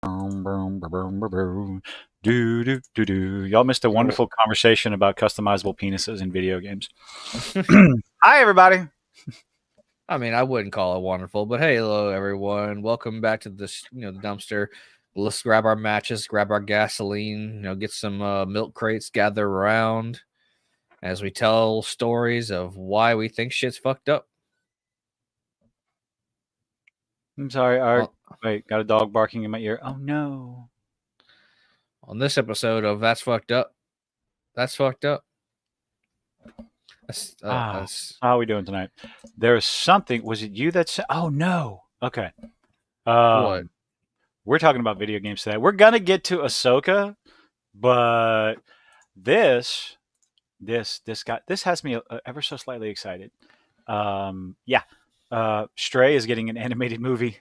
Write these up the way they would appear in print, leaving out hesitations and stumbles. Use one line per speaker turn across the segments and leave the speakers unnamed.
Do do do do. Y'all missed a wonderful conversation about customizable penises in video games. Hi, everybody.
I mean, I wouldn't call it wonderful, but hey, hello everyone. Welcome back to this, the dumpster. Let's grab our matches, grab our gasoline, get some milk crates, gather around as we tell stories of why we think shit's fucked up.
I'm sorry, Art. Wait, got a dog barking in my ear. Oh no.
On this episode of That's Fucked Up. That's fucked up.
How are we doing tonight? There's something. Was it you that said? Oh no. Okay.
What?
We're talking about video games today. We're gonna get to Ahsoka, but this has me ever so slightly excited. Yeah. Stray is getting an animated movie.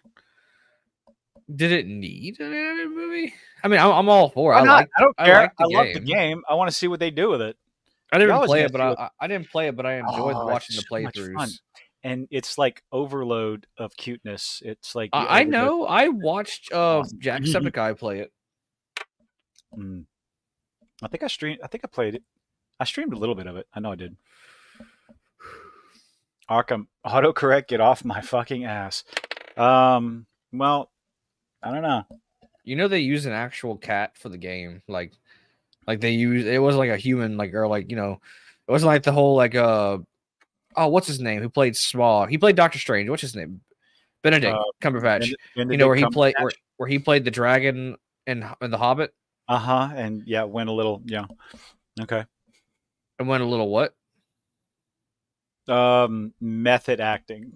Did it need an animated movie? I mean, I'm all for it.
Why not? I don't care. I
love
the game. I want to see what they do with it.
I didn't play it, but I didn't play it, but I enjoyed watching the
playthroughs.
Fun.
And it's like overload of cuteness. It's like
I know. I watched Jacksepticeye play it.
I think I played it. I streamed a little bit of it. I know I did. Arkham, autocorrect, get off my fucking ass. Well, I don't know.
They use an actual cat for the game. Like they use it wasn't like a human, it wasn't like the whole what's his name? Who played Smaug? He played Doctor Strange. What's his name? Benedict Cumberbatch. Where he played the dragon in The Hobbit.
And went a little okay.
And went a little what?
Method acting.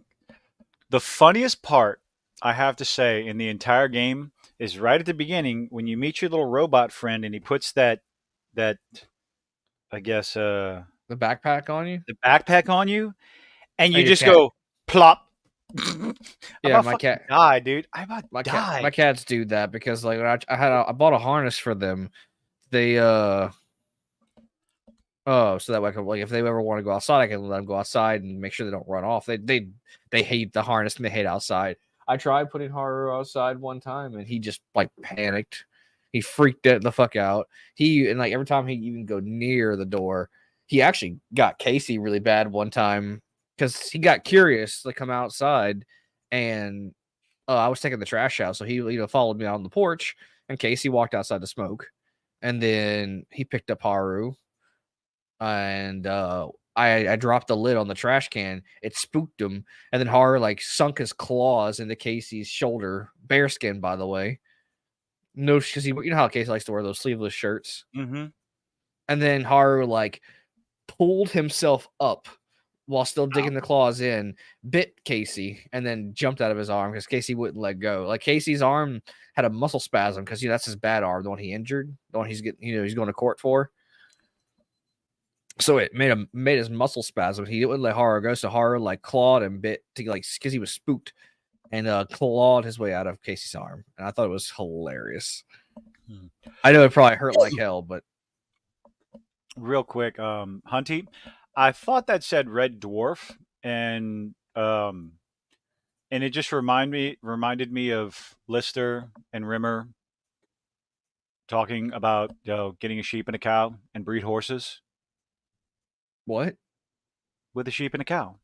The funniest part, I have to say, in the entire game is right at the beginning when you meet your little robot friend and he puts that I guess
the backpack on you.
The backpack on you, and you just go plop.
Yeah, my cat
died, dude. I about died.
My cats do that because I bought a harness for them. They so that way if they ever want to go outside, I can let them go outside and make sure they don't run off. They hate the harness and they hate outside. I tried putting Haru outside one time and he just panicked. He freaked the fuck out. Every time he even go near the door, he actually got Casey really bad one time because he got curious to come outside and I was taking the trash out. So he followed me out on the porch and Casey walked outside to smoke. And then he picked up Haru and I dropped the lid on the trash can. It spooked him. And then Haru sunk his claws into Casey's shoulder. Bearskin, by the way. No, because you know how Casey likes to wear those sleeveless shirts.
Mm-hmm.
And then Haru pulled himself up while still digging the claws in, bit Casey, and then jumped out of his arm because Casey wouldn't let go. Casey's arm had a muscle spasm because that's his bad arm, the one he injured, the one he's going to court for. So it made his muscle spasm. He wouldn't let Haru go, so Haru clawed and bit to because he was spooked. And clawed his way out of Casey's arm. And I thought it was hilarious. I know it probably hurt like hell, but...
Real quick, Hunty, I thought that said Red Dwarf, and it just reminded me of Lister and Rimmer talking about getting a sheep and a cow and breed horses.
What?
With a sheep and a cow.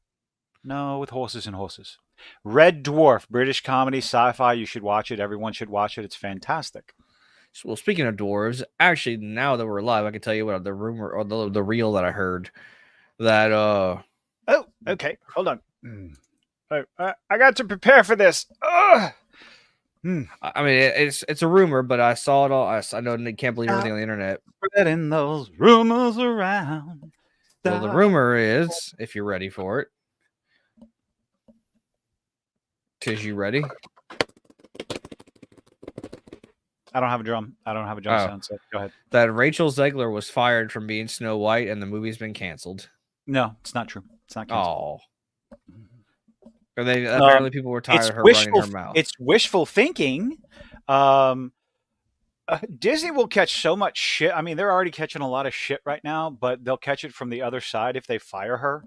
No, with horses and horses. Red Dwarf, British comedy, sci-fi. You should watch it. Everyone should watch it. It's fantastic.
Well, speaking of dwarves, actually, now that we're live, I can tell you what the rumor or the reel that I heard. That
Oh, okay. Hold on. I got to prepare for this.
I mean, it's a rumor, but I saw it all. I know they can't believe everything on the internet.
Spreading those rumors around.
Well, the rumor is, if you're ready for it. Is you ready?
I don't have a drum. Sound, so go ahead.
That Rachel Zegler was fired from being Snow White and the movie's been canceled.
No, it's not true. It's not canceled.
Oh. Apparently people were tired of her running her mouth.
It's wishful thinking. Disney will catch so much shit. I mean, they're already catching a lot of shit right now, but they'll catch it from the other side if they fire her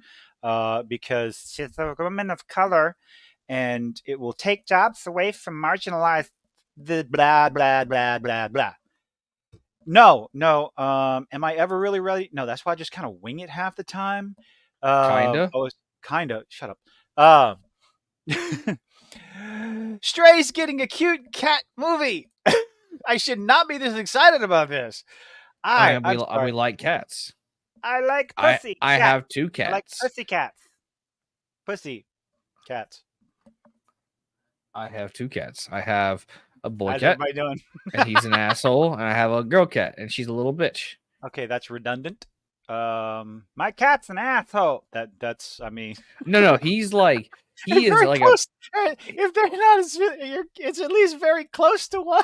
because she's a woman of color. And it will take jobs away from marginalized the blah blah blah blah blah. No, no. Am I ever really ready? No, that's why I just kind of wing it half the time.
Kinda.
Oh, it's kind of. Shut up. Uh, Stray's getting a cute cat movie. I should not be this excited about this.
I mean,
I'm sorry.
we like cats.
I like pussy
I
cat.
have two
I like
cats.
pussy cats. Pussy cats.
I have two cats. I have a boy
How's
cat,
everybody doing?
and he's an asshole, and I have a girl cat, and she's a little bitch.
Okay, that's redundant. My cat's an asshole. That's. I mean,
No, he's like
they're
he is
very
like a
close. If they're not, it's at least very close to one.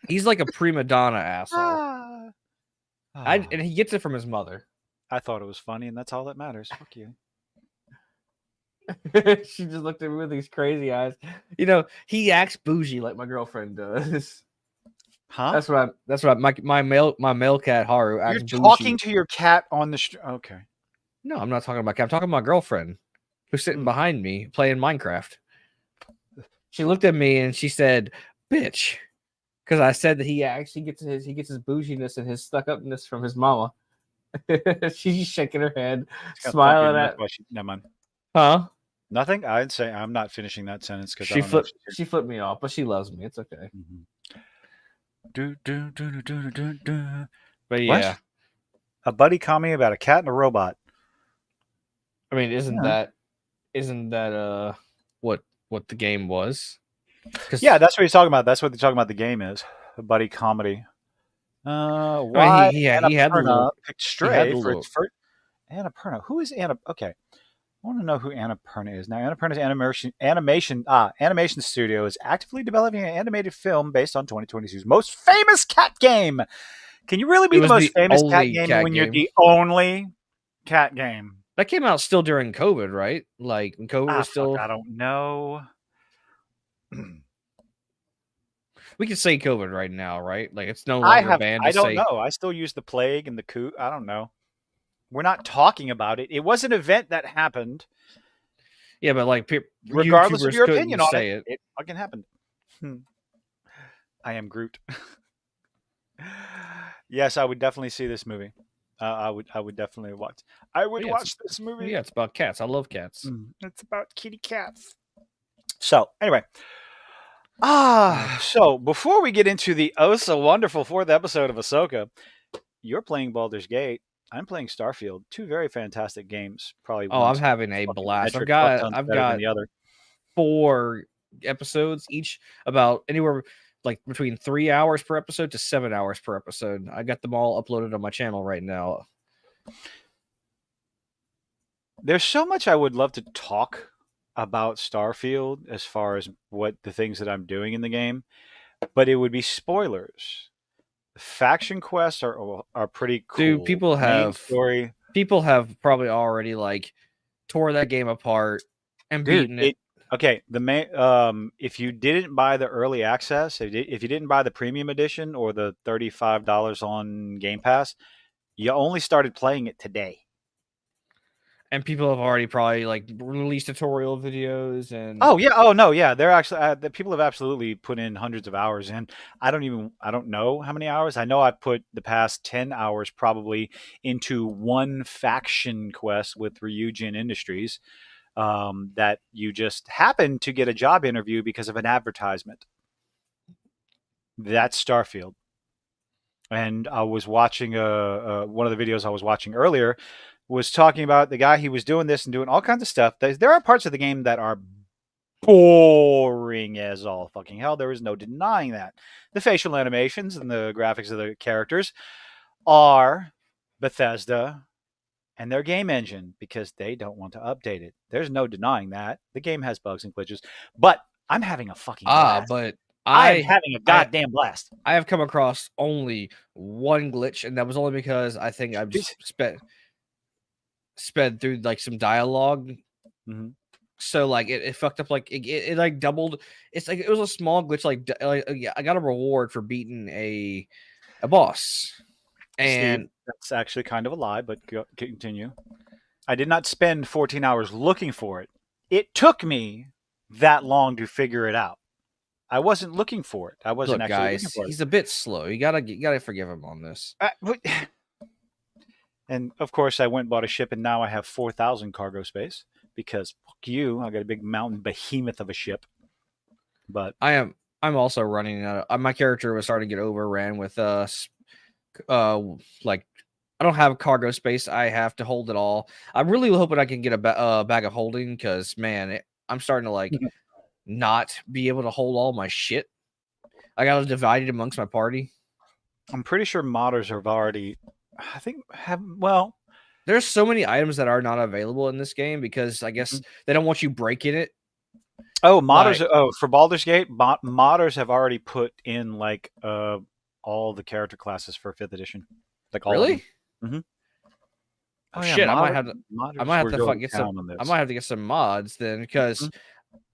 he's like a prima donna asshole.
Ah.
And he gets it from his mother.
I thought it was funny, and that's all that matters. Fuck you.
She just looked at me with these crazy eyes. You know, he acts bougie like my girlfriend does.
Huh?
That's what my male cat Haru acts
You're
bougie.
talking to your cat on the street. Okay.
No, I'm not talking about cat. I'm talking about my girlfriend who's sitting behind me playing Minecraft. She looked at me and she said, "Bitch," because I said that he actually gets his bouginess and his stuck upness from his mama. She's shaking her head, smiling at.
Never mind.
Huh?
Nothing. I'd say I'm not finishing that sentence because
she flipped me off, but she loves me. It's okay.
Mm-hmm. Do, do, do, do, do, do, do.
But yeah,
what? A buddy comedy about a cat and a robot.
I mean, isn't that what the game was?
Yeah, that's what he's talking about. That's what they're talking about. The game is a buddy comedy. Why
I mean, he had the little,
picked Stray for its first. Annapurna. Who is Anna? Okay, I want to know who Annapurna is. Now, Annapurna's animation studio is actively developing an animated film based on 2022's most famous cat game. Can you really be the most famous cat game when you're the only cat game?
That came out still during COVID, right? Like when COVID was still.
I don't know.
We can say COVID right now, right? Like it's no longer banned.
I don't know. I still use the plague and the coup. I don't know. We're not talking about it. It was an event that happened.
Yeah, but like
regardless of your opinion on
it,
it fucking happened. I am Groot. Yes, I would definitely see this movie. I would definitely watch. I would watch this movie.
Yeah, it's about cats. I love cats.
It's about kitty cats. So anyway, so before we get into the oh so wonderful fourth episode of Ahsoka, you're playing Baldur's Gate. I'm playing Starfield. Two very fantastic games. Probably.
I'm having a blast. I've got
the other
4 episodes each, about anywhere like between 3 hours per episode to 7 hours per episode. I got them all uploaded on my channel right now.
There's so much I would love to talk about Starfield as far as what the things that I'm doing in the game, but it would be spoilers. Faction quests are pretty cool.
Dude, people have probably already like tore that game apart and beaten it.
Okay, the main if you didn't buy the early access, if you didn't buy the premium edition or the $35 on Game Pass, you only started playing it today.
And people have already probably like released tutorial videos and
they're actually the people have absolutely put in hundreds of hours in. I don't know how many hours. I know I put the past 10 hours probably into one faction quest with Ryujin Industries. That you just happened to get a job interview because of an advertisement. That's Starfield. And I was watching one of the videos I was watching earlier was talking about the guy. He was doing this and doing all kinds of stuff. There are parts of the game that are boring as all fucking hell. There is no denying that. The facial animations and the graphics of the characters are Bethesda and their game engine because they don't want to update it. There's no denying that. The game has bugs and glitches, but I'm having a fucking blast.
But
I'm having a goddamn blast.
I have come across only one glitch, and that was only because I think I've just sped through like some dialogue.
Mm-hmm.
So like it fucked up, like it like doubled. It's like it was a small glitch. Like I got a reward for beating a boss. And
Steve, that's actually kind of a lie, but continue. I did not spend 14 hours looking for it. It took me that long to figure it out. I wasn't looking for it. I wasn't
Look,
actually looking
guys,
for it.
he's a bit slow. You gotta forgive him on this.
But and of course, I went and bought a ship, and now I have 4,000 cargo space because fuck you. I got a big mountain behemoth of a ship. But
I am. I'm also running out. My character was starting to get overran with uh, like I don't have cargo space. I have to hold it all. I'm really hoping I can get a bag of holding because man, I'm starting to like not be able to hold all my shit. I got to divide it amongst my party.
I'm pretty sure modders have already, I think, have, well,
There's so many items that are not available in this game because I guess
mhm.
they don't want you breaking it.
Oh, modders,
Like,
oh, for Baldur's Gate, modders have already put in like all the character classes for 5th edition, like all of them.
really?
Hmm.
Oh
Oh yeah,
shit! I might
modders
have
were
to
going
get
to
some.
town on
I
this.
might have to get some mods then because
Mhm.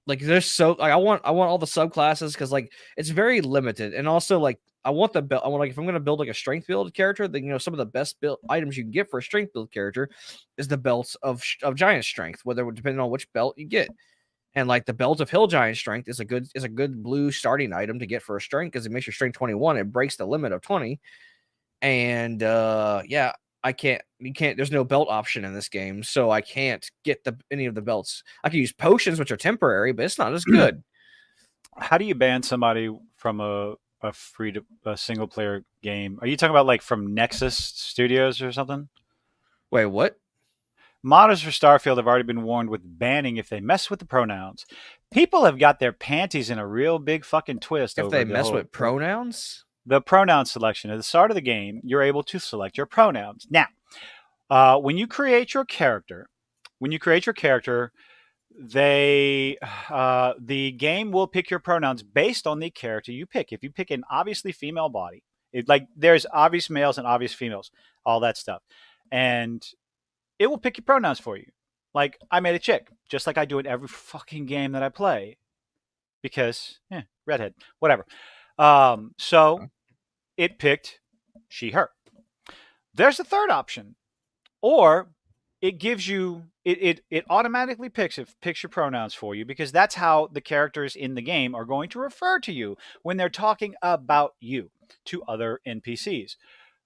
like there's so like I want all the subclasses because like it's very limited and also like I want the build. I want like if I'm gonna build like a strength build character, then some of the best build items you can get for a strength build character is the belts of giant strength, whether depending on which belt you get. And like the belt of hill giant strength is a good blue starting item to get for a strength because it makes your strength 21. It breaks the limit of 20. And yeah, I can't you can't there's no belt option in this game, so I can't get any of the belts. I can use potions which are temporary, but it's not as good.
How do you ban somebody from a free to a single player game? Are you talking about like from Nexus Studios or something?
Wait, what?
Modders for Starfield have already been warned with banning if they mess with the pronouns. People have got their panties in a real big fucking twist
If
over
they
the
mess
whole
with pronouns?
the pronoun selection. At the start of the game, you're able to select your pronouns. Now, when you create your character, when you create your character, they the game will pick your pronouns based on the character you pick. If you pick an obviously female body, like there's obvious males and obvious females, all that stuff, and it will pick your pronouns for you. Like I made a chick, just like I do in every fucking game that I play, because redhead, whatever. So
Huh?
it picked she, her. There's a third option, or it gives you it automatically picks your pronouns for you because that's how the characters in the game are going to refer to you when they're talking about you to other NPCs.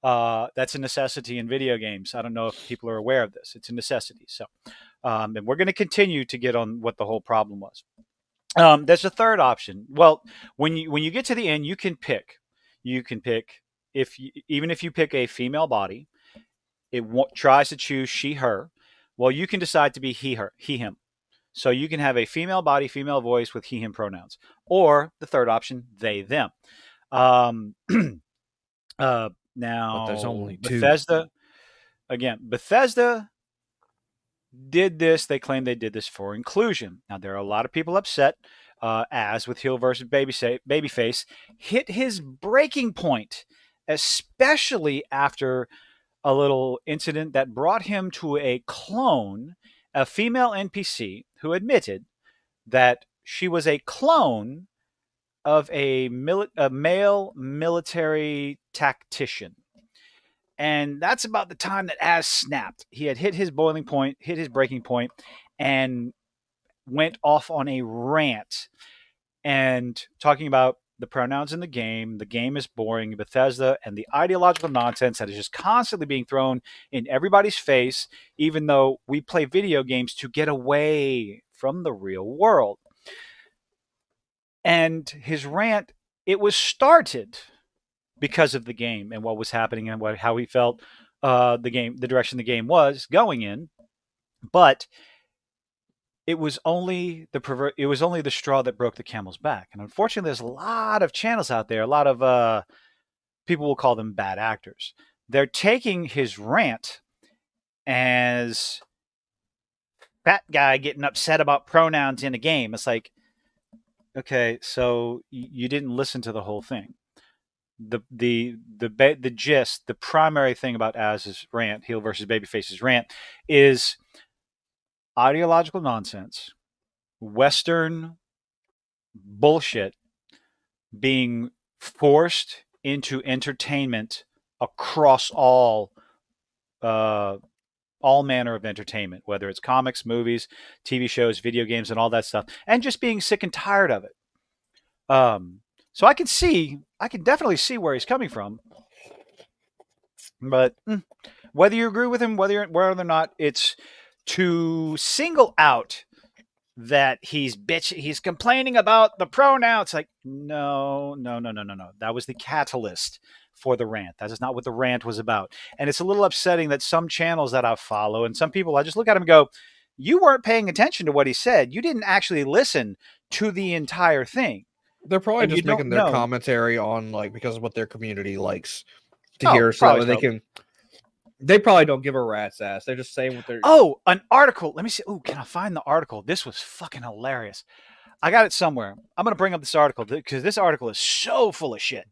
That's a necessity in video games. I don't know if people are aware of this. It's a necessity. So, and we're going to continue to get on what the whole problem was. There's a third option. Well, when you get to the end, you can pick. You can pick if you, even if you pick a female body, tries to choose she, her. Well, you can decide to be he, her, he, him. So you can have a female body, female voice with he, him pronouns, or the third option, they, them. Um,
But there's
now
only two.
Bethesda did this. They claim they did this for inclusion. Now there are a lot of people upset, as with Hill versus Babyface hit his breaking point, especially after a little incident that brought him to a clone, a female NPC who admitted that she was a clone of a male military tactician. And that's about the time that Az snapped. He had hit his boiling point, hit his breaking point, and went off on a rant and talking about the pronouns in the game. The game is boring, Bethesda, and the ideological nonsense that is just constantly being thrown in everybody's face, even though we play video games to get away from the real world. And his rant, it was started because of the game and what was happening and how he felt the direction the game was going in. But it was only the straw that broke the camel's back. And unfortunately, there's a lot of channels out there, a lot of people will call them bad actors. They're taking his rant as fat guy getting upset about pronouns in a game. It's like, okay, so you didn't listen to the whole thing. The gist, the primary thing about Az's rant, heel versus babyface's rant, is ideological nonsense, Western bullshit being forced into entertainment across uh, all manner of entertainment, whether it's comics, movies, TV shows, video games, and all that stuff, and just being sick and tired of it. Um, so I can definitely see where he's coming from. But whether you agree with him, whether or not, it's to single out that he's complaining about the pronouns. Like, no, no, no, no, no, no. That was the catalyst for the rant. That is not what the rant was about. And it's a little upsetting that some channels that I follow and some people, I just look at them and go, you weren't paying attention to what he said. You didn't actually listen to the entire thing.
They're probably
And you
just
don't
making their
know.
commentary on like because of what their community likes to
Oh,
hear, so that
probably
way they
so.
can. They probably don't give a rat's ass. They're just saying what they're.
Oh, an article. Let me see. Oh, can I find the article? This was fucking hilarious. I got it somewhere. I'm going to bring up this article because this article is so full of shit.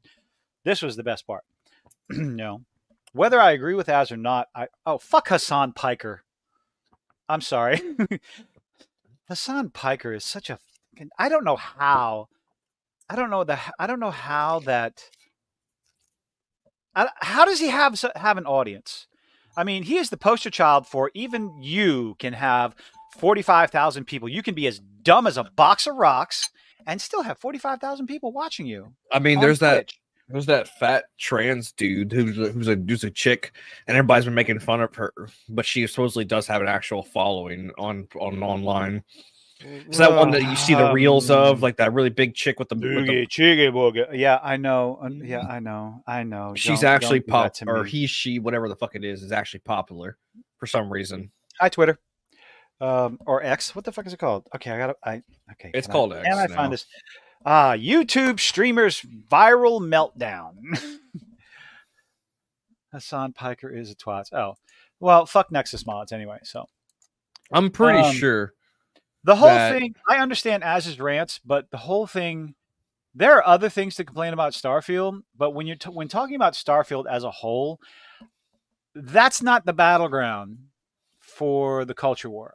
This was the best part. No. Whether I agree with Az or not, fuck Hassan Piker. I'm sorry. Hassan Piker is such a fucking, I don't know how. I don't know how that how does he have an audience? I mean, he is the poster child for even you can have 45,000 people. You can be as dumb as a box of rocks and still have 45,000 people watching you
I mean,
on Twitch.
there's that fat trans dude who's a chick, and everybody's been making fun of her, but she supposedly does have an actual following on online. Is that one that you see the reels of, like that really big chick with the
Boogie, chiggy, boogie. Yeah, I know. Yeah, I know.
she's actually
Don't do that
pop
to
or
me.
he she whatever the fuck it is actually popular for some reason.
Hi, Twitter. Or X. What the fuck is it called? Okay, okay.
It's called
Can
X
I find
now.
this? YouTube streamers viral meltdown. Hassan Piker is a twat. Oh, well, fuck Nexus mods anyway. So,
I'm pretty
um,
sure
the whole
that
thing, I understand Az's rants, but the whole thing, there are other things to complain about Starfield. But when when talking about Starfield as a whole, that's not the battleground for the culture war.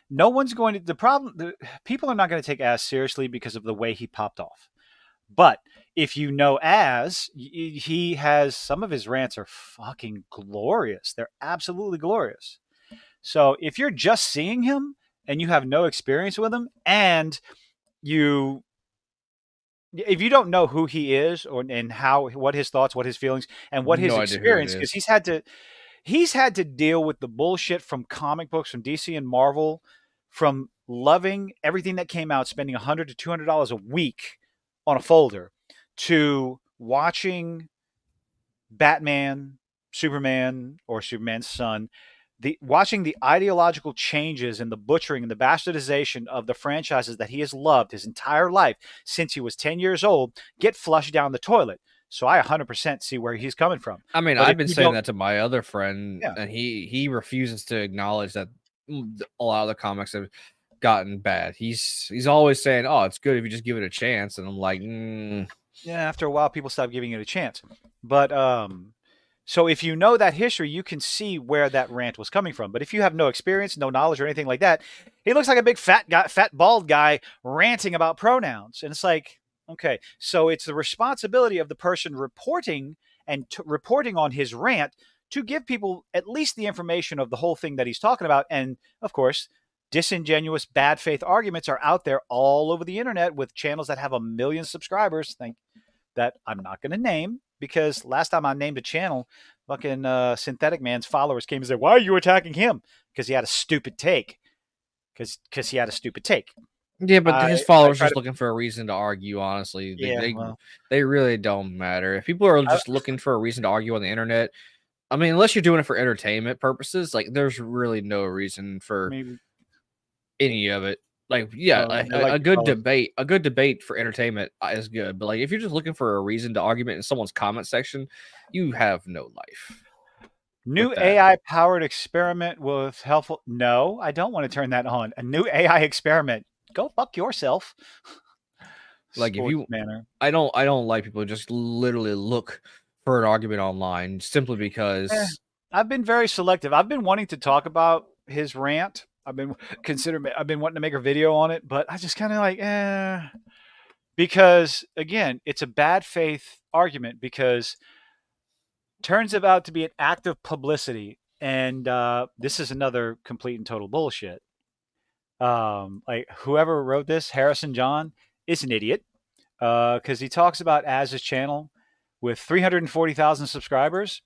No one's going to. People are not going to take Az seriously because of the way he popped off. But if you know Az, he has some of his rants are fucking glorious. They're absolutely glorious. So if you're just seeing him and you have no experience with him, and you if you don't know who he is or and how what his thoughts, what his feelings, and what his
no idea who it
experience, because
is.
he's had to deal with the bullshit from comic books, from DC and Marvel, from loving everything that came out, spending $100 to $200 a week on a folder, to watching Batman, Superman, or Superman's son, watching the ideological changes and the butchering and the bastardization of the franchises that he has loved his entire life since he was 10 years old get flushed down the toilet. So I 100% see where he's coming from.
I mean,
But if
I've been
you
saying
don't,
that to my other friend,
yeah,
and he refuses to acknowledge that a lot of the comics have gotten bad. He's always saying, "Oh, it's good if you just give it a chance," and I'm like,
yeah, after a while, people stop giving it a chance. But so if you know that history, you can see where that rant was coming from. But if you have no experience, no knowledge, or anything like that, he looks like a big fat guy, fat bald guy ranting about pronouns, and it's like, okay, so it's the responsibility of the person reporting and reporting on his rant to give people at least the information of the whole thing that he's talking about. And of course, disingenuous bad faith arguments are out there all over the internet with channels that have 1 million subscribers. That I'm not going to name because last time I named a channel, fucking Synthetic Man's followers came and said, "Why are you attacking him?" Because he had a stupid take. Because he had a stupid take.
yeah, but his
I
followers
try
just
to,
looking for a reason to argue. Honestly,
yeah, well,
they really don't matter. If people are
I,
just looking for a reason to argue on the internet, I mean, unless you're doing it for entertainment purposes, like there's really no reason for
maybe
any of it. Like, yeah,
they like to call us
a good debate for entertainment is good. But like, if you're just looking for a reason to argument in someone's comment section, you have no life with
new
that.
AI powered experiment with helpful. No, I don't want to turn that on. A new AI experiment. Go fuck yourself.
Like, if
Sports
you,
manner.
I don't like people who just literally look for an argument online simply
Eh,
because.
I've been very selective. I've been wanting to talk about his rant. I've been wanting to make a video on it, but I just kind of like, because again, it's a bad faith argument because turns out to be an act of publicity, and this is another complete and total bullshit. Like whoever wrote this, Harrison John, is an idiot because he talks about Az's channel with 340,000 subscribers.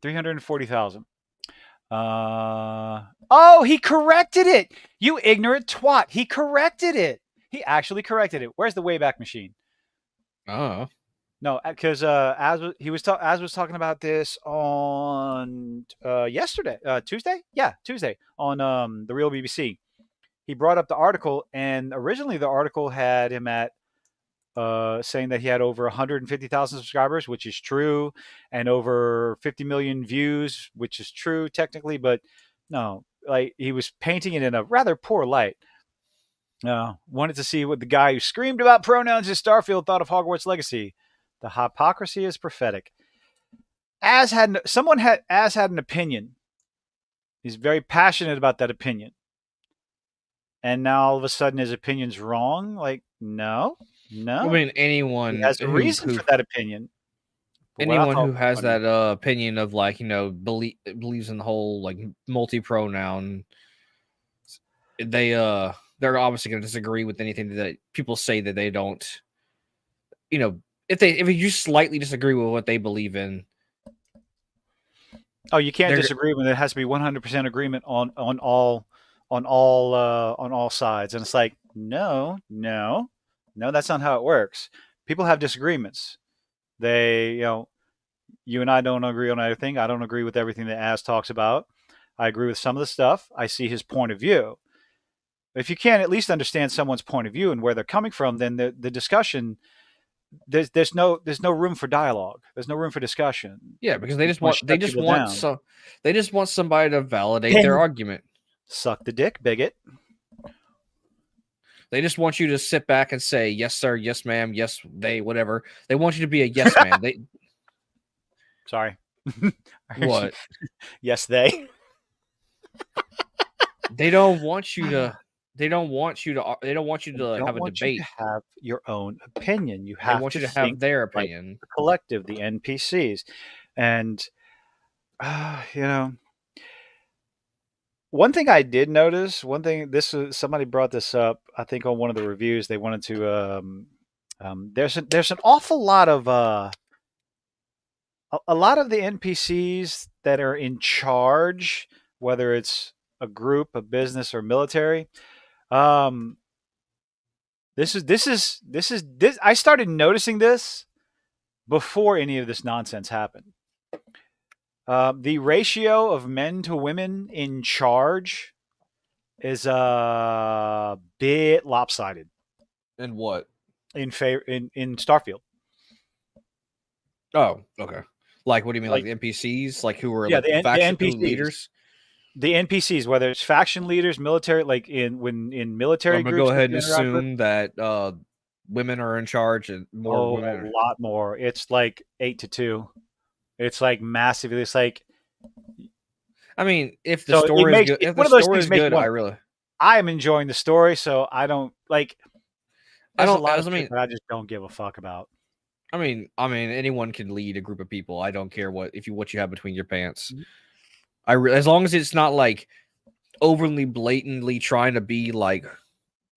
340,000. Oh, he corrected it. You ignorant twat. He corrected it. He actually corrected it. Where's the Wayback Machine?
Oh.
No, because Az was talking about this on yesterday, Tuesday. Yeah, Tuesday on the Real BBC. He brought up the article, and originally the article had him at saying that he had over 150,000 subscribers, which is true, and over 50 million views, which is true technically, but no, like he was painting it in a rather poor light. Wanted to see what the guy who screamed about pronouns in Starfield thought of Hogwarts Legacy. The hypocrisy is prophetic. As had an opinion. He's very passionate about that opinion, and now all of a sudden his opinion's wrong. Like, no,
I
no,
mean,
he has a reason for that opinion. But what I
anyone
thought
who
was
has
funny,
that opinion of like believes in the whole like multi pronoun, they're obviously going to disagree with anything that people say that they don't. If you slightly disagree with what they believe in,
oh, you can't
they're
disagree when it has to be 100% agreement on all sides, and it's like, no, no, no, that's not how it works. People have disagreements. They, you and I don't agree on everything. I don't agree with everything that Az talks about. I agree with some of the stuff. I see his point of view. If you can't at least understand someone's point of view and where they're coming from, then the discussion there's no room for dialogue. There's no room for discussion.
yeah, because
You want to shut people down.
they just want somebody to validate their
Then
argument.
suck the dick, bigot.
They just want you to sit back and say yes, sir, yes, ma'am, yes, they, whatever. They want you to be a yes man. They
Sorry.
what?
Yes, they.
They don't want you to. They don't want you to. They don't want you
I
to
don't
have a
want you
debate.
to have your own opinion. You
They
have
want
to
you to have
think
their
like
opinion.
the collective, the NPCs. And, you know, one thing I did notice, somebody brought this up, I think on one of the reviews, they wanted to, there's an awful lot of, a lot of the NPCs that are in charge, whether it's a group, a business, or military. Um, this. I started noticing this before any of this nonsense happened. The ratio of men to women in charge is a bit lopsided
And what?
in Starfield.
Oh, okay. Like, what do you mean? Like
Like,
the NPCs, like who were
yeah,
like
the
faction
NPCs.
leaders?
The NPCs, whether it's faction leaders, military, like in
So
military
I'm gonna go
groups that
ahead and
you interact with.
assume that women are in charge and more
Oh,
women.
a lot more. It's like 8-2. It's like massive. It's like,
I mean, if the
so it
story is
makes
good,
it's
if the
one of those
story
things
is
that make
good,
you
I
wonder.
really,
I am enjoying the story, so I don't like.
I
There's a
don't.
lot of
I
shit
mean,
that I just don't give a fuck about.
anyone can lead a group of people. I don't care what you have between your pants.
Mhm.
As long as it's not like overly blatantly trying to be like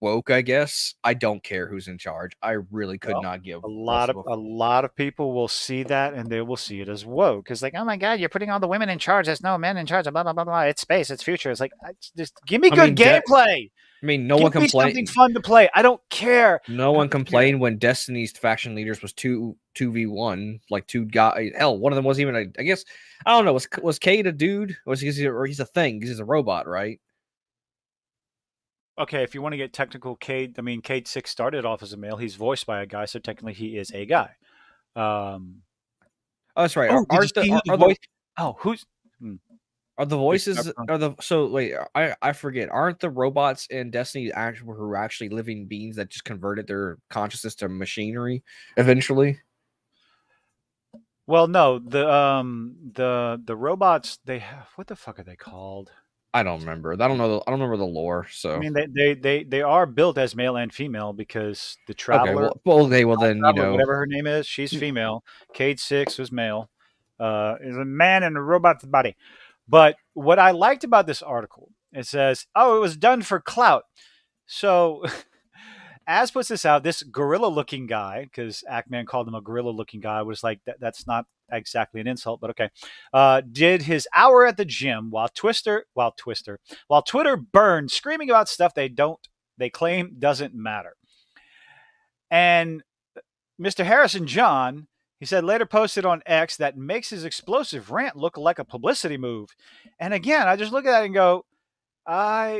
woke, I guess. I don't care who's in charge. I really could
Well,
not give
a
less
lot
of
of
a.
a lot of people will see that and they will see it as woke because, like, oh my god, you're putting all the women in charge. There's no men in charge. Blah blah blah blah. It's space. It's future. It's like, just give me
I
good
mean,
gameplay.
no
Give
one
me something
complained.
fun to play. I don't care.
No
I
one
don't care.
complained when Destiny's faction leaders was two v one, like two guys. Hell, one of them was even I guess I don't know. Was Cade a dude? Or he's a thing? He's a robot, right?
Okay, if you want to get technical, Cade 6 started off as a male. He's voiced by a guy, so technically he is a guy. Um,
Oh, that's right.
oh, did you see who the voice? Oh, who's? Hmm,
Are the
we can
voices are the so wait I forget, aren't the robots in Destiny actually who are actually living beings that just converted their consciousness to machinery eventually?
Well, no, the robots they have, what the fuck are they called?
I don't remember. I don't remember the lore.
I
So
mean, they are built as male and female because the
okay,
traveler,
well then
whatever her name is, she's female. Cade 6 was male. Is a man in a robot's body. But what I liked about this article It says, "Oh, it was done for clout." So, Az puts this out. This gorilla-looking guy, because Ackman called him a gorilla-looking guy, was like, "That's not exactly an insult, but okay." Did his hour at the gym while Twitter burned, screaming about stuff they claim doesn't matter. And Mr. Harrison John, he said, later posted on X that makes his explosive rant look like a publicity move. And again, I just look at that and go,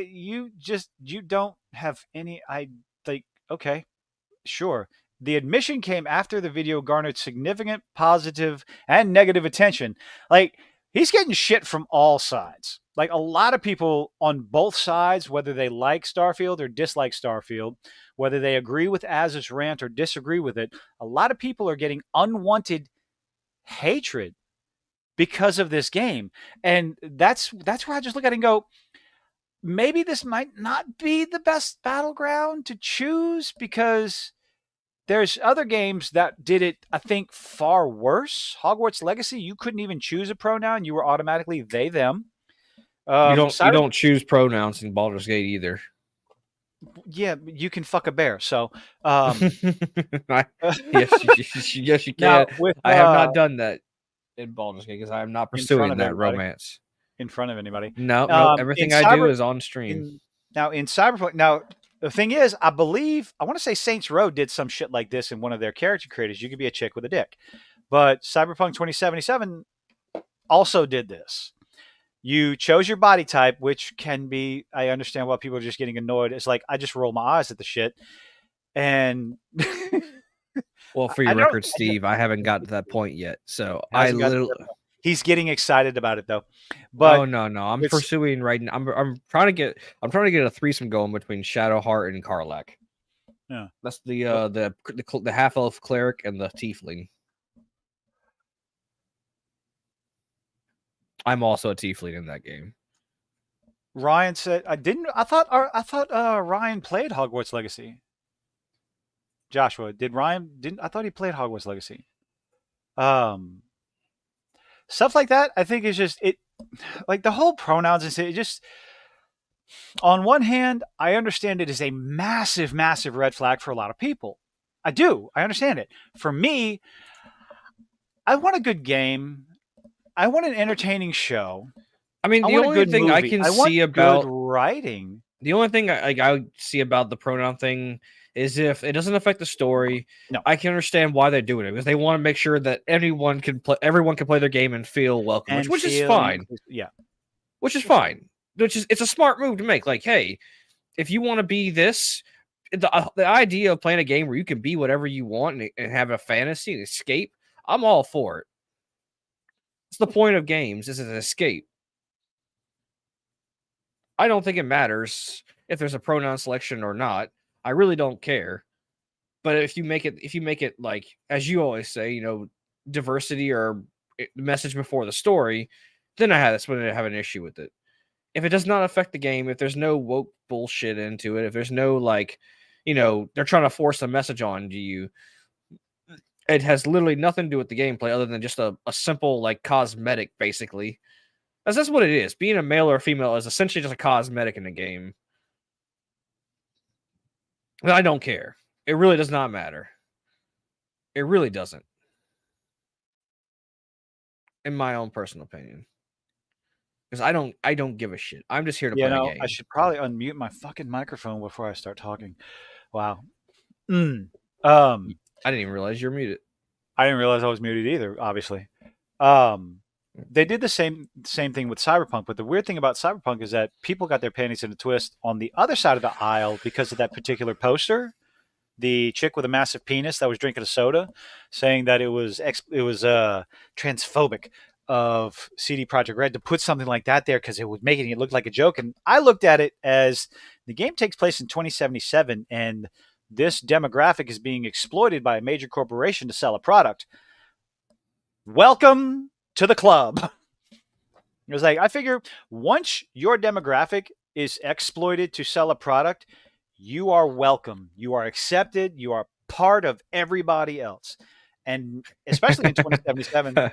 you don't have any, I think, okay, sure. The admission came after the video garnered significant positive and negative attention. Like, he's getting shit from all sides. Like, a lot of people on both sides, whether they like Starfield or dislike Starfield, whether they agree with Az's rant or disagree with it, a lot of people are getting unwanted hatred because of this game. And that's where I just look at it and go, maybe this might not be the best battleground to choose, because there's other games that did it, I think, far worse. Hogwarts Legacy, you couldn't even choose a pronoun. You were automatically they, them.
You don't choose pronouns in Baldur's Gate either.
Yeah, you can fuck a bear. So,
yes, you
now
can.
with
I have not done that in Baldur's Gate because I am not
in front
pursuing
of
that
everybody,
romance.
in front of anybody.
No.
In
Everything I do
Cyber,
is on stream.
in Cyberpunk. Now, the thing is, I want to say Saints Row did some shit like this in one of their character creators. You could be a chick with a dick, but Cyberpunk 2077 also did this. You chose your body type, which can be, I understand why people are just getting annoyed. It's like, I just roll my eyes at the shit. And
Well, for your record, Steve, I haven't got to that point yet. So I literally.
He's getting excited about it though. But
no. I'm pursuing right now. I'm trying to get a threesome going between Shadowheart and Karlach.
Yeah.
That's the half elf cleric and the tiefling. I'm also a tiefling in that game.
Ryan said, I thought Ryan played Hogwarts Legacy. Joshua, I thought he played Hogwarts Legacy. Stuff like that, I think, is just it. Like the whole pronouns and it just. On one hand, I understand it is a massive, massive red flag for a lot of people. I do. I understand it. For me, I want a good game. I want an entertaining show.
I mean, the only thing I can see about
writing.
The only thing I see about the pronoun thing is if it doesn't affect the story,
no.
I can understand why they're doing it, because they want to make sure that everyone can play their game and feel welcome, which is fine.
Yeah.
Which is fine. It's a smart move to make. Like, hey, if you want to be this, the idea of playing a game where you can be whatever you want and have a fantasy and escape, I'm all for it. It's the point of games, is an escape. I don't think it matters if there's a pronoun selection or not. I really don't care. But if you make it like, as you always say, diversity or message before the story, then that's when I have an issue with it. If it does not affect the game, if there's no woke bullshit into it, if there's no they're trying to force a message on you, it has literally nothing to do with the gameplay other than just a simple cosmetic, basically. That's what it is. Being a male or a female is essentially just a cosmetic in the game. But I don't care. It really does not matter. It really doesn't. In my own personal opinion. Because I don't give a shit. I'm just here to play a game.
I should probably unmute my fucking microphone before I start talking. Wow. I
didn't even realize you're muted.
I didn't realize I was muted either, obviously. They did the same thing with Cyberpunk, but the weird thing about Cyberpunk is that people got their panties in a twist on the other side of the aisle because of that particular poster. The chick with a massive penis that was drinking a soda, saying that it was transphobic of CD Projekt Red to put something like that there because it was making it look like a joke. And I looked at it as the game takes place in 2077, and this demographic is being exploited by a major corporation to sell a product. Welcome to the club. It was like, I figure once your demographic is exploited to sell a product, you are welcome. You are accepted. You are part of everybody else. And especially in 2077.
I'm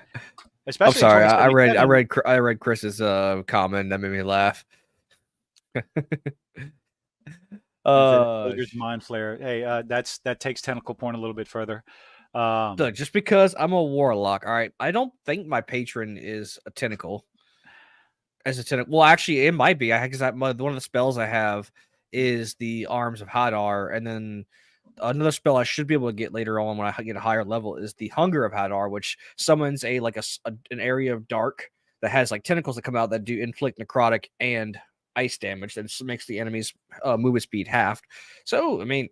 sorry. I read Chris's comment that made me laugh. Uh,
Balder's Mind Flare. Hey, that takes tentacle porn a little bit further.
Look, just because I'm a warlock, all right. I don't think my patron is a tentacle. As a tentacle, well, actually, it might be. Because one of the spells I have is the Arms of Hadar, and then another spell I should be able to get later on when I get a higher level is the Hunger of Hadar, which summons an area of dark that has like tentacles that come out that do inflict necrotic and ice damage. That makes the enemy's movement speed halved. So, I mean,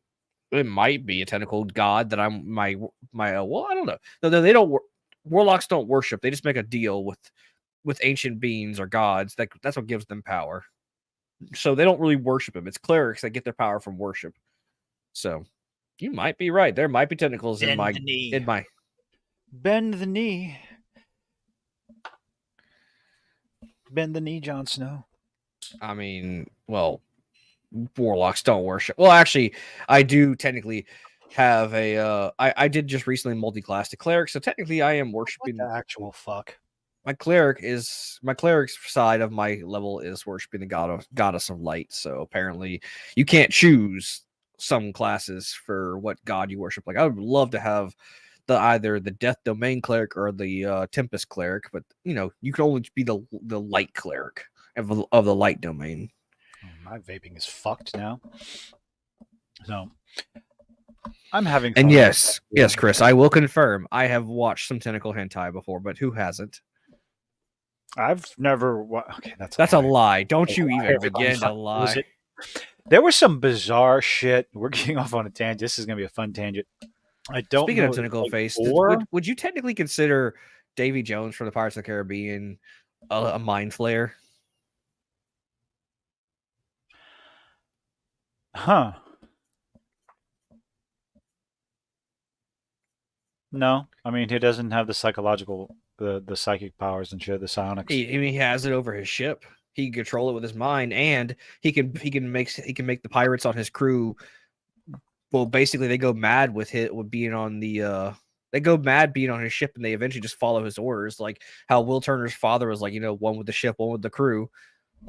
it might be a tentacle god that I'm my well, I don't know. No, they don't. Warlocks don't worship. They just make a deal with ancient beings or gods. That's what gives them power. So they don't really worship him. It's clerics that get their power from worship. So you might be right. There might be tentacles in
Bend
my
the knee.
in my.
Bend the knee. Bend the knee, Jon Snow.
I mean, well, warlocks don't worship. Well, actually, I do technically have a. I did just recently multi-class to cleric, so technically I am
What
worshiping.
the actual fuck?
My cleric's side of my level is worshiping the goddess of light. So apparently, you can't choose some classes for what god you worship. Like I would love to have either the death domain cleric or the tempest cleric, but you can only be the light cleric of the light domain.
Oh, my vaping is fucked now. So I'm having fun.
And yes, Chris, I will confirm I have watched some tentacle hentai before, but who hasn't?
I've never. Okay,
that's a lie. Don't you even begin to lie.
There was some bizarre shit. We're getting off on a tangent. This is gonna be a fun tangent. I don't.
Speaking of tentacle face, would you technically consider Davy Jones from the Pirates of the Caribbean a mind flayer?
Huh. No, I mean he doesn't have the psychological, the psychic powers and shit, the psionics.
He has it over his ship. He can control it with his mind, and he can make the pirates on his crew. Well, basically, they go mad with being on the. They go mad being on his ship, and they eventually just follow his orders, like how Will Turner's father was like, one with the ship, one with the crew,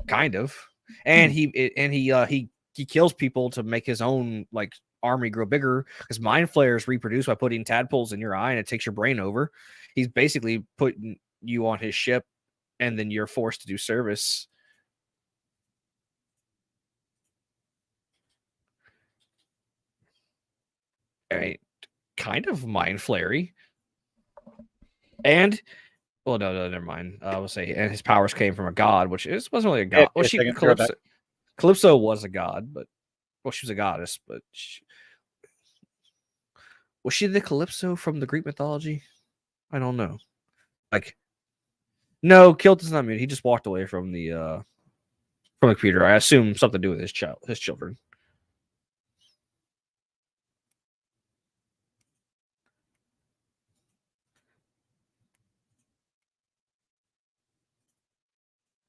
kind of. And he kills people to make his own like army grow bigger because mind flayers reproduce by putting tadpoles in your eye and it takes your brain over. He's basically putting you on his ship and then you're forced to do service. Right. Kind of mind flayery. And well, no, never mind. I will say, and his powers came from a god, which wasn't really a god. Well, Calypso was a god, but she was a goddess, but was she the Calypso from the Greek mythology? I don't know. Like, no, Kilt is not mute. He just walked away from the computer. I assume something to do with his children.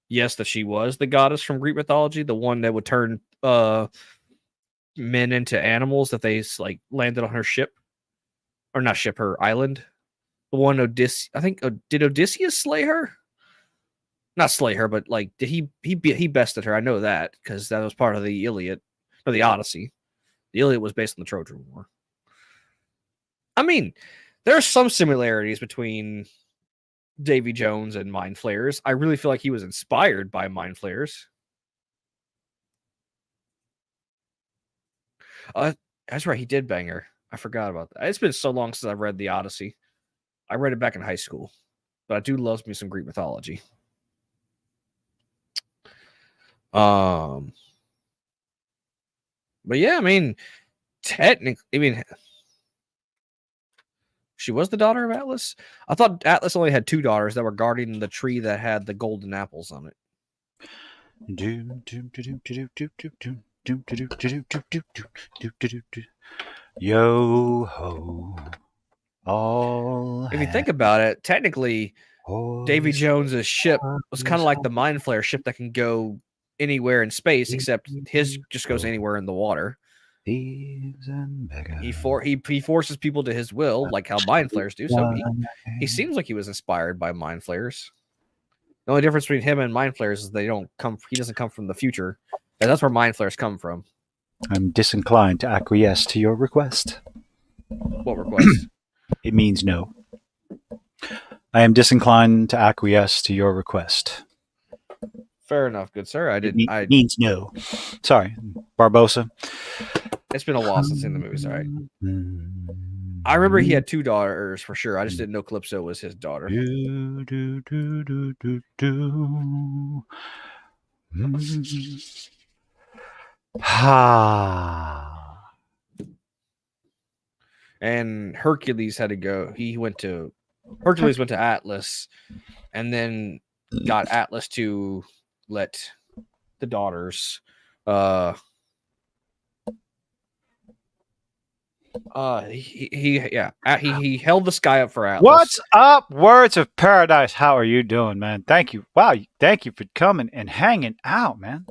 Yes, that she was the goddess from Greek mythology, the one that would turn men into animals that they like landed on her ship, or not ship, her island. The one Odysseus, I think, did Odysseus slay her? Not slay her, but like did he bested her? I know that because that was part of the Iliad or the Odyssey. The Iliad was based on the Trojan War. I mean, there are some similarities between Davy Jones and Mind Flayers. I really feel like he was inspired by Mind Flayers. That's right, he did bang her. I forgot about that. It's been so long since I've read the Odyssey. I read it back in high school, but I do love me some Greek mythology. But yeah, I mean, technically, she was the daughter of Atlas. I thought Atlas only had two daughters that were guarding the tree that had the golden apples on it.
Yo ho. All
if you think about it, technically, Davy Jones's ship was kind of like the Mind Flayer ship that can go anywhere in space, except his just goes anywhere in the water.
Thieves and beggars.
He forces people to his will, like how Mind Flayers do. So he seems like he was inspired by Mind Flayers. The only difference between him and Mind Flayers is he doesn't come from the future. And that's where mind flares come from.
I'm disinclined to acquiesce to your request.
What request?
It means no. I am disinclined to acquiesce to your request.
Fair enough, good sir.
It means no. Sorry, Barbosa.
It's been a while since I've seen the movies. All right. I remember he had 2 daughters for sure. I just didn't know Calypso was his daughter. And Hercules had to go. Hercules went to Atlas, and then got Atlas to let the daughters. He held the sky up for Atlas.
What's up, Words of Paradise? How are you doing, man? Thank you. Wow, thank you for coming and hanging out, man.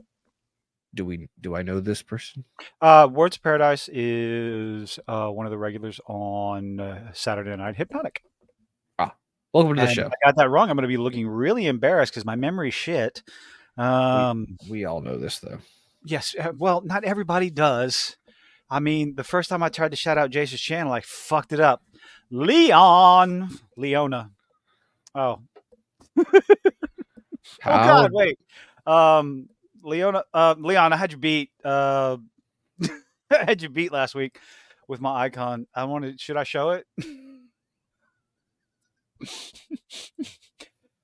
Do I know this person?
Words of Paradise is one of the regulars on Saturday Night Hypnotic.
Welcome to the show.
I got that wrong. I'm going to be looking really embarrassed because my memory's shit.
We all know this, though.
Yes. Well, not everybody does. I mean, the first time I tried to shout out Jason's channel, I fucked it up. Leona. Oh.
How?
Oh God, wait. Leon, I had you beat. I had you beat last week with my icon. Should I show it?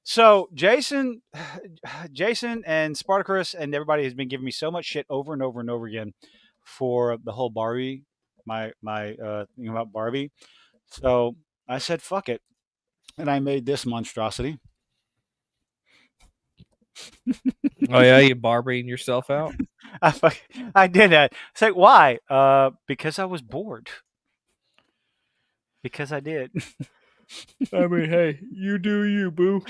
So Jason and Spartacus and everybody has been giving me so much shit over and over and over again for the whole Barbie, my thing about Barbie. So I said, fuck it. And I made this monstrosity.
Oh yeah, you Barbieing yourself out?
I did that. It's like, why? Because I was bored. Because I did.
I mean, hey, you do you, boo.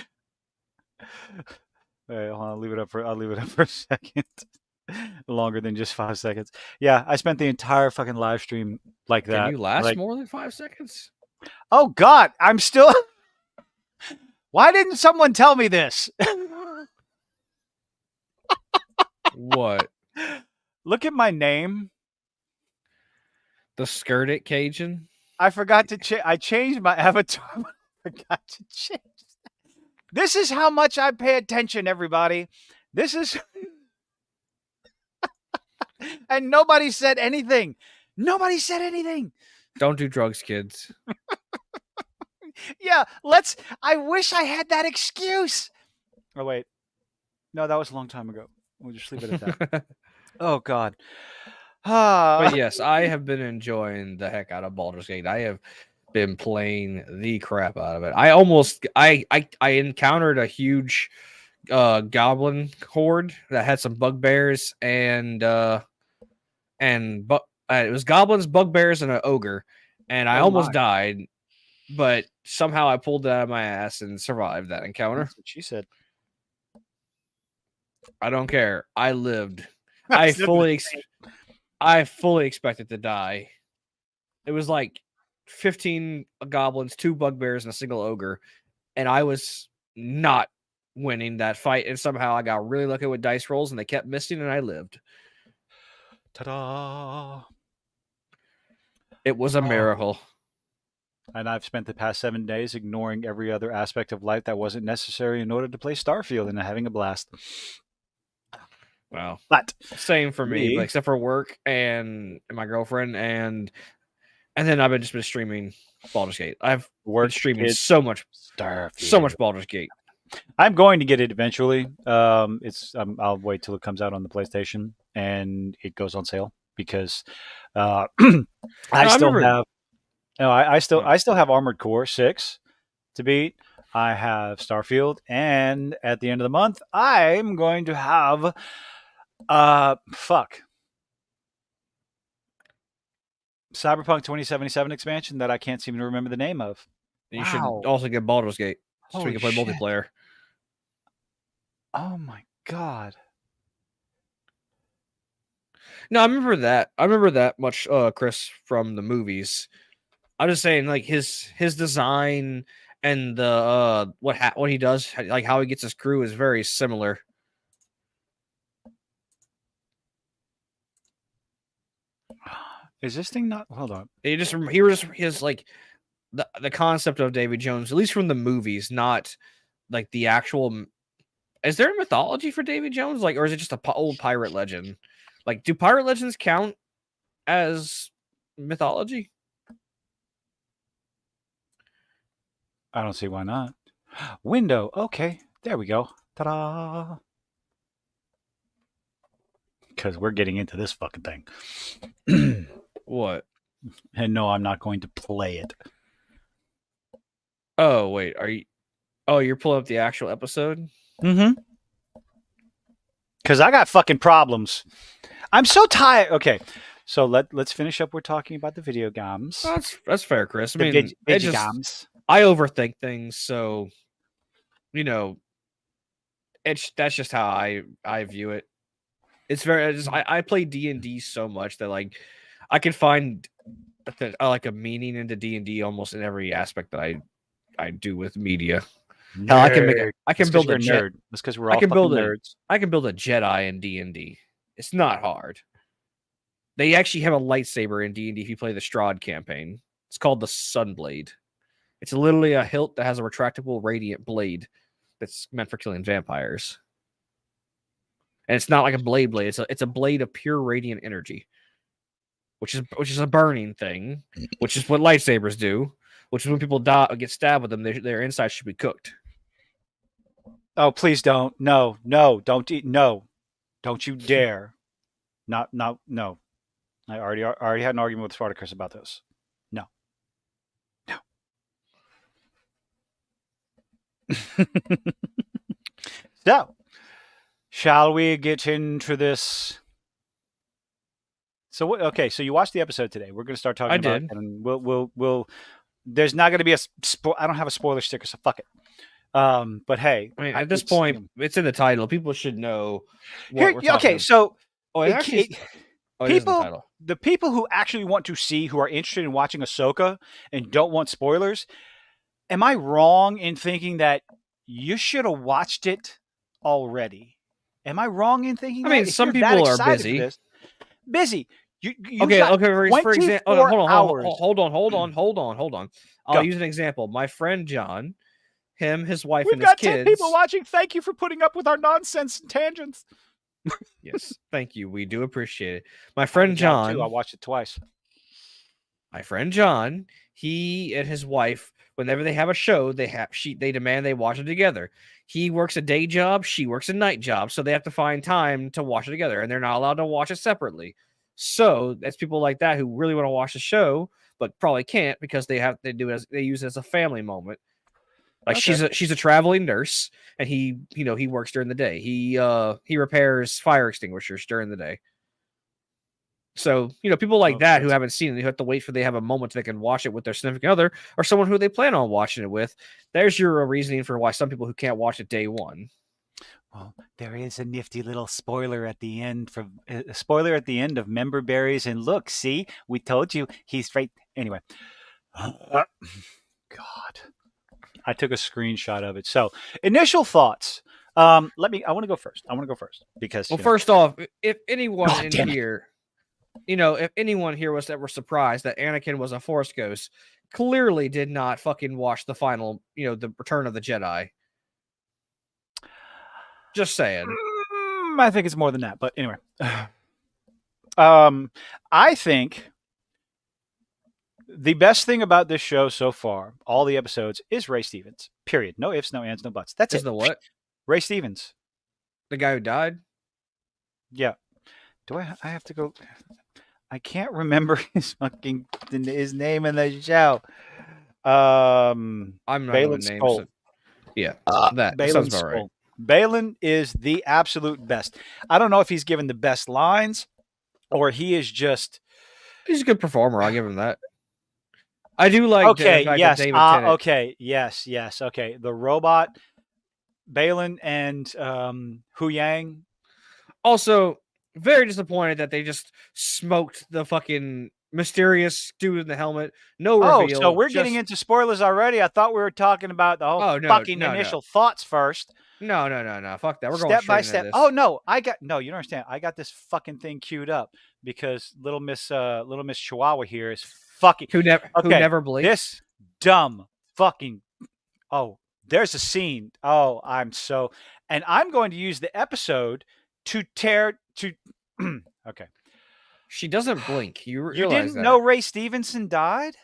Wait, hold on, I'll leave it up for a second. Longer than just 5 seconds. Yeah, I spent the entire fucking live stream like that.
Can you last more than 5 seconds?
Oh God, I'm still. Why didn't someone tell me this?
What?
Look at my name.
The Skirt It Cajun?
I forgot to I changed my avatar. I forgot to change. This is how much I pay attention, everybody. This is. And nobody said anything. Nobody said anything.
Don't do drugs, kids.
Yeah, I wish I had that excuse. Oh, wait. No, that was a long time ago. We'll just leave it at that. Oh, God.
But yes, I have been enjoying the heck out of Baldur's Gate. I have been playing the crap out of it. I encountered a huge goblin horde that had some bugbears and it was goblins, bugbears, and an ogre, and I almost died, but somehow I pulled it out of my ass and survived that encounter.
That's what she said.
I don't care. I lived. I fully expected to die. It was like 15 goblins, 2 bugbears, and a single ogre, and I was not winning that fight, and somehow I got really lucky with dice rolls, and they kept missing, and I lived.
Ta-da!
It was a miracle.
And I've spent the past 7 days ignoring every other aspect of life that wasn't necessary in order to play Starfield and having a blast.
Wow.
But
same for me, except for work and my girlfriend, and then I've just been streaming Baldur's Gate. I've been streaming so much Baldur's Gate.
I'm going to get it eventually. I'll wait till it comes out on the PlayStation and it goes on sale because I still have Armored Core 6 to beat. I have Starfield, and at the end of the month, I'm going to have Cyberpunk 2077 expansion that I can't seem to remember the name of.
You should also get Baldur's Gate so you can play multiplayer.
Oh my God.
No, I remember that. I remember that much, Chris, from the movies. I'm just saying, like his design and the what he does, like how he gets his crew, is very similar.
Is this thing not? Hold on.
He was his like the concept of Davy Jones, at least from the movies, not like the actual. Is there a mythology for Davy Jones, like, or is it just a old pirate legend? Like, do pirate legends count as mythology?
I don't see why not. Window. Okay, there we go. Ta-da! Because we're getting into this fucking thing.
What?
And no, I'm not going to play it.
Oh wait, are you? Oh, you're pulling up the actual episode.
Mm-hmm. Because I got fucking problems. I'm so tired. Okay, so let's finish up. We're talking about the video games.
Oh, that's fair, Chris. I
The
mean,
video games.
I overthink things, so you know, that's just how I view it. It's very. I play D&D so much that like I can find like a meaning into D&D almost in every aspect that I do with media. Hell, I can build a
nerd. That's because we're all fucking nerds.
I can build a Jedi in D&D. It's not hard. They actually have a lightsaber in D&D if you play the Strahd campaign. It's called the Sunblade. It's literally a hilt that has a retractable radiant blade that's meant for killing vampires. And it's not like a blade. It's a blade of pure radiant energy, which is a burning thing, which is what lightsabers do. Which is when people get stabbed with them, their insides should be cooked.
Oh, please don't. No, don't eat. No, don't you dare. No. I already had an argument with Spartacus about this. No. So, shall we get into this? So, okay, so you watched the episode today. We're going to start talking about it, and we'll. There's not going to be I don't have a spoiler sticker, so fuck it. But hey,
I mean, at this point, it's in the title. People should know.
Okay, so
people,
the people who actually want to see, who are interested in watching Ahsoka and don't want spoilers, am I wrong in thinking that you should have watched it already? Am I wrong in thinking?
I mean, some people are busy.
Busy.
Okay. For example, hold on. I'll use an example. My friend John, his wife, and his kids. We've got
10 people watching. Thank you for putting up with our nonsense and tangents.
Yes, thank you. We do appreciate it. My friend John.
I watched it twice.
My friend John, he and his wife, whenever they have a show, they demand they watch it together. He works a day job, she works a night job, so they have to find time to watch it together, and they're not allowed to watch it separately. So that's people like that who really want to watch the show, but probably can't because they use it as a family moment. Like okay. she's a traveling nurse, and he works during the day. He repairs fire extinguishers during the day. So people like that who haven't seen it, who have to wait for they have a moment so they can watch it with their significant other or someone who they plan on watching it with. There's your reasoning for why some people who can't watch it day one.
Well, there is a nifty little spoiler at the end of Member Berries, and look, see, we told you he's right. Anyway, God, I took a screenshot of it. So, initial thoughts. I want to go first. Because
first off, if anyone in here, if anyone here was ever surprised that Anakin was a Force ghost, clearly did not fucking watch the final, the Return of the Jedi. Just saying.
I think it's more than that, but anyway. I think the best thing about this show so far, all the episodes, is Ray Stevens. Period. No ifs, no ands, no buts. That's it.
The what?
Ray Stevens.
The guy who died?
Yeah. Do I have to go? I can't remember his name in the show.
I'm not
Balin names. So,
yeah. That sounds about right.
Balin is the absolute best. I don't know if he's given the best lines or he is just...
He's a good performer. I'll give him that. I do like
okay,
the fact
yes.
that David Tennant...
Okay, yes. Okay, the robot, Balin and Hu Yang.
Also, very disappointed that they just smoked the fucking mysterious dude in the helmet. No reveal.
Oh, so we're getting into spoilers already? I thought we were talking about the whole initial thoughts first.
No. Fuck that. We're going
step by step. Oh, no. You don't understand. I got this fucking thing queued up. because Little Miss Chihuahua here is fucking
Who
okay.
never
This
blinks.
dumb fucking oh, there's a scene. Oh, and I'm going to use the episode to tear to. Okay,
She doesn't blink. You
you
realize
didn't know
that.
Ray Stevenson died?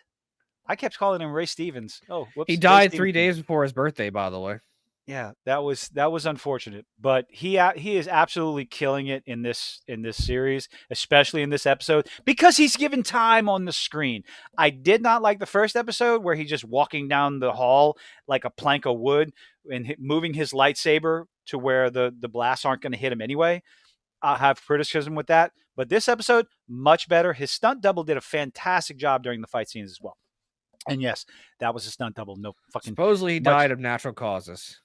I kept calling him Ray Stevens. Oh,
He
whoops, Ray
died three
Stevenson.
days before his birthday, by the way.
Yeah, that was unfortunate, but he is absolutely killing it in this series, especially in this episode because he's given time on the screen. I did not like the first episode where he's just walking down the hall like a plank of wood and moving his lightsaber to where the blasts aren't going to hit him anyway. I have criticism with that, but this episode much better. His stunt double did a fantastic job during the fight scenes as well. And yes, that was a stunt double. No fucking
Supposedly he
much.
died of natural causes.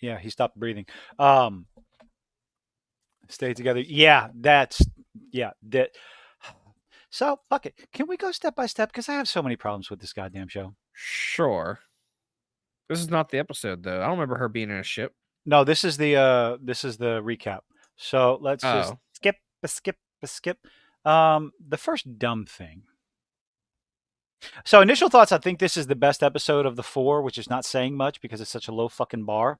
Yeah, he stopped breathing. Um, Stay together. Yeah, that. So fuck it. Can we go step by step? Because I have so many problems with this goddamn show.
Sure. This is not the episode though. I don't remember her being in a ship.
No, this is the recap. So let's just
Oh.
skip. The first dumb thing. So initial thoughts. I think this is the best episode of the four, which is not saying much because it's such a low fucking bar.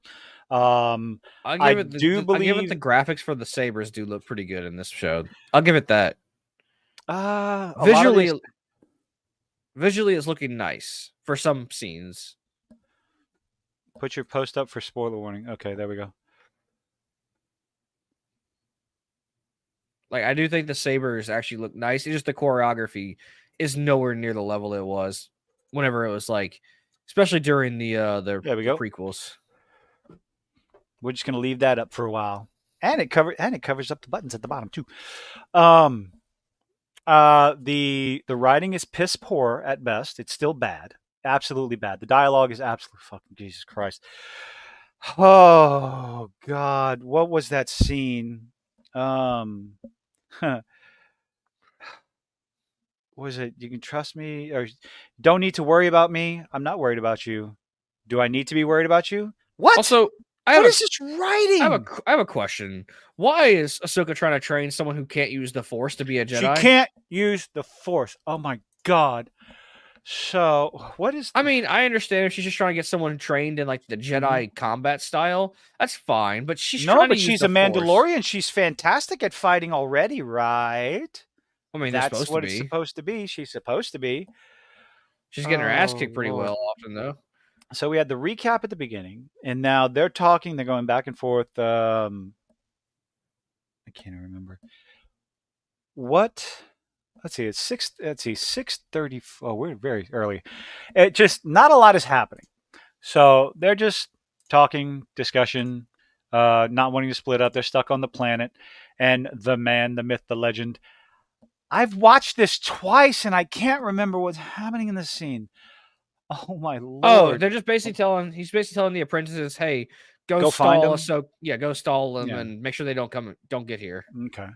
I'll
I
give it
do
I'll give it
believe
the graphics for the sabers do look pretty good in this show. I'll give it that.
a lot of these.
Visually it's looking nice for some scenes.
Put your post up for spoiler warning. Okay, there we go.
Like I do think the sabers actually look nice. It's just the choreography is nowhere near the level it was whenever it was like, especially during
There we
the
go.
prequels.
We're just gonna leave that up for a while, and it covers up the buttons at the bottom too. Um, the writing is piss poor at best. It's still bad, absolutely bad. The dialogue is absolutely fucking Jesus Christ. Oh God, what was that scene? Um, was it you can trust me or don't need to worry about me? I'm not worried about you. Do I need to be worried about you? What?
Also, I have
What
a
is this writing?
I have a question. Why is Ahsoka trying to train someone who can't use the Force to be a
She
Jedi?
can't use the Force. Oh my God. So, what is.
I mean, I understand if she's just trying to get someone trained in like the
Mhm.
Jedi combat style. That's fine, but she's
No,
trying to
but
use
she's a
the Force.
Mandalorian. She's fantastic at fighting already, right?
I mean, they're
That's
supposed to
what it's
be.
supposed to be. She's supposed to be.
She's getting her ass
Oh,
kicked pretty
Lord.
well often, though.
So we had the recap at the beginning, and now they're talking. They're going back and forth. I can't even remember. What? Let's see. It's six. Let's see. 6:30. Oh, we're very early. It just not a lot is happening. So they're just talking, discussion, not wanting to split up. They're stuck on the planet, and the man, the myth, the legend. I've watched this twice, and I can't remember what's happening in this scene. Oh my
Oh,
lord!
they're just basically telling he's basically telling the apprentices, "Hey, go
Go find
stall us."
him.
So yeah, go stall them
Yeah.
and make sure they don't get here.
Okay.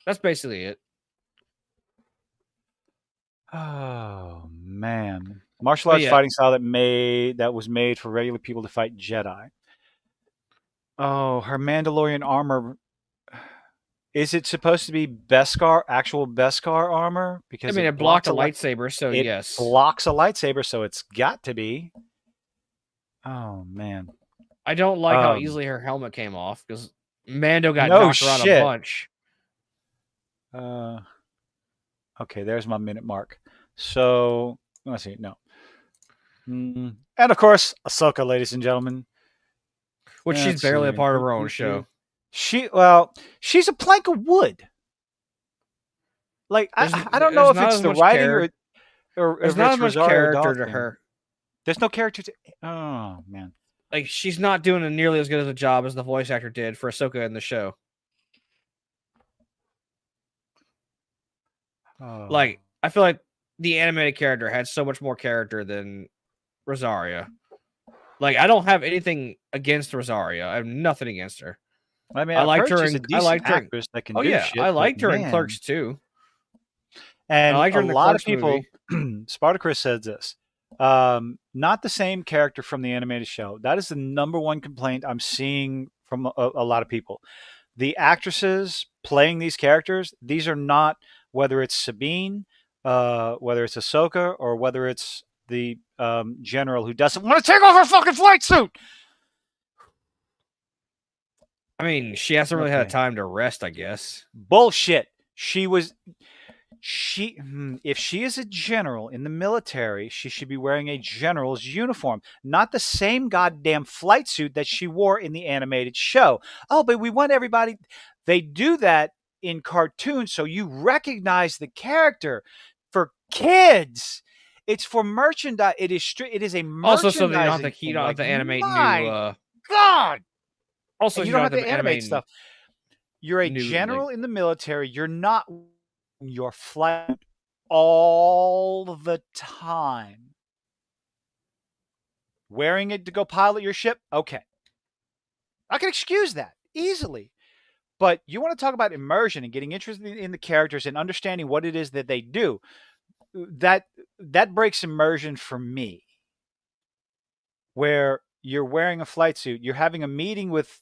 That's basically it.
Oh man, martial
But
arts
yeah,
fighting style that was made for regular people to fight Jedi. Oh, her Mandalorian armor. Is it supposed to be Beskar, actual Beskar armor?
I
Because
mean,
it
it blocked
blocks
a
a light.
lightsaber, so
It
yes.
blocks a lightsaber, so it's got to be. Oh man.
I don't like how
Um.
easily her helmet came off because Mando got
No
knocked around a
shit.
bunch.
Uh. Okay. There's my minute mark. So let's see. No. And of course, Ahsoka, ladies and gentlemen.
Which she's
Let's
barely a
see.
part of her own show.
She's a plank of wood. Like I don't know
There's
if
not
it's
as
the
much
writing
character.
or
There's
if
not
it's
as much
Rosario
character to
Dawson.
her.
There's no character to. Oh man.
Like she's not doing nearly as good of a job as the voice actor did for Ahsoka in the show.
Oh.
Like I feel like the animated character had so much more character than Rosaria. Like I don't have anything against Rosaria. I have nothing against her.
I mean,
I
I've
liked
heard
her
she's a
in I
decent
liked her in,
actress that can
oh
do
yeah, I
shit, but
liked her in
man.
Clerks too. I
And
liked
a
her in the
lot of
Clerks
people,
movie.
Spartacus says this. Not the same character from the animated show. That is the number one complaint I'm seeing from a lot of people. The actresses playing these characters, these are not, whether it's Sabine, whether it's Ahsoka, or whether it's the general who doesn't want to take off her fucking flight suit.
I mean, she hasn't really had
Okay.
time to rest, I guess.
Bullshit. If she is a general in the military, she should be wearing a general's uniform, not the same goddamn flight suit that she wore in the animated show. Oh, but we want everybody. They do that in cartoons so you recognize the character. For kids, it's for merchandise. It is a
Also, so that
merchandising
you
thing.
don't have
Like,
to animate new.
my God.
Also,
And you
you
don't
don't
have
have
to
to
animate
animate
stuff. You're a
new like.
general in the military. You're not your flight all the time. Wearing it to go pilot your ship? Okay. I can excuse that easily. But you want to talk about immersion and getting interested in the characters and understanding what it is that they do. That breaks immersion for me. Where you're wearing a flight suit, you're having a meeting with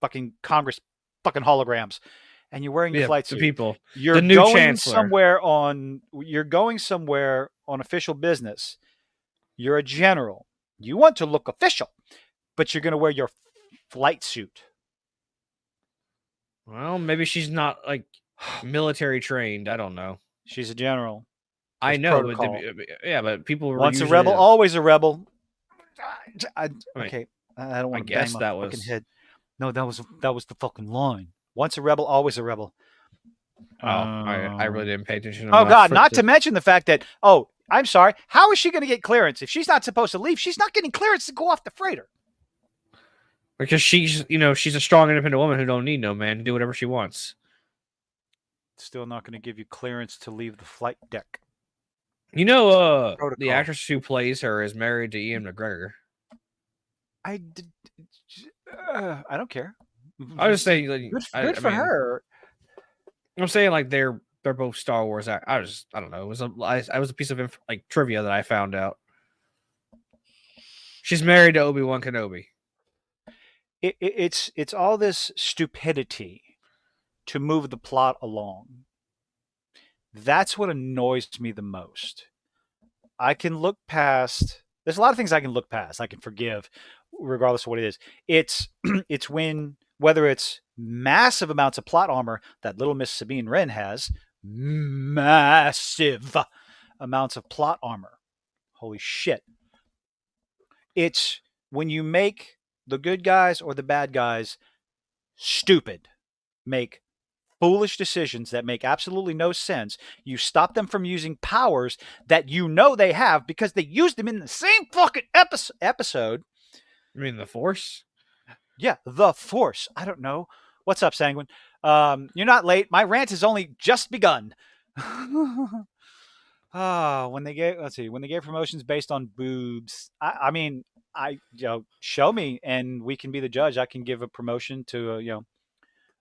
fucking Congress fucking holograms, and you're wearing your
Yeah,
flight
the
suit.
people, the new chancellor.
You're going somewhere on official business. You're a general. You want to look official, but you're going to wear your flight suit.
Well, maybe she's not like military trained. I don't know.
She's a general.
I
There's
know, but
protocol.
yeah, but people were
Once a
usually.
rebel, always a rebel.
I mean,
Okay, I don't
I
want to bang
guess
my
that
fucking
was.
head. No, that was the fucking line. Once a rebel, always a rebel.
Oh, I really
Um,
didn't pay attention
oh
enough
God!
for it
Not to
to.
mention the fact that I'm sorry. How is she going to get clearance if she's not supposed to leave? She's not getting clearance to go off the freighter.
Because she's a strong, independent woman who don't need no man to do whatever she wants.
Still not going to give you clearance to leave the flight deck.
The
Protocol.
actress who plays her is married to Ian McGregor.
I did. I don't care.
I was saying, like,
Good
I
for
mean,
her.
I'm saying like they're both Star Wars. I don't know. It was I was a piece of like trivia that I found out. She's married to Obi-Wan Kenobi.
It's all this stupidity to move the plot along. That's what annoys me the most. I can look past. There's a lot of things I can look past. I can forgive, regardless of what it is. It's it's when whether it's massive amounts of plot armor that little Miss Sabine Wren has, massive amounts of plot armor. Holy shit! It's when you make the good guys or the bad guys stupid, make foolish decisions that make absolutely no sense. You stop them from using powers that you know they have because they used them in the same fucking episode.
I mean, the Force.
Yeah, the Force. I don't know. What's up, Sanguine? You're not late. My rant has only just begun. When they gave, let's see, when they gave promotions based on boobs. I mean, show me, and we can be the judge. I can give a promotion to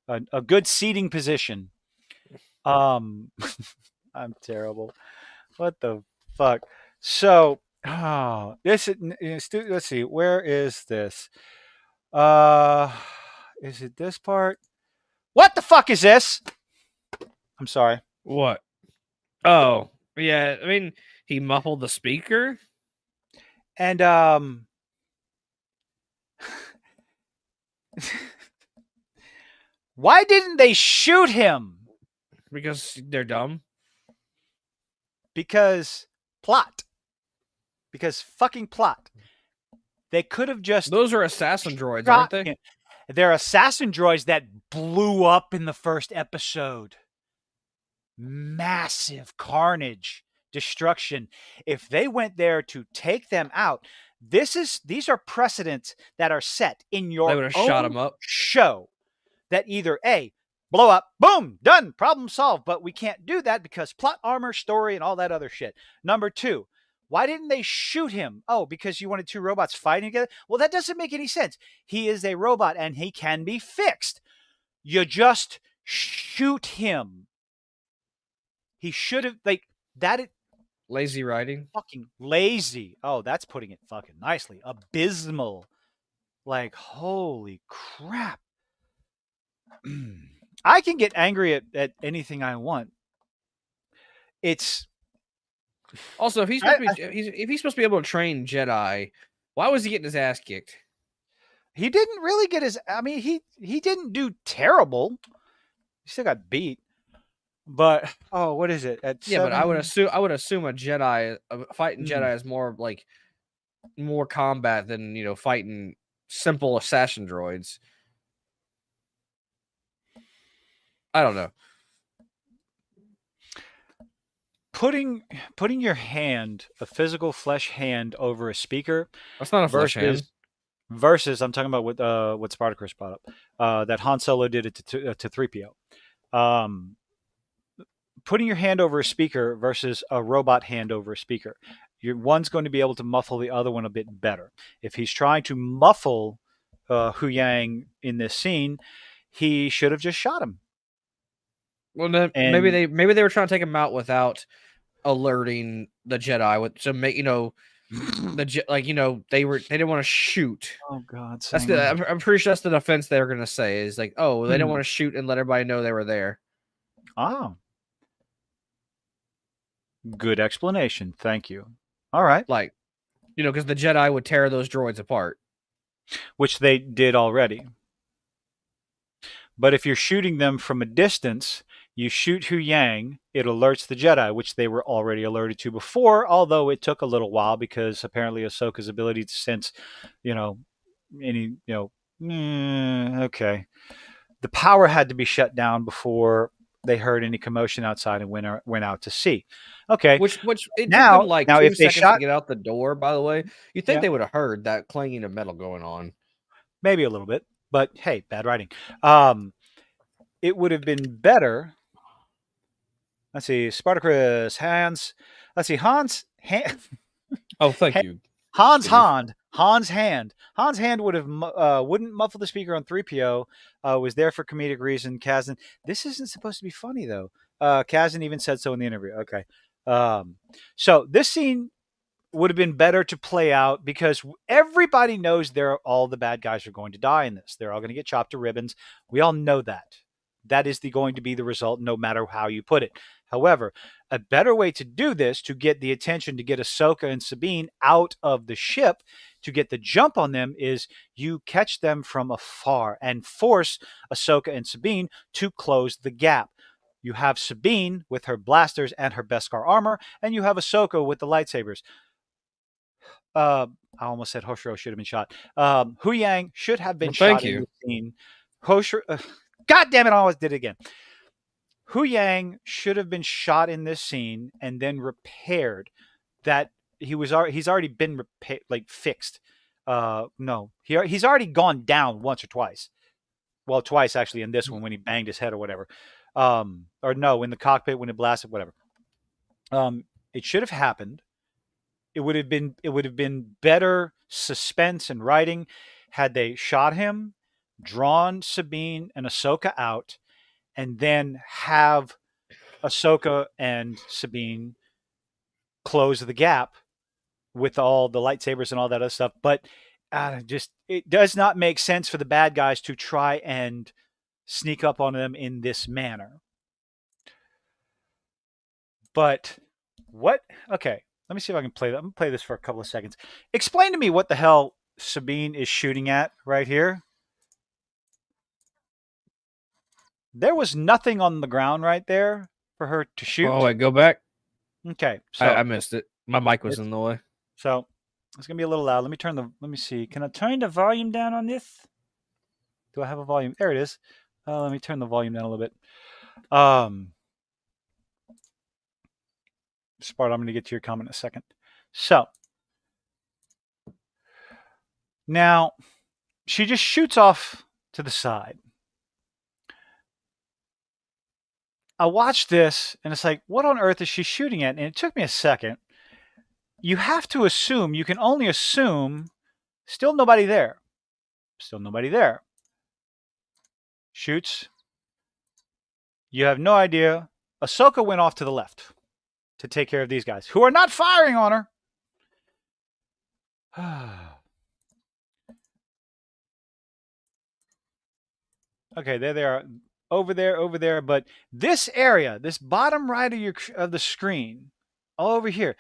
a good seating position. Um, I'm terrible. What the fuck? So, let's see. Where is this? Uh, is it this part? What the fuck is this? I'm sorry.
What? Oh, yeah. I mean, he muffled the speaker.
And why didn't they shoot him?
Because they're dumb.
Because plot. Because fucking plot. They could have just
Those are assassin droids, aren't
shot
they?
him. They're assassin droids that blew up in the first episode. Massive carnage, destruction. If they went there to take them out, these are precedents that are set in
They
your
would have shot
own
him up.
show that either A, blow up, boom, done, problem solved. But we can't do that because plot armor, story, and all that other shit. Number two, why didn't they shoot him? Oh, because you wanted two robots fighting together? Well, that doesn't make any sense. He is a robot and he can be fixed. You just shoot him. He should have, like, that is
Lazy writing.
fucking lazy. Oh, that's putting it fucking nicely. Abysmal. Like, holy crap. I can get angry at anything I want. It's
Also, if he's
I,
supposed to be if he's supposed to be able to train Jedi, why was he getting his ass kicked?
he didn't really get his. I mean, he didn't do terrible. He still got beat. But oh, what is it at
Yeah, but
7?
I would assume a Jedi a fighting
Mm.
Jedi is more like more combat than fighting simple assassin droids. I don't know.
Putting putting your hand, a physical flesh hand, over a speaker
That's not a flesh hand.
versus I'm talking about what Spartacus brought up, that Han Solo did it to 3PO. Um, Putting your hand over a speaker versus a robot hand over a speaker. One's going to be able to muffle the other one a bit better. If he's trying to muffle Hu Yang in this scene, he should have just shot him.
Well, then
And
maybe they were trying to take him out without alerting the Jedi with to make they didn't want to shoot.
oh God,
That's
Sam.
I'm pretty sure that's the defense they were gonna say is like, oh, they didn't
Hmm.
want to shoot and let everybody know they were there.
Oh, good explanation. Thank you. All right.
Like, because the Jedi would tear those droids apart.
Which they did already. But if you're shooting them from a distance, you shoot Hu Yang, it alerts the Jedi, which they were already alerted to before, although it took a little while because apparently Ahsoka's ability to sense, you know, any, okay. The power had to be shut down before they heard any commotion outside and went out to sea. Okay.
Which it took them
Now,
like
now if they
2 seconds to
shot,
get out the door. By the way, you'd think
yeah,
they would have heard that clanging of metal going on.
maybe a little bit, but hey, bad writing. Um, it would have been better. Let's see, Spartacus, Hans. Let's see,
Oh, thank you, Steve.
Hans hand. Hans hand wouldn't muffle the speaker on 3PO. Was there for comedic reason. Kazan. This isn't supposed to be funny though. Kazan even said so in the interview. Okay. Um, so this scene would have been better to play out because everybody knows all the bad guys are going to die in this. They're all going to get chopped to ribbons. We all know that. That is going to be the result, no matter how you put it. However, a better way to do this, to get the attention, to get Ahsoka and Sabine out of the ship, to get the jump on them, is you catch them from afar and force Ahsoka and Sabine to close the gap. You have Sabine with her blasters and her Beskar armor, and you have Ahsoka with the lightsabers. I almost said Hoshiro should have been shot. Hu Yang should have been
Well, thank
shot in
you.
this scene. Hoshiro, God damn it! I almost did it again. Hu Yang should have been shot in this scene and then repaired. That he's already been fixed. No, he's already gone down once or twice. Well, twice actually in this one when he banged his head or whatever. Or no, in the cockpit when it blasted, whatever. It should have happened. It would have been better suspense and writing had they shot him, drawn Sabine and Ahsoka out, and then have Ahsoka and Sabine close the gap with all the lightsabers and all that other stuff. But just it does not make sense for the bad guys to try and sneak up on them in this manner. But what? Okay, let me see if I can play that. I'm gonna play this for a couple of seconds. Explain to me what the hell Sabine is shooting at right here. There was nothing on the ground right there for her to
Oh,
shoot.
wait, go back.
Okay,
I
so
missed it. My mic was
it's
in the way.
so it's gonna be a little loud. Let me see. Can I turn the volume down on this? Do I have a volume? There it is. Let me turn the volume down a little bit. Sparta, I'm going to get to your comment in a second. So now she just shoots off to the side. I watched this and it's like, what on earth is she shooting at? And it took me a second. You have to assume, you can only assume, still nobody there. Still nobody there. Shoots. You have no idea. Ahsoka went off to the left to take care of these guys who are not firing on her. Okay, there they are, over there, over there. But this area, this bottom right of the screen, all over here,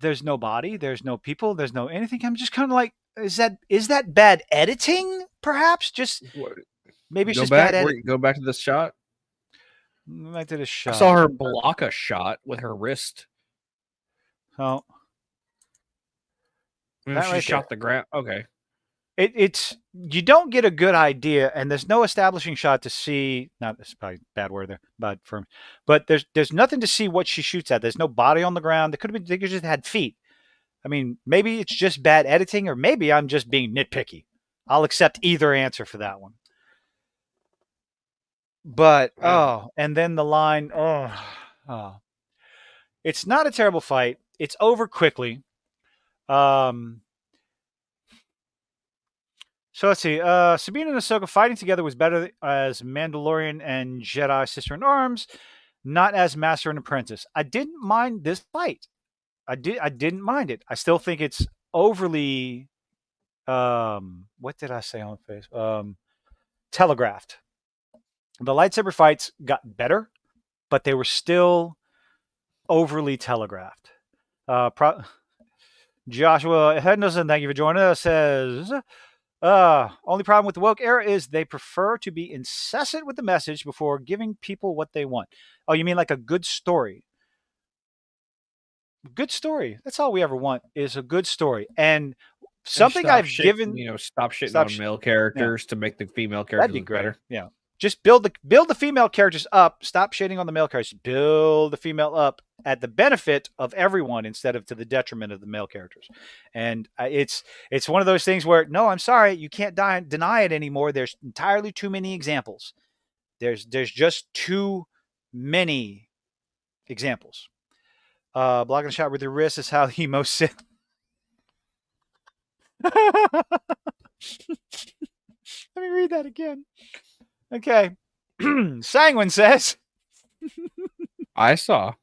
there's no body, there's no people, there's no anything. I'm just kind of like, is that bad editing? Perhaps just maybe it's
Go
just bad
back.
editing.
Go back to the shot.
I did a
I saw
shot.
her block a shot with her wrist.
Oh,
And
that
she
right there.
shot the ground. Okay.
It's you don't get a good idea, and there's no establishing shot to see. Not it's probably a bad word there, bad firm, but there's nothing to see what she shoots at. There's no body on the ground. They could have been. They could just had feet. I mean, maybe it's just bad editing, or maybe I'm just being nitpicky. I'll accept either answer for that one. But and then the line, oh, it's not a terrible fight. It's over quickly. Um, So let's see. Sabine and Ahsoka fighting together was better as Mandalorian and Jedi sister in arms, not as master and apprentice. I didn't mind this fight. I didn't mind it. I still think it's overly. What did I say on face? Telegraphed. The lightsaber fights got better, but they were still overly telegraphed. Joshua Henderson, thank you for joining us. Says only problem with the woke era is they prefer to be incessant with the message before giving people what they want. Oh, you mean like a good story? Good story. That's all we ever want is a good story. And
And
something
stop
I've
shit.
given
Stop shitting
stop
on
sh-
male
yeah,
characters to make the female
that'd
characters
be
look
great.
better.
Yeah. Just build the female characters up. Stop shitting on the male characters. Build the female up at the benefit of everyone instead of to the detriment of the male characters. And it's one of those things where no, I'm sorry, you can't deny it anymore. There's entirely too many examples. There's just too many examples. Blocking a shot with your wrist is how he most sit. Let me read that again. Okay. Sanguine says.
I saw.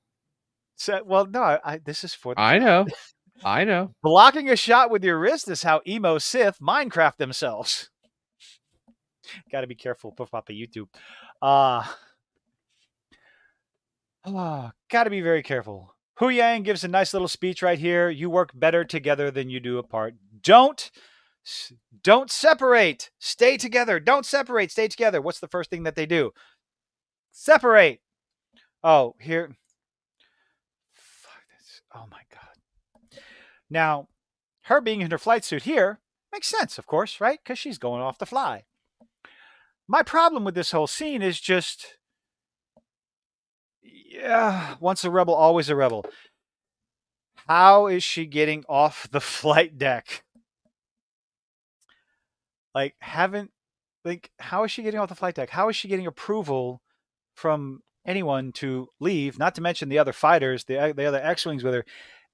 Well, no, this is for the
I
pod.
know. I know.
Blocking a shot with your wrist is how emo Sith Minecraft themselves. Got to be careful. Poof up a YouTube. Uh, got to be very careful. Hu Yang gives a nice little speech right here. You work better together than you do apart. Don't don't separate. Stay together. Don't separate. Stay together. What's the first thing that they do? Separate. Oh, here. Fuck this. Oh my god. Now, her being in her flight suit here makes sense, of course, right? Because she's going off to fly. My problem with this whole scene is just, yeah, once a rebel, always a rebel. How is she getting off the flight deck? Like, how is she getting off the flight deck? How is she getting approval from anyone to leave? Not to mention the other fighters, the other X-wings with her.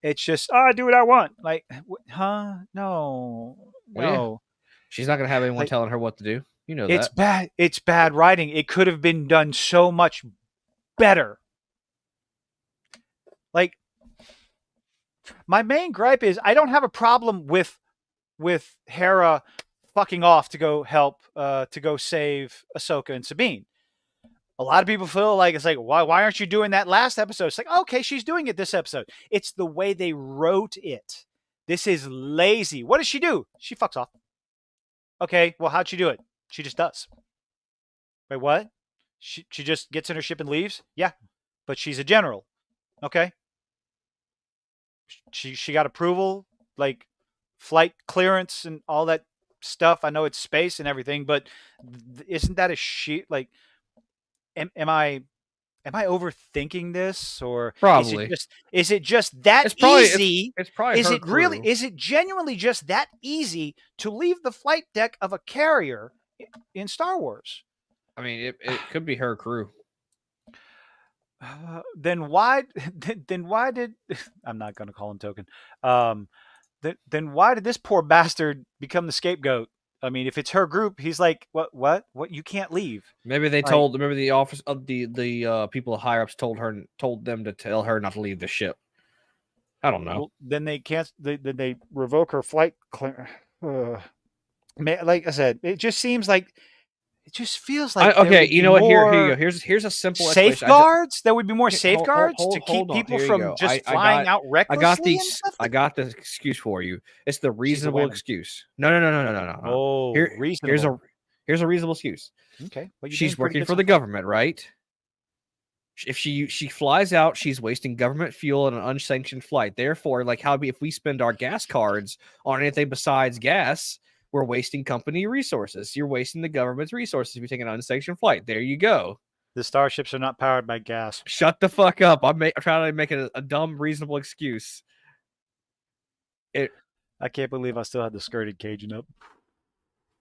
It's just, oh, I do what I want. Like, huh? No,
Well, yeah.
no.
She's not gonna have anyone
Like,
telling her what to do. You know
it's
that.
bad. It's bad writing. It could have been done so much better. Like, my main gripe is I don't have a problem with Hera fucking off to go help to go save Ahsoka and Sabine. A lot of people feel like it's like why aren't you doing that last episode? It's like okay, she's doing it this episode. It's the way they wrote it. This is lazy. What does she do? She fucks off. Okay, well how'd she do it? She just does. Wait, what? She just gets in her ship and leaves? Yeah, but she's a general. Okay, she got approval, like flight clearance and all that stuff. I know it's space and everything, but isn't that a shit? Like, am I overthinking this, or
Probably.
is it just that
It's probably
easy?
it's probably
Is
her
it really?
crew.
Is it genuinely just that easy to leave the flight deck of a carrier in Star Wars?
I mean, it could be her crew.
Then why? Then why did I'm not going to call him Token? Um, then why did this poor bastard become the scapegoat? I mean, if it's her group, he's like, what? You can't leave.
Maybe they
Like,
told. Maybe the office of the people higher ups told them to tell her not to leave the ship. I don't know.
well, then they can't. Then they revoke her flight clear. Like I said, it just seems like It just feels like there
Okay,
would
you
be
know what? Here you
more
go. Here's a simple explanation.
safeguards. There would be more
Hold,
safeguards to
hold,
keep
hold on.
people
Here you
from
go.
just flying out recklessly and stuff.
I
Like,
got the excuse for you. It's the
she's the
reasonable
women.
excuse. No.
Oh,
Here's
reasonable.
a reasonable excuse.
Okay, well, you're doing
She's
pretty
working
good
for
so
the
far.
government, right? If she flies out, she's wasting government fuel on an unsanctioned flight. Therefore, like if we spend our gas cards on anything besides gas, we're wasting company resources. You're wasting the government's resources if you take an unsanctioned flight. There you go.
The starships are not powered by gas.
Shut the fuck up. I'm trying to make a dumb, reasonable excuse.
I can't believe I still had the skirted Cajun up.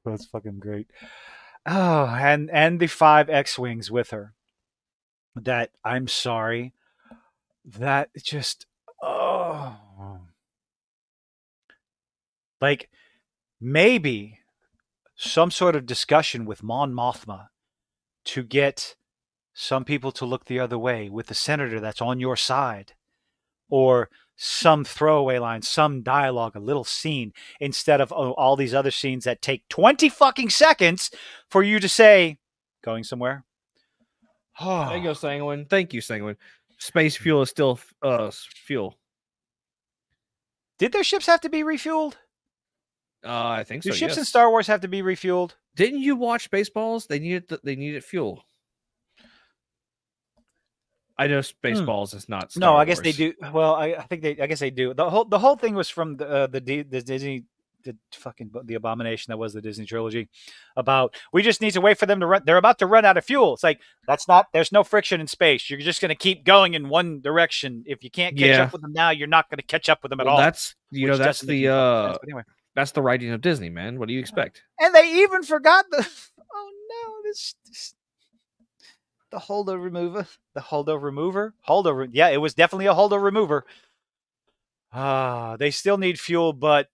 That's fucking great. Oh, and the 5 X-wings with her. That I'm sorry. That just like maybe some sort of discussion with Mon Mothma to get some people to look the other way with the senator that's on your side, or some throwaway line, some dialogue, a little scene, instead of all these other scenes that take 20 fucking seconds for you to say, going somewhere.
There you go, Sanguine. Thank you, Sanguine. Space fuel is still fuel.
Did their ships have to be refueled?
I think
Do
so.
ships in
Yes.
Star Wars have to be refueled?
Didn't you watch Spaceballs? They needed fuel. I know Spaceballs is not Star
No, I
Wars.
guess they do. Well, I guess they do. The whole thing was from the Disney, the abomination that was the Disney trilogy, about we just need to wait for them to run. They're about to run out of fuel. It's like that's not. There's no friction in space. You're just going to keep going in one direction. If you can't catch
Yeah.
up with them now, you're not going to catch up with them at
Well,
all.
that's
Which
that's
doesn't make any fucking sense. But anyway,
that's the writing of Disney, man. What do you expect?
and they even forgot the. Oh no! This the holdo remover. The holdo remover. Yeah, it was definitely a holdo remover. They still need fuel, but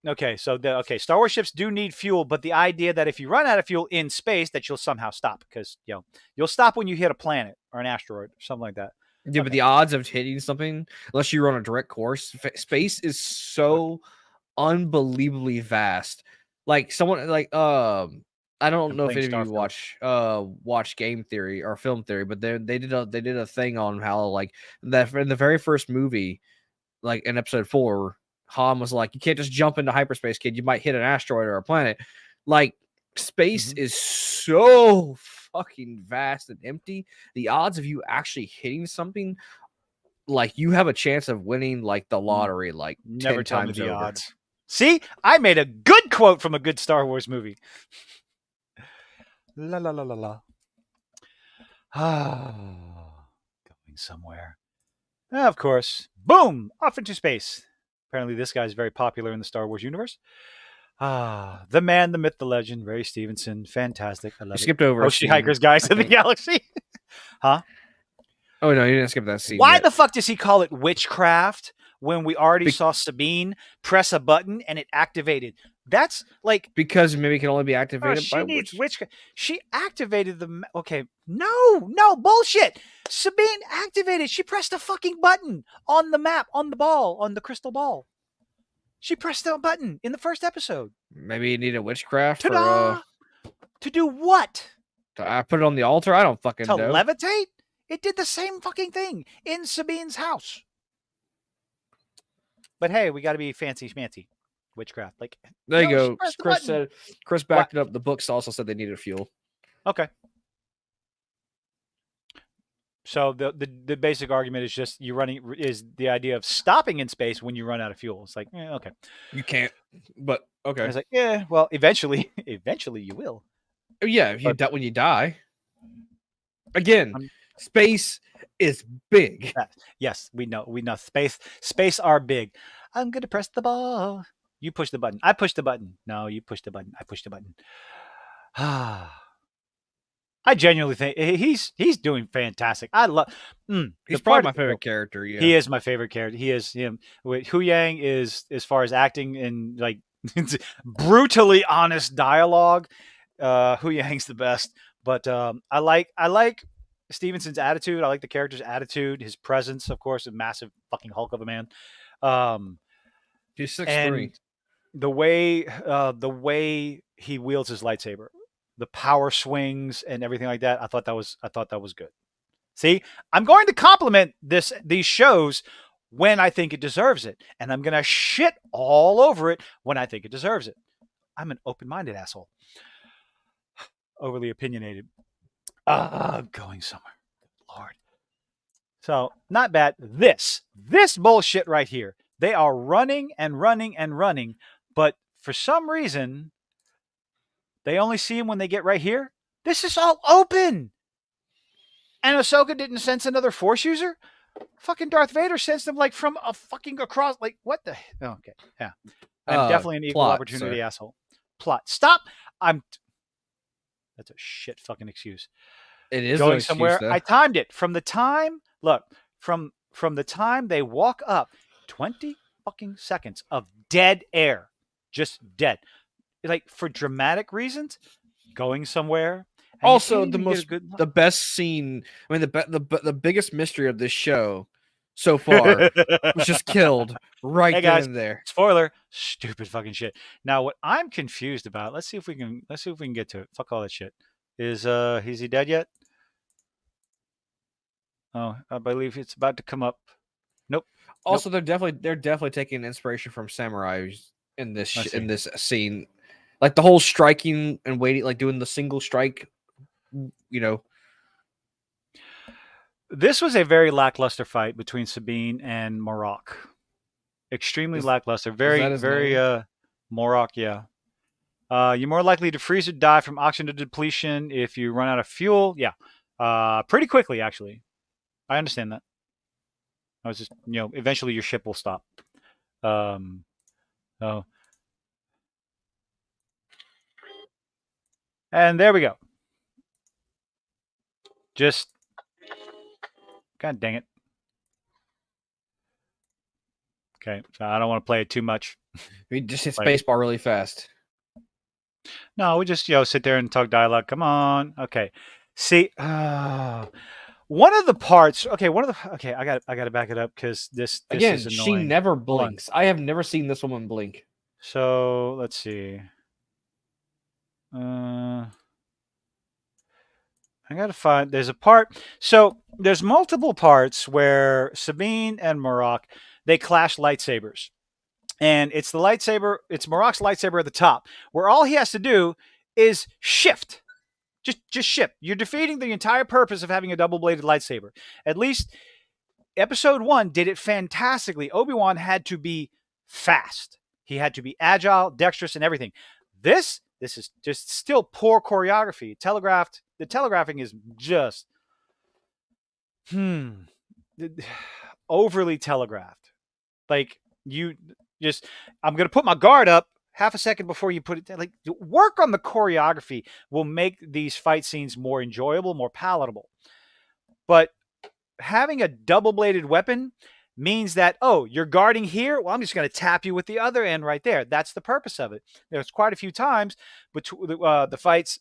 okay. So Star Wars ships do need fuel, but the idea that if you run out of fuel in space, that you'll somehow stop, because you'll stop when you hit a planet or an asteroid or something like that.
Yeah, but the odds of hitting something, unless you run a direct course, space is so unbelievably vast. Like someone like I don't
I'm
know if
playing
any of you
Starfield.
watch game theory or film theory, but they did a thing on how like that in the very first movie, like in episode 4, Han was like, you can't just jump into hyperspace, kid. You might hit an asteroid or a planet. Like space is so fucking vast and empty. The odds of you actually hitting something, like you have a chance of winning like the lottery like
Never
10
tell me
times
the
over.
odds. See, I made a good quote from a good Star Wars movie. La la la la la. Going somewhere. Of course. Boom! Off into space. Apparently, this guy's very popular in the Star Wars universe. The man, the myth, the legend, Ray Stevenson. Fantastic. I
You
love it.
skipped over a
Hoshi
scene,
Hiker's Guys
I
of the
think.
Galaxy. Huh?
Oh no, you didn't skip that scene
Why
yet.
the fuck does he call it witchcraft when we already saw Sabine press a button and it activated? That's like,
Because maybe it can only be
oh,
activated
she
by
needs
witch.
witchcraft. She activated the. Okay, no, bullshit. Sabine activated. She pressed a fucking button on the map, on the ball, on the crystal ball. She pressed a button in the first episode.
Maybe you need a witchcraft for
Ta-da! To do what?
I put it on the altar. I don't
To
fucking know.
levitate? It did the same fucking thing in Sabine's house. But hey, we got to be fancy schmancy. Witchcraft. Like,
There you
no,
go.
button.
Chris backed it up. The books also said they needed fuel.
Okay. So the basic argument is just is the idea of stopping in space when you run out of fuel. It's like, okay.
You can't, but okay.
And it's like, yeah, well, eventually you will.
Yeah, if you when you die. Again, space is big.
Yes, we know. Space are big. I'm gonna press the ball. You push the button. I push the button. No, you push the button. I push the button. I genuinely think he's doing fantastic. I love.
He's probably my favorite character. Yeah,
he is my favorite character. He is him. Hu Yang is, as far as acting and like brutally honest dialogue. Hu Yang's the best. But I like Stevenson's attitude. I like the character's attitude, his presence, of course, a massive fucking Hulk of a man.
He's 6'3".
And the way he wields his lightsaber. the power swings and everything like that. I thought that was good. See, I'm going to compliment these shows when I think it deserves it, and I'm going to shit all over it when I think it deserves it. I'm an open-minded asshole. Overly opinionated. Going somewhere. Lord. So, not bad. This bullshit right here. They are running and running and running, but for some reason, they only see him when they get right here. This is all open. And Ahsoka didn't sense another Force user? Fucking Darth Vader sensed them like from a fucking across. Like, what the? Oh, okay. Yeah. I'm definitely an equal
Plot,
opportunity
sir.
asshole. Plot. Stop. That's a shit fucking excuse.
It is
Going
an excuse,
somewhere.
though.
I timed it from the time. Look, from the time they walk up, 20 fucking seconds of dead air, just dead. Like for dramatic reasons, going somewhere. And you
Also,
can't even get a good
the best scene. I mean, the biggest mystery of this show so far was just killed right
Hey
then
guys,
and there.
spoiler, stupid fucking shit. Now what I'm confused about, let's see if we can get to it. Fuck all that shit. Is he dead yet? Oh, I believe it's about to come up. Nope. Nope.
Also, they're definitely taking inspiration from samurais in
Let's
in
see.
this scene, like the whole striking and waiting, like doing the single strike. You know,
This was a very lackluster fight between Sabine and Marok. Extremely
is
lackluster.
is
Very,
that his
very
name?
Morok, yeah. You're more likely to freeze or die from oxygen depletion if you run out of fuel. Yeah. Pretty quickly, actually. I understand that. I was just, eventually your ship will stop. Um, oh, and there we go. Just, God dang it. Okay, so I don't want to play it too much.
We just hit
Like,
spacebar really fast.
no, we just, sit there and talk dialogue. Come on. Okay. See, one of the parts. Okay, Okay, I got to back it up because this is
Again, she
annoying.
never
Hold on.
blinks. I have never seen this woman blink.
So let's see. I gotta find. There's a part. So there's multiple parts where Sabine and Marok they clash lightsabers, and it's the lightsaber. It's Marok's lightsaber at the top, where all he has to do is shift. Just shift. You're defeating the entire purpose of having a double-bladed lightsaber. At least Episode 1 did it fantastically. Obi-Wan had to be fast. He had to be agile, dexterous, and everything. This is just still poor choreography. The telegraphing is just overly telegraphed. Like you just I'm going to put my guard up half a second before you put it down. Like work on the choreography will make these fight scenes more enjoyable, more palatable. But having a double-bladed weapon means that, oh, you're guarding here. Well, I'm just going to tap you with the other end right there. That's the purpose of it. There's quite a few times between the fight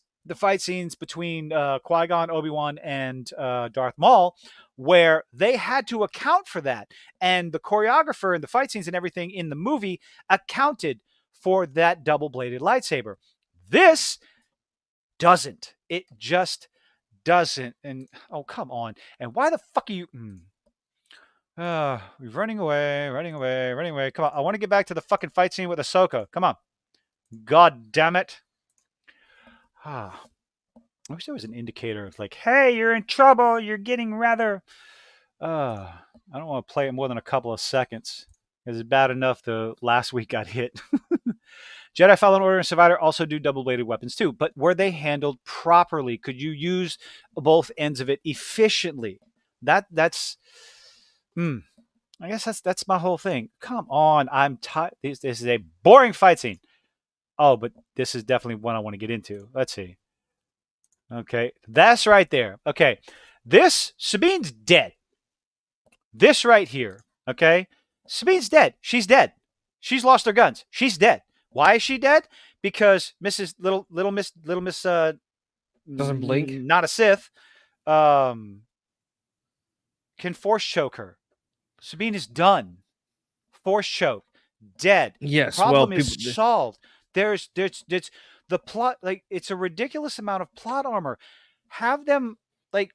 scenes between Qui-Gon, Obi-Wan, and Darth Maul, where they had to account for that, and the choreographer and the fight scenes and everything in the movie accounted for that double-bladed lightsaber. This doesn't. It just doesn't. And oh, come on. And why the fuck are you? We're running away, running away, running away. Come on. I want to get back to the fucking fight scene with Ahsoka. Come on. God damn it. I wish there was an indicator of like, hey, you're in trouble. You're getting rather. I don't want to play it more than a couple of seconds. It's bad enough the last week got hit. Jedi Fallen Order and Survivor also do double-bladed weapons too, but were they handled properly? Could you use both ends of it efficiently? That's I guess that's my whole thing. Come on, I'm tired. This is a boring fight scene. Oh, but this is definitely one I want to get into. Let's see. Okay, that's right there. Okay, this Sabine's dead. This right here. Okay, Sabine's dead. She's dead. She's lost her guns. She's dead. Why is she dead? Because Mrs. Little Miss
Doesn't blink.
not a Sith can force choke her. Sabine is done. Force choke. Dead.
Yes, well,
Problem
people.
is solved. There's The plot, like, it's a ridiculous amount of plot armor. Have them, like,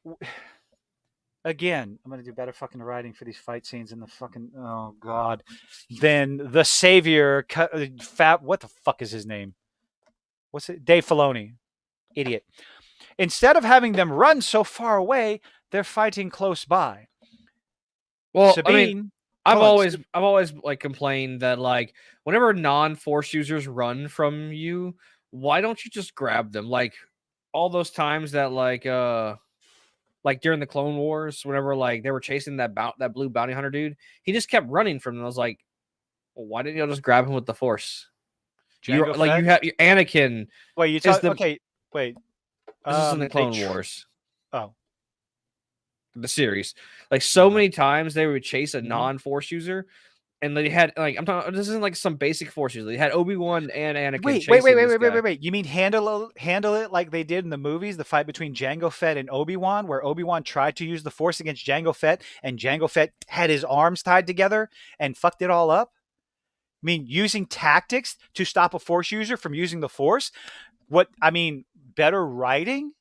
again, I'm gonna do better fucking writing for these fight scenes in the fucking, oh god, than the savior. Fat, what the fuck is his name? What's it? Dave Filoni, idiot. Instead of having them run so far away, they're fighting close by.
Well, I mean,
Sabine,
I've
hold on.
always like complained that like whenever non-force users run from you, why don't you just grab them? Like all those times that like during the Clone Wars, whenever like they were chasing that blue bounty hunter dude, he just kept running from them. I was like, well, why didn't you just grab him with the force? You
Jango
like
Fett.
you have Anakin
Wait, you
is
talk?
the
Okay, wait.
this is in the
They.
Clone Wars.
Oh.
The series. Like so
Okay.
many times they would chase a
Mhm.
non-force user, and they had like I'm talking. This isn't like some basic force user. They had Obi-Wan and Anakin chasing this guy.
You mean handle it like they did in the movies, the fight between Jango Fett and Obi-Wan, where Obi-Wan tried to use the Force against Jango Fett, and Jango Fett had his arms tied together and fucked it all up? I mean, using tactics to stop a Force user from using the Force? What I mean, better writing?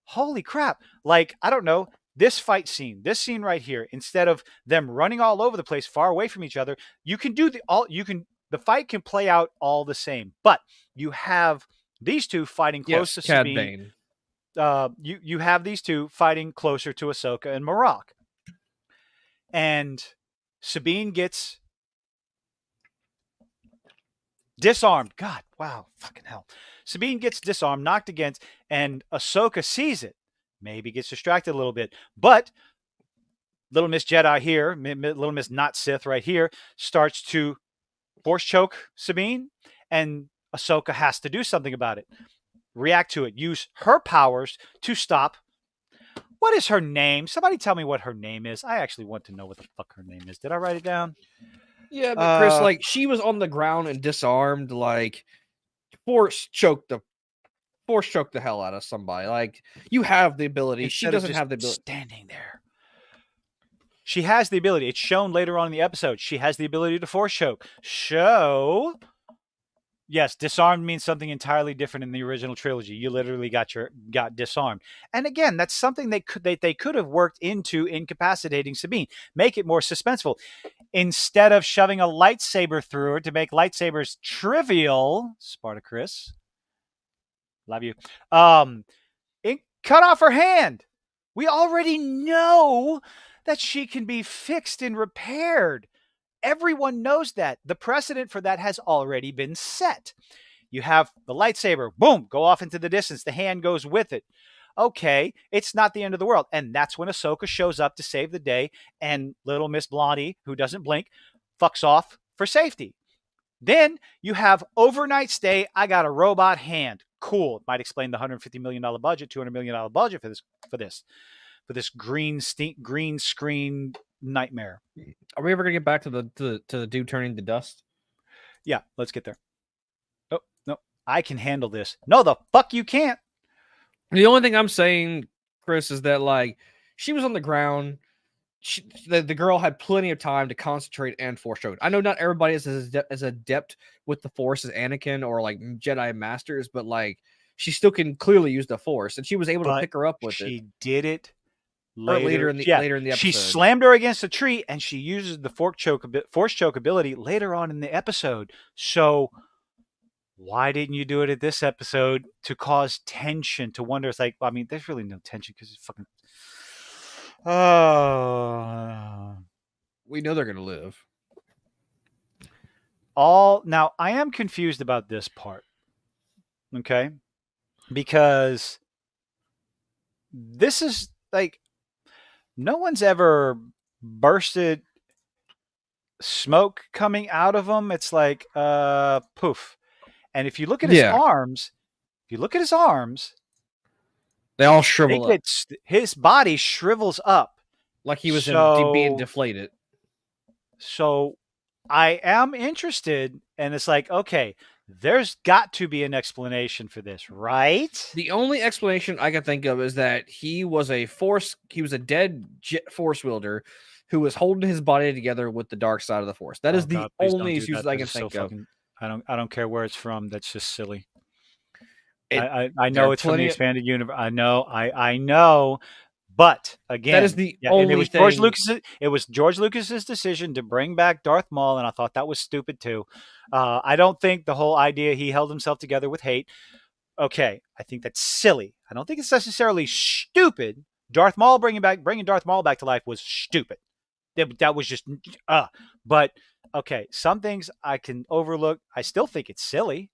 Holy crap. Like, I don't know, this scene right here, instead of them running all over the place far away from each other, you can do the fight can play out all the same. But you have these two fighting close
Yes,
to
Cad
Sabine.
Bane.
You have these two fighting closer to Ahsoka and Marok. And Sabine gets disarmed. God, wow, fucking hell. Sabine gets disarmed, knocked against, and Ahsoka sees it. Maybe gets distracted a little bit. But Little Miss Jedi here, Little Miss Not Sith right here, starts to force choke Sabine, and Ahsoka has to do something about it. React to it. Use her powers to stop. What is her name? Somebody tell me what her name is. I actually want to know what the fuck her name is. Did I write it down?
Yeah, but Chris, like she was on the ground and disarmed, like force choked the hell out of somebody. Like you have the ability. She
Instead of
doesn't
just
have the ability.
standing there. She has the ability. It's shown later on in the episode. She has the ability to force choke. Yes, disarmed means something entirely different in the original trilogy. You literally got disarmed. And again, that's something they could have worked into incapacitating Sabine. Make it more suspenseful. Instead of shoving a lightsaber through her to make lightsabers trivial, Spartacus, love you. It cut off her hand. We already know that she can be fixed and repaired. Everyone knows that. The precedent for that has already been set. You have the lightsaber, boom, go off into the distance. The hand goes with it. Okay, it's not the end of the world. And that's when Ahsoka shows up to save the day, and little Miss Blondie, who doesn't blink, fucks off for safety. Then you have overnight stay. I got a robot hand. Cool. Might explain the $150 million budget, $200 million budget for this green screen nightmare.
Are we ever gonna get back to the dude turning to dust?
Yeah, let's get there. Oh, no. I can handle this. No, the fuck you can't.
The only thing I'm saying, Chris, is that like she was on the ground. The girl had plenty of time to concentrate and force choke. I know not everybody is as adept with the force as Anakin or like Jedi masters, but like she still can clearly use the force, and she was able to pick her up with it.
She did it
Or
later.
later in the episode.
She slammed her against a tree, and she uses the force choke ability later on in the episode. So why didn't you do it at this episode to cause tension? To wonder, it's like, I mean, there's really no tension because it's fucking. Oh.
We know they're gonna live.
Now I am confused about this part. Okay, because this is like no one's ever bursted smoke coming out of him. It's like poof. And if you look at his arms,
they all shrivel up.
His body shrivels up
like he was being deflated.
So I am interested, and it's like, okay, there's got to be an explanation for this, right?
The only explanation I can think of is that he was a dead force wielder who was holding his body together with the dark side of the force. That is the only excuse I can think of.
I don't care where it's from. That's just silly. I
There
know
are
it's from the
plenty of
expanded universe. I know. But
that is
again,
the
yeah, and it
only
was George
thing.
Lucas. It was George Lucas's decision to bring back Darth Maul, and I thought that was stupid too. I don't think the whole idea he held himself together with hate. Okay, I think that's silly. I don't think it's necessarily stupid. Bringing Darth Maul back to life was stupid. That was just But okay, some things I can overlook. I still think it's silly,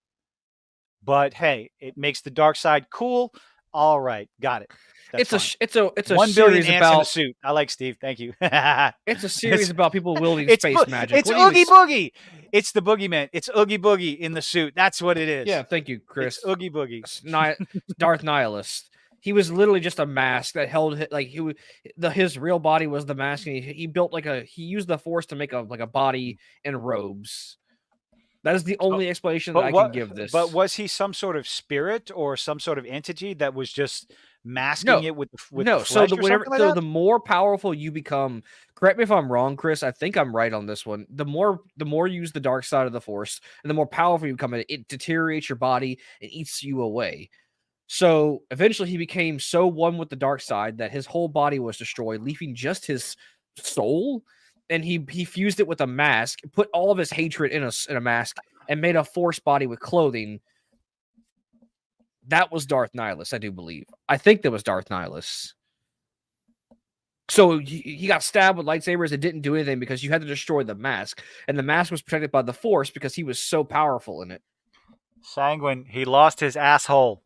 but hey, it makes the dark side cool. All right, got it. That's fine.
It's a
1 billion
series
ants in a
about
suit. I like Steve. Thank you.
it's a series
it's
about people wielding space magic.
it's
What do you
Oogie
expect?
Boogie. It's the boogeyman. It's Oogie Boogie in the suit. That's what it
Yeah,
is.
thank you,
It's
Chris.
Oogie Boogie.
Darth Nihilist. He was literally just a mask that held like his real body was the mask, and he built he used the Force to make a body and robes. That is the
Oh,
only explanation that
but
I can
what?
give
But
this.
was he some sort of spirit or some sort of entity that was just masking
No,
it with the
no. So
flesh
the
or
whenever
something like
so
that?
the more powerful you become, correct me if I'm wrong, Chris. I think I'm right on this one. The more you use the dark side of the Force, and the more powerful you become, it deteriorates your body and eats you away. So eventually he became so one with the dark side that his whole body was destroyed, leaving just his soul. And he fused it with a mask, put all of his hatred in a mask, and made a Force body with clothing. That was Darth Nihilus, I do believe. I think that was Darth Nihilus. So he got stabbed with lightsabers and didn't do anything because you had to destroy the mask. And the mask was protected by the Force because he was so powerful in it.
Sanguine. He lost his asshole.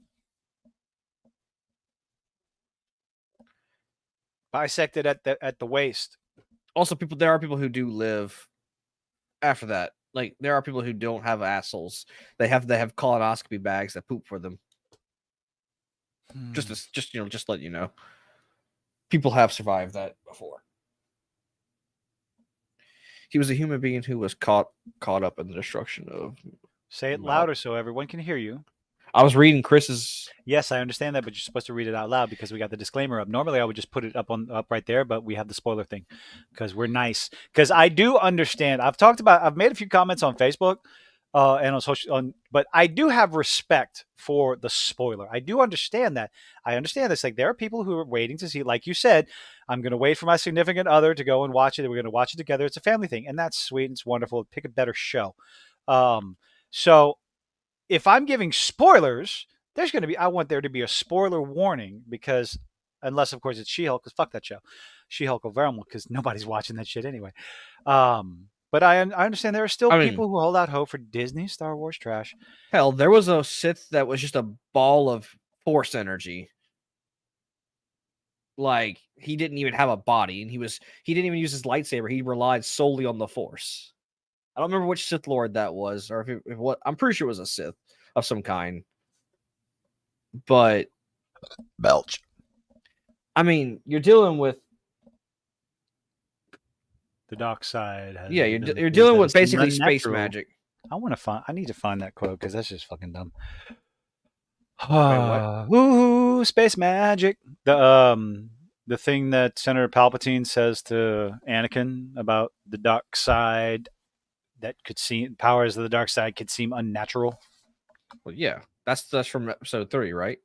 Bisected at the waist.
Also, there are people who do live after that. Like there are people who don't have assholes. They have colonoscopy bags that poop for them.
Hmm.
Just let you know. People have survived that before. He was a human being who was caught up in the destruction of
Say it
Mal.
louder so everyone can hear you.
I was reading Chris's.
Yes, I understand that, but you're supposed to read it out loud because we got the disclaimer up. Normally, I would just put it up right there, but we have the spoiler thing because we're nice. Because I do understand. I've made a few comments on Facebook and on but I do have respect for the spoiler. I do understand that. I understand this. Like there are people who are waiting to see. Like you said, I'm going to wait for my significant other to go and watch it. We're going to watch it together. It's a family thing, and that's sweet. It's wonderful. Pick a better show. Um, so if I'm giving spoilers, I want there to be a spoiler warning because unless of course it's She-Hulk, because fuck that show, She-Hulk Overwhelmed, because nobody's watching that shit anyway. But I understand there are still
I mean,
people who hold out hope for Disney Star Wars trash.
hell, there was a Sith that was just a ball of Force energy. Like he didn't even have a body, and he didn't even use his lightsaber. He relied solely on the Force. I don't remember which Sith Lord that was, or if what. I'm pretty sure it was a Sith of some kind. But
Belch.
I mean, you're dealing with
The dark side has
you're
abilities
dealing
that
with
seem
basically space
unnatural.
magic.
I need to find that quote because that's just fucking dumb.
Wait, what?
Woo, space magic. The thing that Senator Palpatine says to Anakin about the dark side that could seem powers of the dark side could seem unnatural.
Well, yeah, that's from episode 3, right?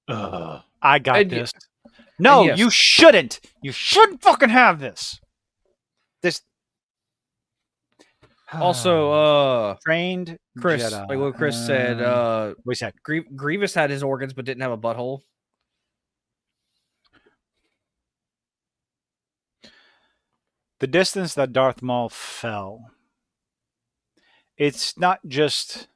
I got
And
this.
and
No,
yes,
you shouldn't. You shouldn't fucking have this. This
also,
trained
Chris,
Jedi.
like what Chris said,
Wait a sec.
Grievous had his organs but didn't have a butthole.
The distance that Darth Maul fell. It's not just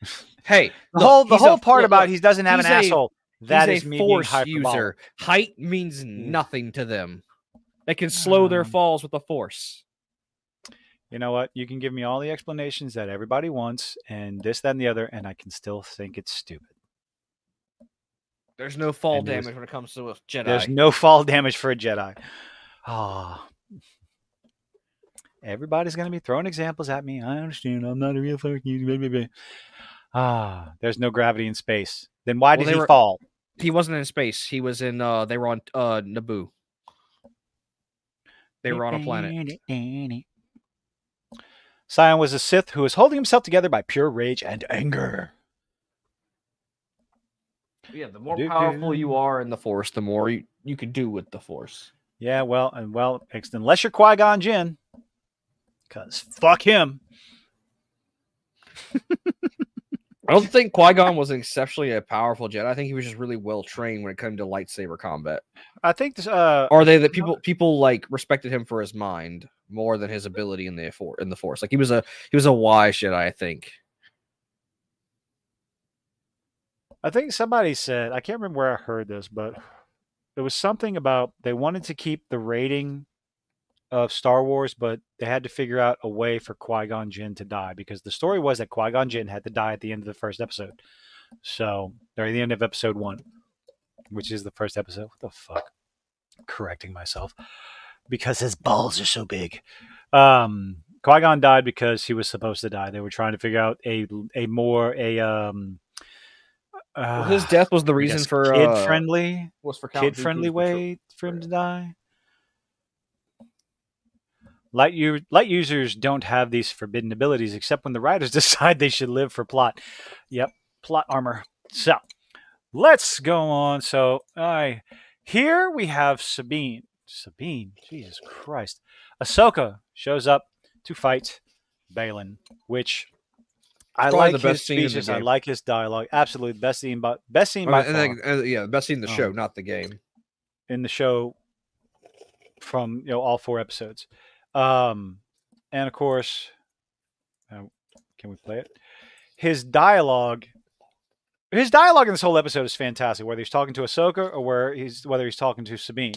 Hey,
the
look,
whole part about
look,
he doesn't have an asshole.
he's
That
a
is me being
Force
hyperbolic.
user. Height means nothing to them. They can slow their falls with the Force.
You know what? You can give me all the explanations that everybody wants, and this, that, and the other, and I can still think it's stupid.
There's no fall
And
damage when it comes to a
there's
Jedi.
no fall damage for a Jedi. Oh, everybody's going to be throwing examples at me. I understand. I'm not a real fucking. There's no gravity in space. Then why
Well,
did he fall?
he wasn't in space. He was in. They were on Naboo. They were on a planet.
Sion was a Sith who was holding himself together by pure rage and anger.
Yeah, the more powerful you
Do-do.
are in the Force, the more you can do with the Force.
Yeah, unless you're Qui-Gon Jinn, because fuck him.
I don't think Qui-Gon was exceptionally a powerful Jedi. I think he was just really well trained when it came to lightsaber combat.
I think this.
Or they that people like respected him for his mind more than his ability in the Force. Like he was a wise Jedi, I think.
I think somebody said, I can't remember where I heard this, but it was something about they wanted to keep the rating of Star Wars, but they had to figure out a way for Qui-Gon Jinn to die because the story was that Qui-Gon Jinn had to die at the end of the first episode. So, or the end of episode 1, which is the first episode. What the fuck? Correcting myself because his balls are so big. Qui-Gon died because he was supposed to die. They were trying to figure out a more
Well, his death was the
I
reason
guess
for Count
kid friendly
Dooku's
way for him to die. Light users don't have these forbidden abilities except when the writers decide they should live for plot. Yep, plot armor. So let's go on. So here we have Sabine. Sabine, Jesus Christ. Ahsoka shows up to fight Balin, which I
probably
like
the
his
best scene in the
speeches. I
game.
like his dialogue. Absolutely, best scene by far.
Yeah, the best scene in the show, not the game.
In the show from all 4 episodes, and of course, can we play it? His dialogue. His dialogue in this whole episode is fantastic. Whether he's talking to Ahsoka or whether he's talking to Sabine,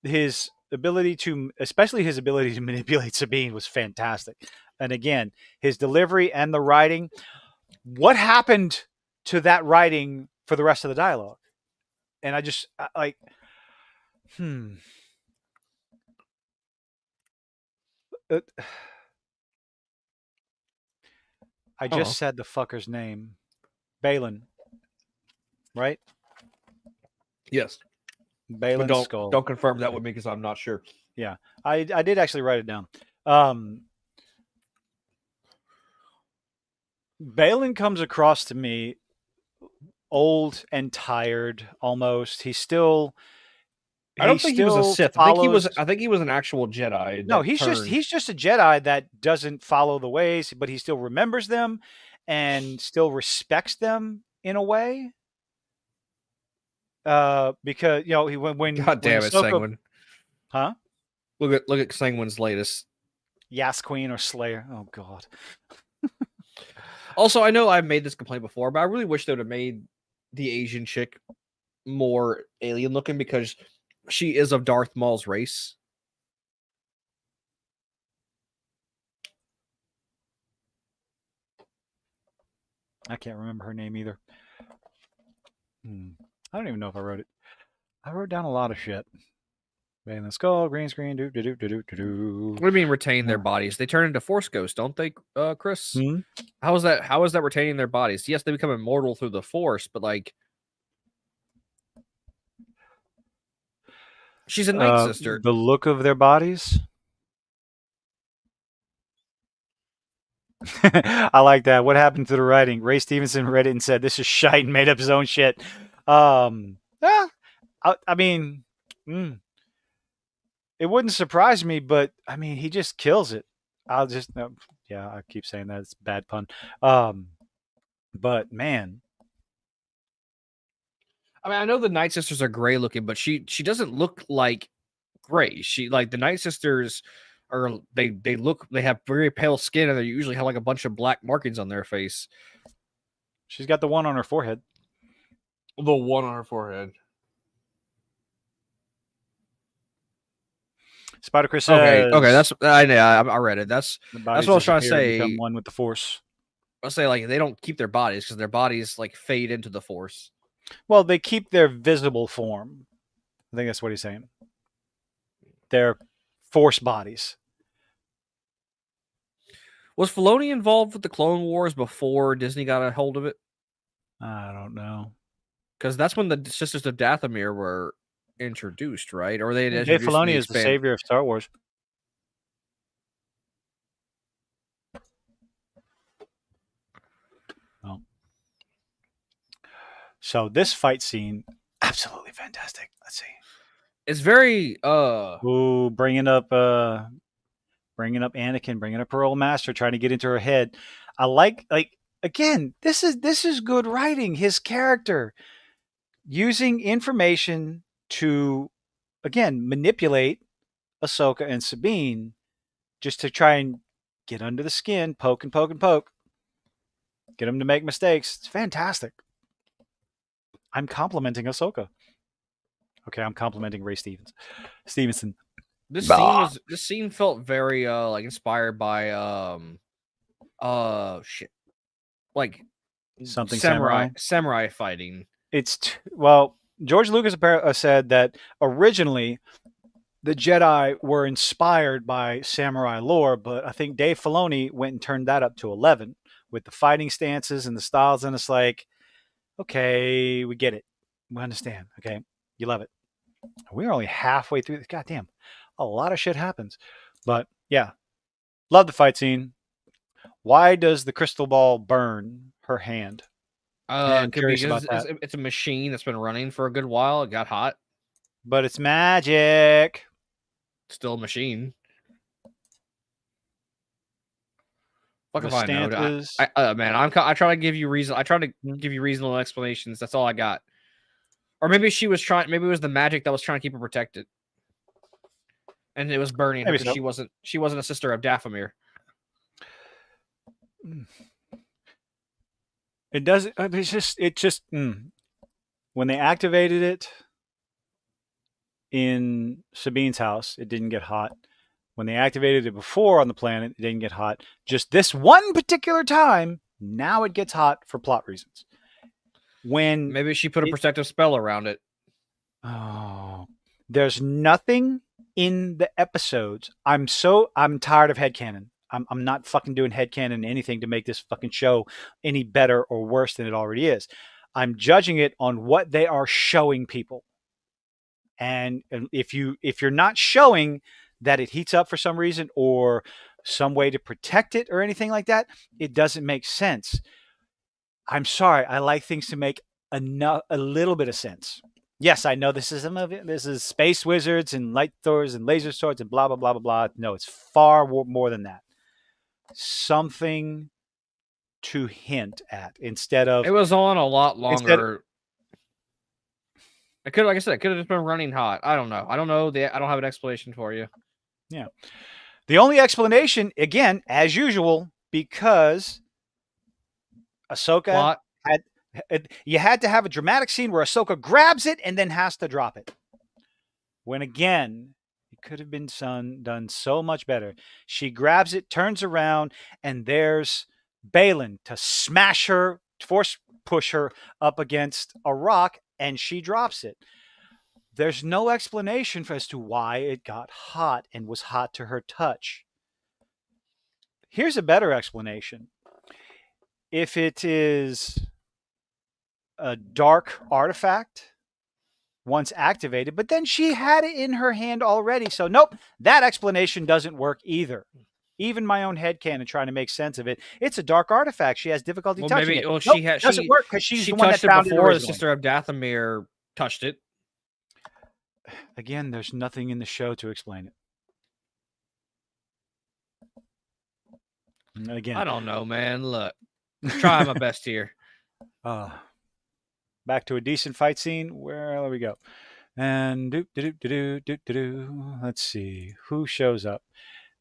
his ability to, especially his ability to manipulate Sabine, was fantastic. And again, his delivery and the writing. What happened to that writing for the rest of the dialogue? And I just like, I just said the fucker's name, Balin, right?
Yes, but
Balin Skull.
don't confirm that with me because I'm not sure.
Yeah, I did actually write it down. Balin comes across to me old and tired almost.
I don't think he was a Sith.
Follows.
I think he was an actual Jedi.
No, he's just a Jedi that doesn't follow the ways, but he still remembers them and still respects them in a way. Because he when
God damn it,
Ahsoka,
Sanguine.
huh?
Look at Sanguine's latest.
Yas Queen or Slayer. Oh God.
Also, I know I've made this complaint before, but I really wish they would have made the Asian chick more alien looking because she is of Darth Maul's race.
I can't remember her name either. I don't even know if I wrote it. I wrote down a lot of shit. Man, the skull, green screen, do do do do do do.
What do you mean retain their bodies? They turn into Force ghosts, don't they, Chris?
Hmm?
How is that? How is that retaining their bodies? Yes, they become immortal through the Force, but like, she's a Night Sister.
The look of their bodies. I like that. What happened to the writing? Ray Stevenson read it and said, "This is shite," and made up his own shit. Yeah, I mean, it wouldn't surprise me, but I mean, he just kills it. Yeah, I keep saying that. It's a bad pun. But man,
I mean, I know the Night Sisters are gray looking, but she doesn't look like gray. She like the Night Sisters are they have very pale skin and they usually have like a bunch of black markings on their face.
she's got the one on her forehead.
The one on her forehead.
Spider Chris says,
okay, that's I read it. That's what I was trying to say.
Become one with the Force.
I'll say like they don't keep their bodies because their bodies like fade into the Force.
Well, they keep their visible form. I think that's what he's saying. Their Force bodies.
Was Filoni involved with the Clone Wars before Disney got a hold of it?
I don't know.
Because that's when the Sisters of Dathomir were introduced, right? Or they
Dave
introduced
Filoni is the savior of Star Wars. Oh. So this fight scene, absolutely fantastic. Let's see.
It's very
Ooh, bringing up Anakin, bringing up her old master, trying to get into her head. I like again. This is good writing. His character using information to again manipulate Ahsoka and Sabine just to try and get under the skin, poke and poke and poke, get them to make mistakes. It's fantastic. I'm complimenting Ahsoka. Okay, I'm complimenting Ray Stevenson.
this scene felt very like inspired by shit. Like
Something samurai.
samurai fighting.
Well, George Lucas said that originally the Jedi were inspired by samurai lore, but I think Dave Filoni went and turned that up to 11 with the fighting stances and the styles, and it's like, okay, we get it, we understand. Okay, you love it. We're only halfway through. Goddamn, a lot of shit happens, but yeah, love the fight scene. Why does the crystal ball burn her hand? And
Could be
curious about
because
that.
it's a machine that's been running for a good while. It got hot.
But it's magic.
Still a machine. Fuck
The
if I know.
stances.
Man, I try to give you reason. I try to give you reasonable explanations. That's all I got. Or maybe she was trying. Maybe it was the magic that was trying to keep her protected, and it was burning her
Maybe
because
so.
she wasn't a sister of Dathomir.
It doesn't. When they activated it in Sabine's house, it didn't get hot. When they activated it before on the planet, it didn't get hot. Just this one particular time, now it gets hot for plot reasons. When
Maybe she put a protective spell around it.
Oh, there's nothing in the episodes. I'm tired of headcanon. I'm not fucking doing headcanon anything to make this fucking show any better or worse than it already is. I'm judging it on what they are showing people. And if you're not showing that it heats up for some reason or some way to protect it or anything like that, it doesn't make sense. I'm sorry. I like things to make a little bit of sense. Yes, I know this is a movie. This is space wizards and light throwers and laser swords and blah blah blah blah blah. No, it's far more than that. Something to hint at instead of
It was on a lot
instead.
longer. It could, like I said, it could have just been running hot. I don't know. I don't have an explanation for you.
Yeah, the only explanation, again, as usual, because Ahsoka
Plot.
you had to have a dramatic scene where Ahsoka grabs it and then has to drop it. When again, it could have been done so much better. She grabs it, turns around, and there's Balin to smash her, force push her up against a rock, and she drops it. There's no explanation as to why it got hot and was hot to her touch. Here's a better explanation. If it is a dark artifact once activated, but then she had it in her hand already. So, nope, that explanation doesn't work either. Even my own headcanon trying to make sense of it. It's a dark artifact. She has difficulty touching it. Nope, doesn't work because she's the one that
touched it
found it
before the
originally.
sister of Dathomir touched it.
Again, there's nothing in the show to explain it. Again,
I don't know, man. Look, try my best here.
Back to a decent fight scene. Where we go? And let's see who shows up.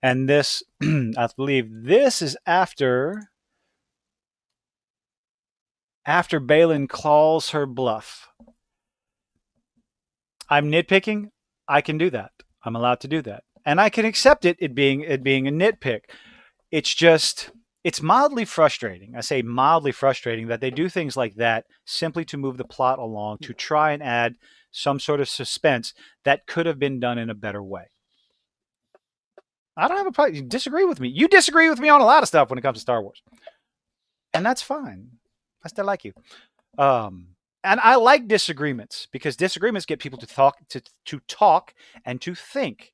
And this, I believe, this is after Balin calls her bluff. I'm nitpicking. I can do that. I'm allowed to do that, and I can accept it being a nitpick. It's just it's mildly frustrating. I say mildly frustrating that they do things like that simply to move the plot along to try and add some sort of suspense that could have been done in a better way. I don't have a problem. You disagree with me. You disagree with me on a lot of stuff when it comes to Star Wars, and that's fine. I still like you. And I like disagreements because disagreements get people to talk and to think.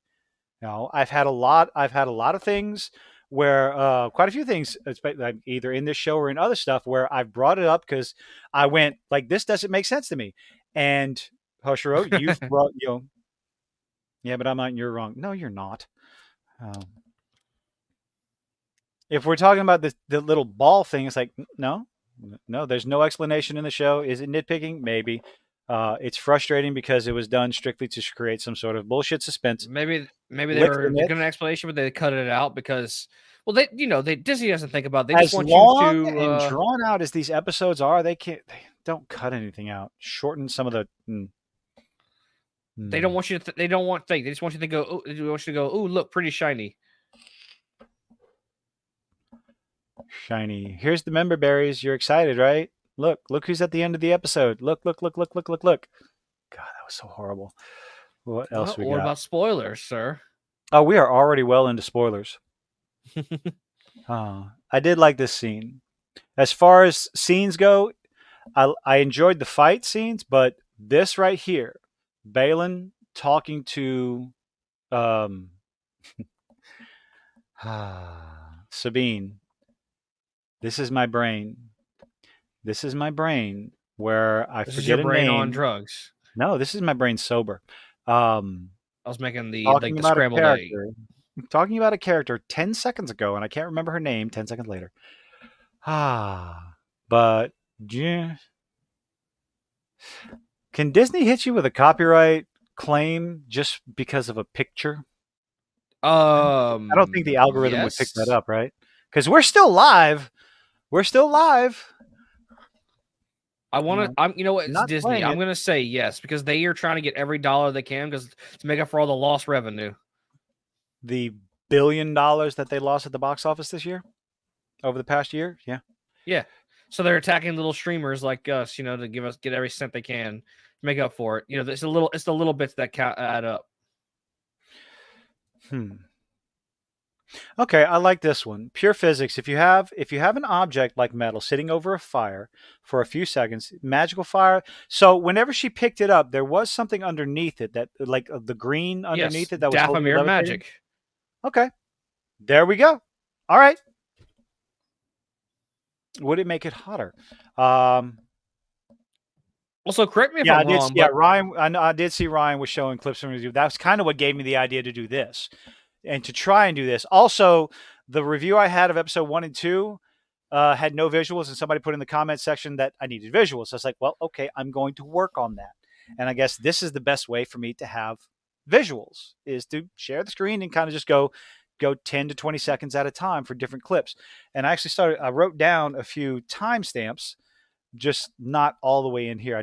You know, I've had a lot of things where quite a few things, like either in this show or in other stuff, where I've brought it up because I went like, this doesn't make sense to me. And Hoshiro, you've brought, yeah, but I'm not. You're wrong. No, you're not. Um, if we're talking about the little ball thing, it's like no, no. There's no explanation in the show. Is it nitpicking? Maybe. It's frustrating because it was done strictly to create some sort of bullshit suspense.
Maybe they
Lick
were
the myth.
giving an explanation, but they cut it out because, well, they Disney doesn't think about it. They just
As
want you
long and
to.
drawn out as these episodes are, they don't cut anything out. Shorten some of the.
They don't want you to. They don't want think. They just want you to go. Oh, they want you to go. Oh, look, pretty shiny.
Shiny. Here's the member berries. You're excited, right? Look who's at the end of the episode. Look. God, that was so horrible. What else we
What
got?
about spoilers, sir?
Oh, we are already well into spoilers. I did like this scene. As far as scenes go, I enjoyed the fight scenes, but this right here, Balin talking to um, Sabine. This is my brain. This is my brain where I
This is your
forget a
brain on
name.
drugs.
No, this is my brain sober.
I was making
Talking
the
about a
scrambled egg.
character. Talking about a character 10 seconds ago, and I can't remember her name 10 seconds later. But yeah. Can Disney hit you with a copyright claim just because of a picture? I don't think the algorithm would pick that
Yes.
up, right? Because we're still live. We're still live.
I want to. I'm. You know what? It's
Not
Disney.
playing
I'm
it.
going to say yes because they are trying to get every dollar they can because to make up for all the lost revenue.
The $1 billion that they lost at the box office this year, over the past year, yeah.
Yeah. So they're attacking little streamers like us, to get every cent they can, make up for it. It's the little bits that add up.
Okay, I like this one. Pure physics. If you have an object like metal sitting over a fire for a few seconds, magical fire. So whenever she picked it up, there was something underneath it that, like the green underneath
Yes,
it, that was holding it
Dathomir
levitating.
magic.
Okay, there we go. All right. Would it make it hotter?
Also, correct me if I'm wrong.
Yeah,
but
Ryan. I did see Ryan was showing clips from review. That's kind of what gave me the idea to do this, and to try and do this. Also, the review I had of episode 1 and 2 had no visuals, and somebody put in the comment section that I needed visuals. So I was like, well, okay, I'm going to work on that. And I guess this is the best way for me to have visuals, is to share the screen and kind of just go 10 to 20 seconds at a time for different clips. And I wrote down a few timestamps, just not all the way in here.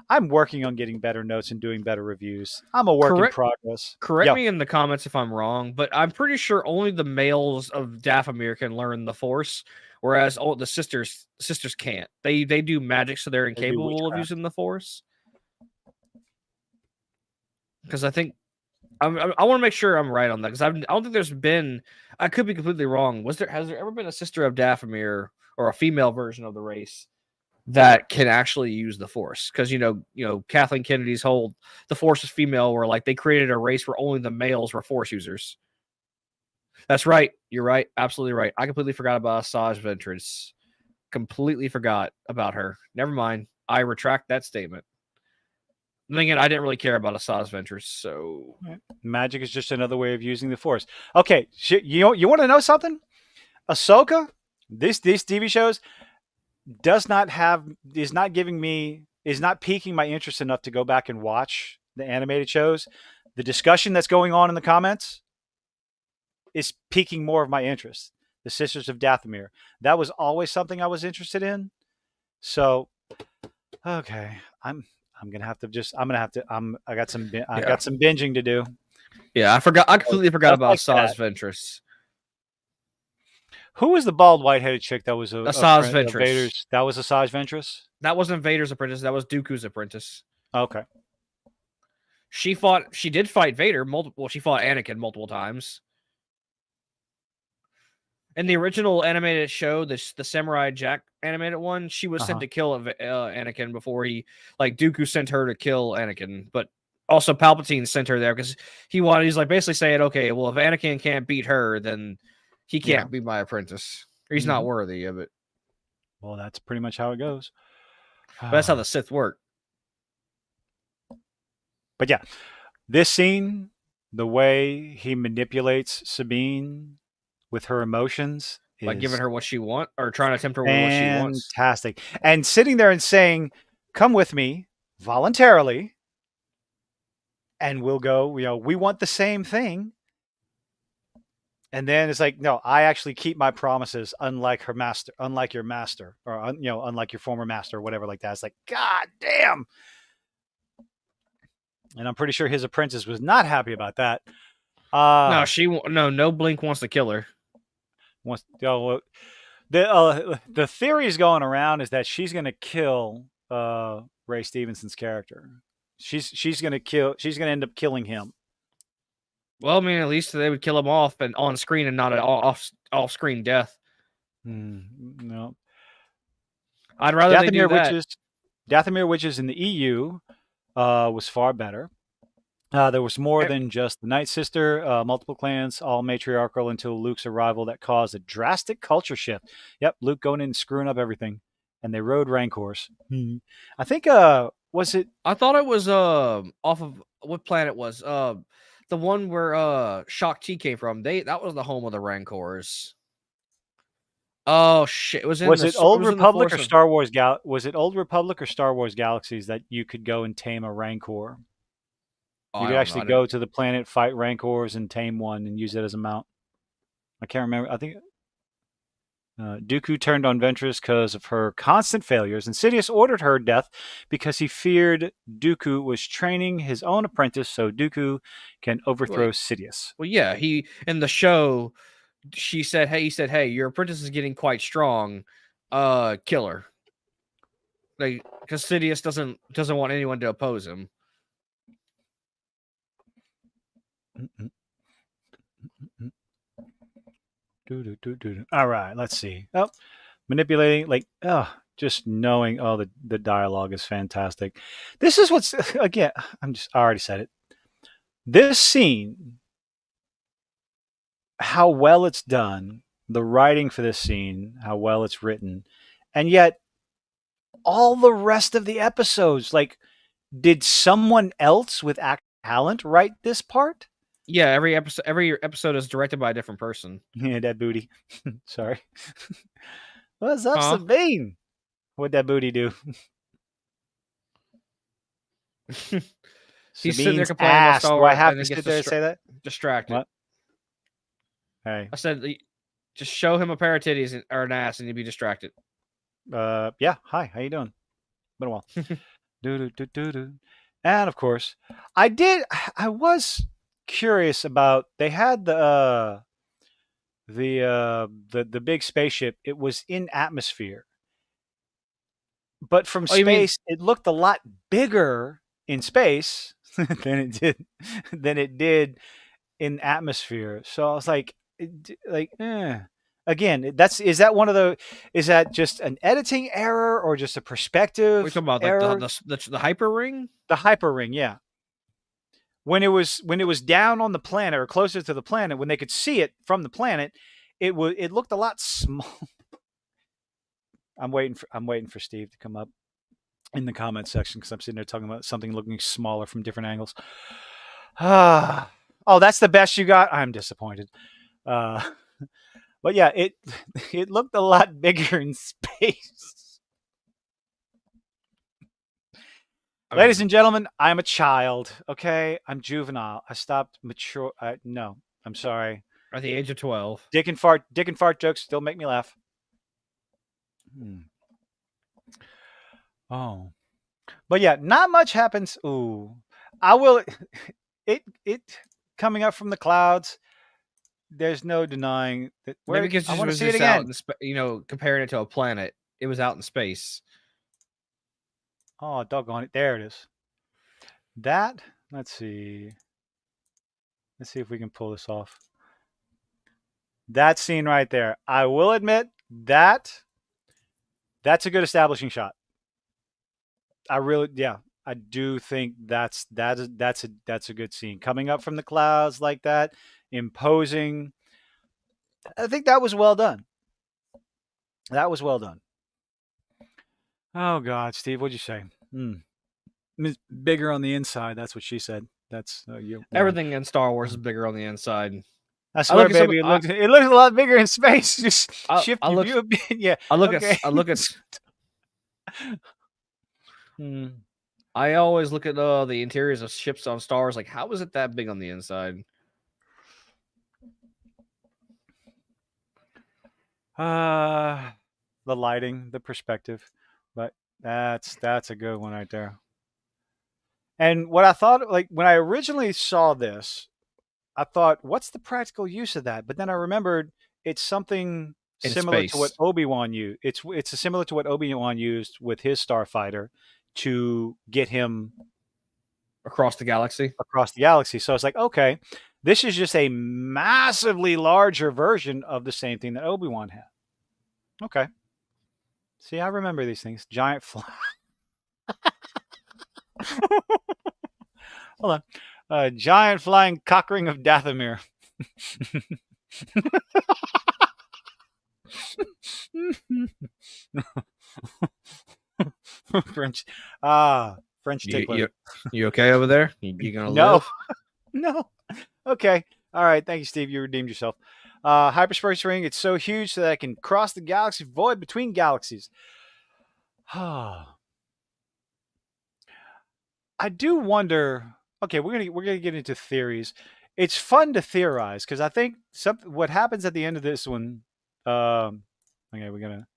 I'm working on getting better notes and doing better reviews. I'm a work in progress.
correct me in the comments if I'm wrong, but I'm pretty sure only the males of Dathomir can learn the Force, whereas the sisters can't. They do magic, so they're incapable of using the Force. Because I think I want to make sure I'm right on that, because I don't think there's been. I could be completely wrong. Has there ever been a sister of Dathomir or a female version of the race that can actually use the Force? Because Kathleen Kennedy's whole the Force is female, where like they created a race where only the males were Force users. That's right. You're right. Absolutely right. I completely forgot about Asajj Ventress. Completely forgot about her. Never mind. I retract that statement. Then again, I didn't really care about Asajj Ventress, so
magic is just another way of using the Force. Okay, you want to know something? Ahsoka, these TV shows is not piquing my interest enough to go back and watch the animated shows. The discussion that's going on in the comments is piquing more of my interest. The Sisters of Dathomir. That was always something I was interested in. So, okay, I got some binging to do.
Yeah, I completely forgot about Asajj Ventress.
Who was the bald white-headed chick that was
Asajj Ventress?
Vader's? That was Asajj Ventress?
That wasn't Vader's apprentice. That was Dooku's apprentice.
Okay.
She did fight Vader multiple. She fought Anakin multiple times. In the original animated show, the Samurai Jack animated one, she was sent to kill Anakin before Dooku sent her to kill Anakin, but also Palpatine sent her there because he's like basically saying, okay, well, if Anakin can't beat her, then He
Yeah.
can't be my apprentice. He's
Hmm.
not worthy of it.
Well, that's pretty much how it goes.
But that's how the Sith work.
But yeah, this scene, the way he manipulates Sabine with her emotions
By giving
is
her what she wants or trying to tempt her with what she wants.
fantastic. And sitting there and saying, "Come with me voluntarily, and we'll go. We want the same thing." And then it's like, no, I actually keep my promises, unlike her master, unlike your master, or unlike your former master, or whatever like that. It's like, God damn. And I'm pretty sure his apprentice was not happy about that.
No,
Uh
no Blink wants to kill her.
once the theory is going around is that she's going to kill Ray Stevenson's character. She's going to end up killing him.
Well, I mean, at least they would kill him off and on screen and not an off screen death.
No.
I'd rather they do that.
Dathomir Witches in the EU was far better. There was more than just the Night Sister, multiple clans, all matriarchal until Luke's arrival that caused a drastic culture shift. Yep, Luke going in and screwing up everything. And they rode Rancors. I think, was it?
I thought it was off of what planet was the one where Shock T came from. That was the home of the Rancors. Oh shit! It was in
Was
the
it Old
it was in the
Republic
Force
or
of,
Star Wars Was it Old Republic or Star Wars Galaxies that you could go and tame a Rancor?
oh,
You
I
could
don't know.
actually
I didn't.
go to the planet, fight Rancors, and tame one and use it as a mount. I can't remember. I think Dooku turned on Ventress because of her constant failures, and Sidious ordered her death because he feared Dooku was training his own apprentice so Dooku can overthrow
Wait.
Sidious.
Well, yeah, he in the show. He said, "Hey, your apprentice is getting quite strong. Kill her." Like, because Sidious doesn't want anyone to oppose him.
All right, let's see. Oh, manipulating, just knowing. Oh, the dialogue is fantastic. This is what's again. I already said it. This scene, how well it's done, the writing for this scene, how well it's written, and yet all the rest of the episodes, like, did someone else with act talent write this part?
Yeah, every episode is directed by a different person.
Yeah, that booty. Sorry. What's up,
Huh?
Sabine? What'd that booty do?
He's sitting there
Sabine's
complaining about
ass.
Star
Do I
Wars
have
and
to
then
sit
gets
there and say that?
distracted.
What? Hey.
I said, just show him a pair of titties or an ass, and he'd be distracted.
Yeah. Hi. How you doing? Been a while. Do do do do. And of course, I was curious about. They had the big spaceship. It was in atmosphere, but from
Oh, you mean?
space, it looked a lot bigger in space than it did in atmosphere. So I was like, Again, is that one of the is that just an editing error or just a
We're
perspective
talking about like
error?
the hyper ring.
The hyper ring, yeah. When it was down on the planet or closer to the planet, when they could see it from the planet, it looked a lot small. I'm waiting for Steve to come up in the comment section because I'm sitting there talking about something looking smaller from different angles. Oh, that's the best you got. I'm disappointed. Uh, but yeah, it looked a lot bigger in space. Ladies and gentlemen, I'm a child. Okay, I'm juvenile. I stopped mature. No, I'm sorry.
At the age of 12.
Dick and fart jokes still make me laugh. Oh, but yeah, not much happens. Ooh, I will. It coming up from the clouds. There's no denying that.
Maybe
Where
because
I
it
want to
was
see it
just out
again.
in comparing it to a planet. It was out in space.
Oh, doggone it! There it is. That. Let's see. Let's see if we can pull this off. That scene right there. I will admit that's a good establishing shot. Yeah, I do think that's a good scene coming up from the clouds like that, imposing. I think that was well done. That was well done. Oh God, Steve, what'd you say? Bigger on the inside. That's what she said. That's you. Well,
Everything in Star Wars is bigger on the inside.
I
I look
swear,
at some.
baby, it looks a lot bigger in space. Just
I,
shift
I
your
look.
view a bit. Yeah.
I look
Okay.
at. I look at.
Hmm.
I always look at the interiors of ships on Star Wars. Like, how is it that big on the inside?
The lighting, the perspective, but that's a good one right there. And what I thought, like when I originally saw this, I thought, what's the practical use of that? But then I remembered it's something
In
similar to what
space,
Obi-Wan used. It's similar to what Obi-Wan used with his starfighter to get him
across the galaxy.
across the galaxy. So it's like, okay, this is just a massively larger version of the same thing that Obi-Wan had. Okay. See, I remember these things. Giant fly. Hold on. Giant flying cockring of Dathomir. French. French
You
tickler.
you, you okay over there? You gonna
No,
live?
no. Okay. All right. Thank you, Steve. You redeemed yourself. Hyperspace ring. It's so huge that I can cross the galaxy void between galaxies. I do wonder. Okay, we're gonna get into theories. It's fun to theorize because I think what happens at the end of this one. Um, okay, we're gonna.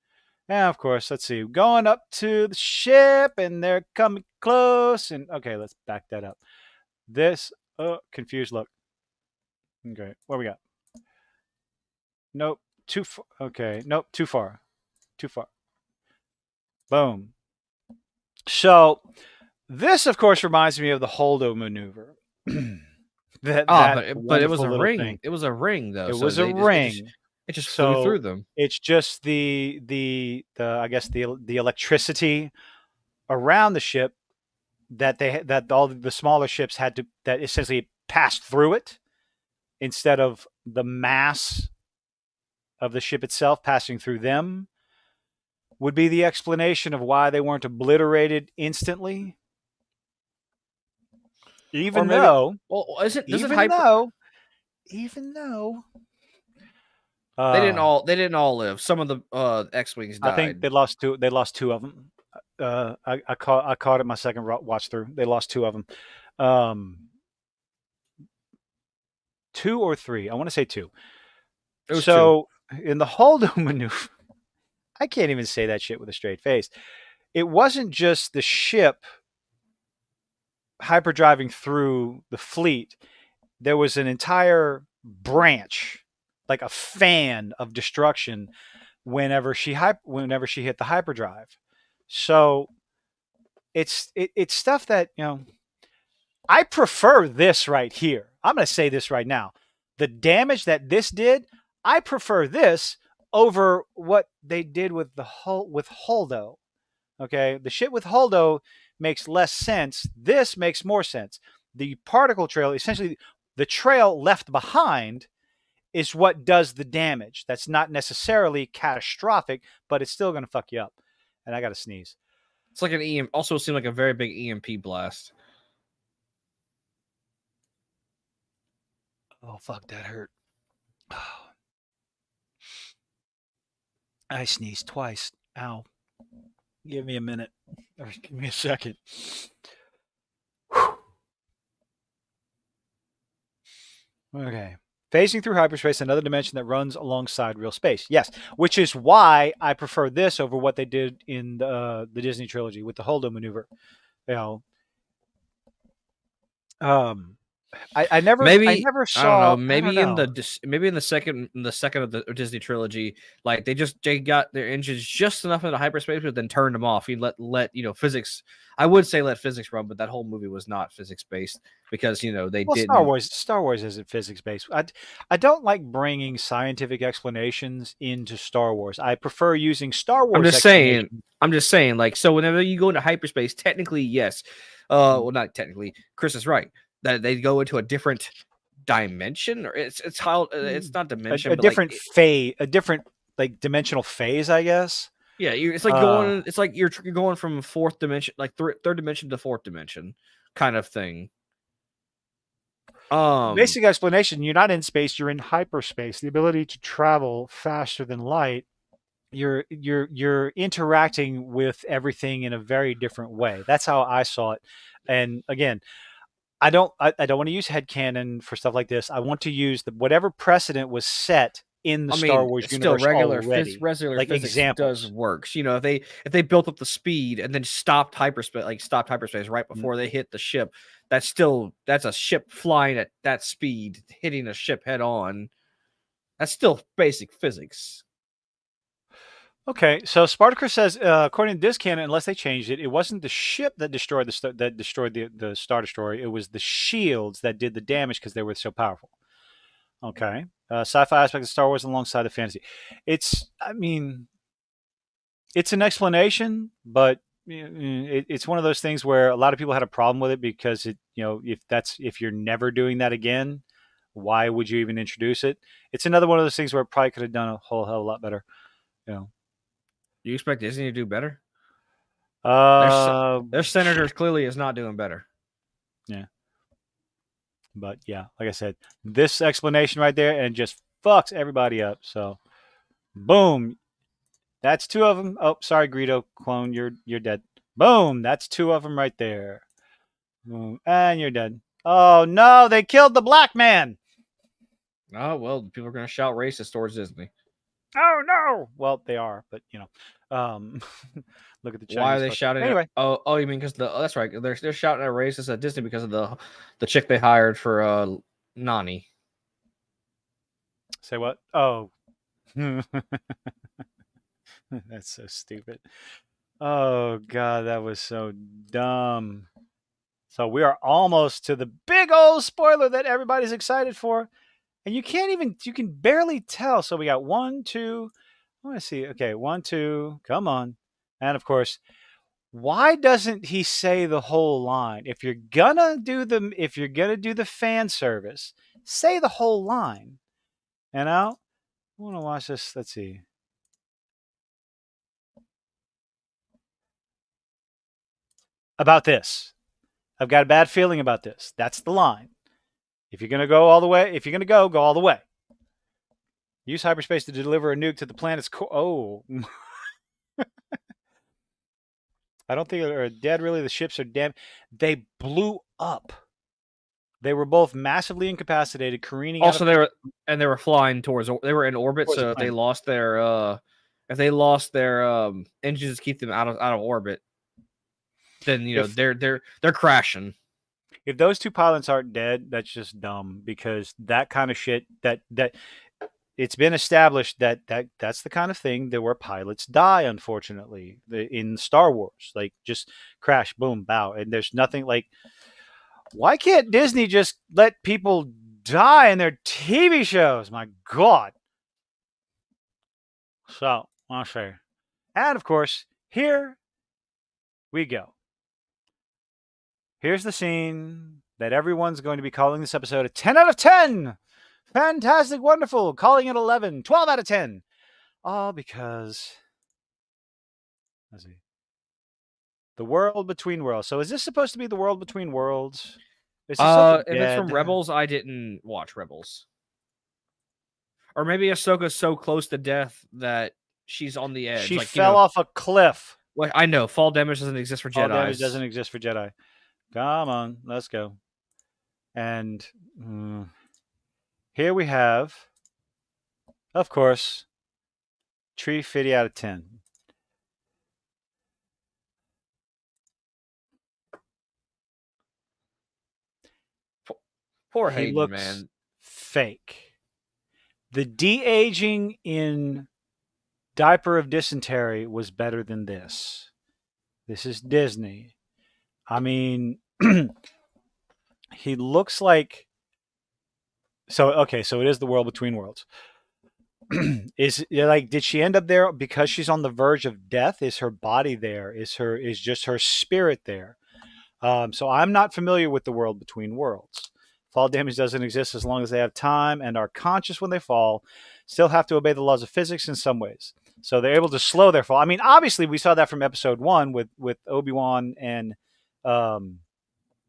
Yeah, of course. Let's see. Going up to the ship, and they're coming close. And okay, let's back that up. This confused look. Okay, what we got? Nope. Too far. Okay. Nope. Too far. Too far. Boom. So this, of course, reminds me of the Holdo maneuver. that
But it was
wonderful
a
little
ring.
thing.
It was a ring though,
It
so
was a
they
ring.
it just flew through
So
them.
it's just the I guess the electricity around the ship that all the smaller ships had to that essentially passed through it instead of the mass of the ship itself passing through them would be the explanation of why they weren't obliterated instantly.
Or
Even
maybe
though,
isn't does it
even
hyper?
though, even though,
They didn't all live. Some of the X-wings
I think
died.
they lost two of them. I caught it my second watch through. They lost two of them, two or three. I want to say two.
It was two.
So in the Holdo maneuver, I can't even say that shit with a straight face. It wasn't just the ship hyperdriving through the fleet. There was an entire branch, like a fan of destruction, whenever she hit the hyperdrive. So it's stuff that I prefer this right here. I'm going to say this right now. The damage that this did, I prefer this over what they did with with Holdo. Okay, the shit with Holdo makes less sense. This makes more sense. The particle trail, essentially, the trail left behind is what does the damage. That's not necessarily catastrophic, but it's still going to fuck you up. And I got to sneeze.
It's like an EM. Also seemed like a very big EMP blast.
Oh fuck, that hurt. I sneezed twice. Ow. Give me a minute. Or give me a second. Okay. Phasing through hyperspace, another dimension that runs alongside real space. Yes, which is why I prefer this over what they did in the Disney trilogy with the Holdo maneuver. You know, um, I
Maybe
never
I don't know.
saw. I don't know.
Maybe in the second of the Disney trilogy, like they got their engines just enough into hyperspace, but then turned them off. You let physics. I would say let physics run, but that whole movie was not physics based because they
Well,
didn't.
Star Wars isn't physics based. I don't like bringing scientific explanations into Star Wars. I prefer using Star
I'm
Wars
just saying.
explanations.
I'm just saying. Like so, whenever you go into hyperspace, technically yes. Well, not technically. Chris is right that they go into a different dimension, or it's how it's not dimension,
A
but like
different phase, a different like dimensional phase, I guess.
yeah, it's like
Uh,
going. It's like you're going from fourth dimension, like third dimension to fourth dimension, kind of thing. Um,
Basic explanation: you're not in space; you're in hyperspace. The ability to travel faster than light. You're interacting with everything in a very different way. That's how I saw it. And again, I don't want to use headcanon for stuff like this. I want to use whatever precedent was set in the
I
Star
mean,
Wars
still
universe already,
regular
like
physics does
examples.
work. You know, if they built up the speed and then stopped hyperspace right
Mm.
before they hit the ship, that's a ship flying at that speed hitting a ship head on. That's still basic physics.
Okay, so Spartacus says, according to this canon, unless they changed it, it wasn't the ship that destroyed the Star Destroyer. It was the shields that did the damage because they were so powerful. Okay, sci-fi aspect of Star Wars alongside the fantasy. I mean, it's an explanation, but it's one of those things where a lot of people had a problem with it because if you're never doing that again, why would you even introduce it? It's another one of those things where it probably could have done a whole hell of a lot better. You know.
Do you expect Disney to do better? Their
Uh,
their senators clearly is not doing better.
yeah, but yeah, like I said, this explanation right there and just fucks everybody up. So, boom, that's two of them. Oh, sorry, Greedo clone, you're dead. Boom, that's two of them right there. Boom, and you're dead. Oh no, they killed the black man.
Oh well, people are going to shout racist towards Disney.
Oh no. Well, they are, but look at the
Why are
Chinese
they
fucker.
shouting at?
Anyway,
Oh, you mean because that's right. They're shouting at racist at Disney because of the chick they hired for Nani.
say what? Oh, that's so stupid. Oh god, that was so dumb. So we are almost to the big old spoiler that everybody's excited for. And you can barely tell. So we got one, two, I want to see. Okay, one, two, come on. And of course, why doesn't he say the whole line? If you're gonna do the fan service, say the whole line. You know? I want to watch this. Let's see. About this. I've got a bad feeling about this. That's the line. If you're gonna go all the way, if you're gonna go all the way. Use hyperspace to deliver a nuke to the planet's core. Oh, I don't think they're dead. Really, the ships are dead. They blew up. They were both massively incapacitated, careening out of
Also, they were flying they were in orbit,
towards the
so
planet.
if they lost their engines to keep them out of orbit, then
If
they're crashing.
if those two pilots aren't dead, that's just dumb because that kind of shit that it's been established that's the kind of thing that where pilots die, unfortunately, in Star Wars, like just crash, boom, bow, and there's nothing like. Why can't Disney just let people die in their TV shows? My God. So I'll say, and of course, here we go. Here's the scene that everyone's going to be calling this episode a 10 out of 10. Fantastic, wonderful. Calling it 11, 12 out of 10. All because, let's see, the world between worlds. So is this supposed to be the world between worlds? Is Ahsoka
If it's from
dead?
Rebels, I didn't watch Rebels, or maybe Ahsoka's so close to death that she's on the edge.
She
Like
fell off a cliff.
well, I know fall damage doesn't exist for
All damage doesn't
Jedi's.
exist for Jedi. Come on, let's go. And here we have, of course, Tree 50 out of 10.
Poor
He
Hayden,
looks
man.
fake. The de-aging in Diaper of Dysentery was better than this. This is Disney. I mean, he looks like. So, okay, so it is the world between worlds. Is like, did she end up there because she's on the verge of death? Is her body there? Is just her spirit there? So I'm not familiar with the world between worlds. Fall damage doesn't exist as long as they have time and are conscious when they fall. Still have to obey the laws of physics in some ways. So they're able to slow their fall. I mean, obviously, we saw that from episode 1 with Obi-Wan and um,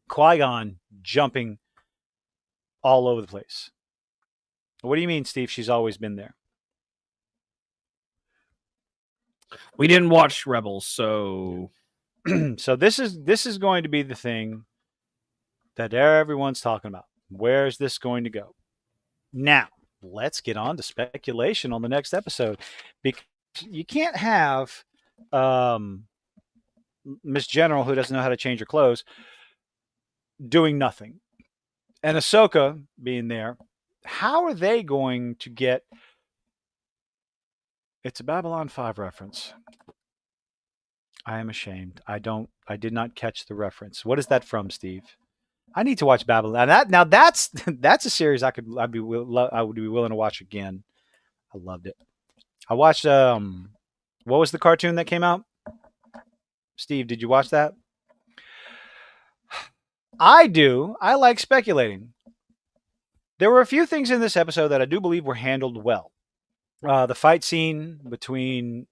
Qui-Gon jumping all over the place. What do you mean, Steve? She's always been there.
We didn't watch Rebels, so
So this is going to be the thing that everyone's talking about. Where's this going to go? Now, let's get on to speculation on the next episode, because you can't have Miss General, who doesn't know how to change her clothes, doing nothing, and Ahsoka being there. How are they going to get? It's a Babylon 5 reference. I am ashamed. I did not catch the reference. What is that from, Steve? I need to watch Babylon. That's that's a series I would be willing to watch again. I loved it. I watched what was the cartoon that came out? Steve, did you watch that? I do. I like speculating. There were a few things in this episode that I do believe were handled well. The fight scene between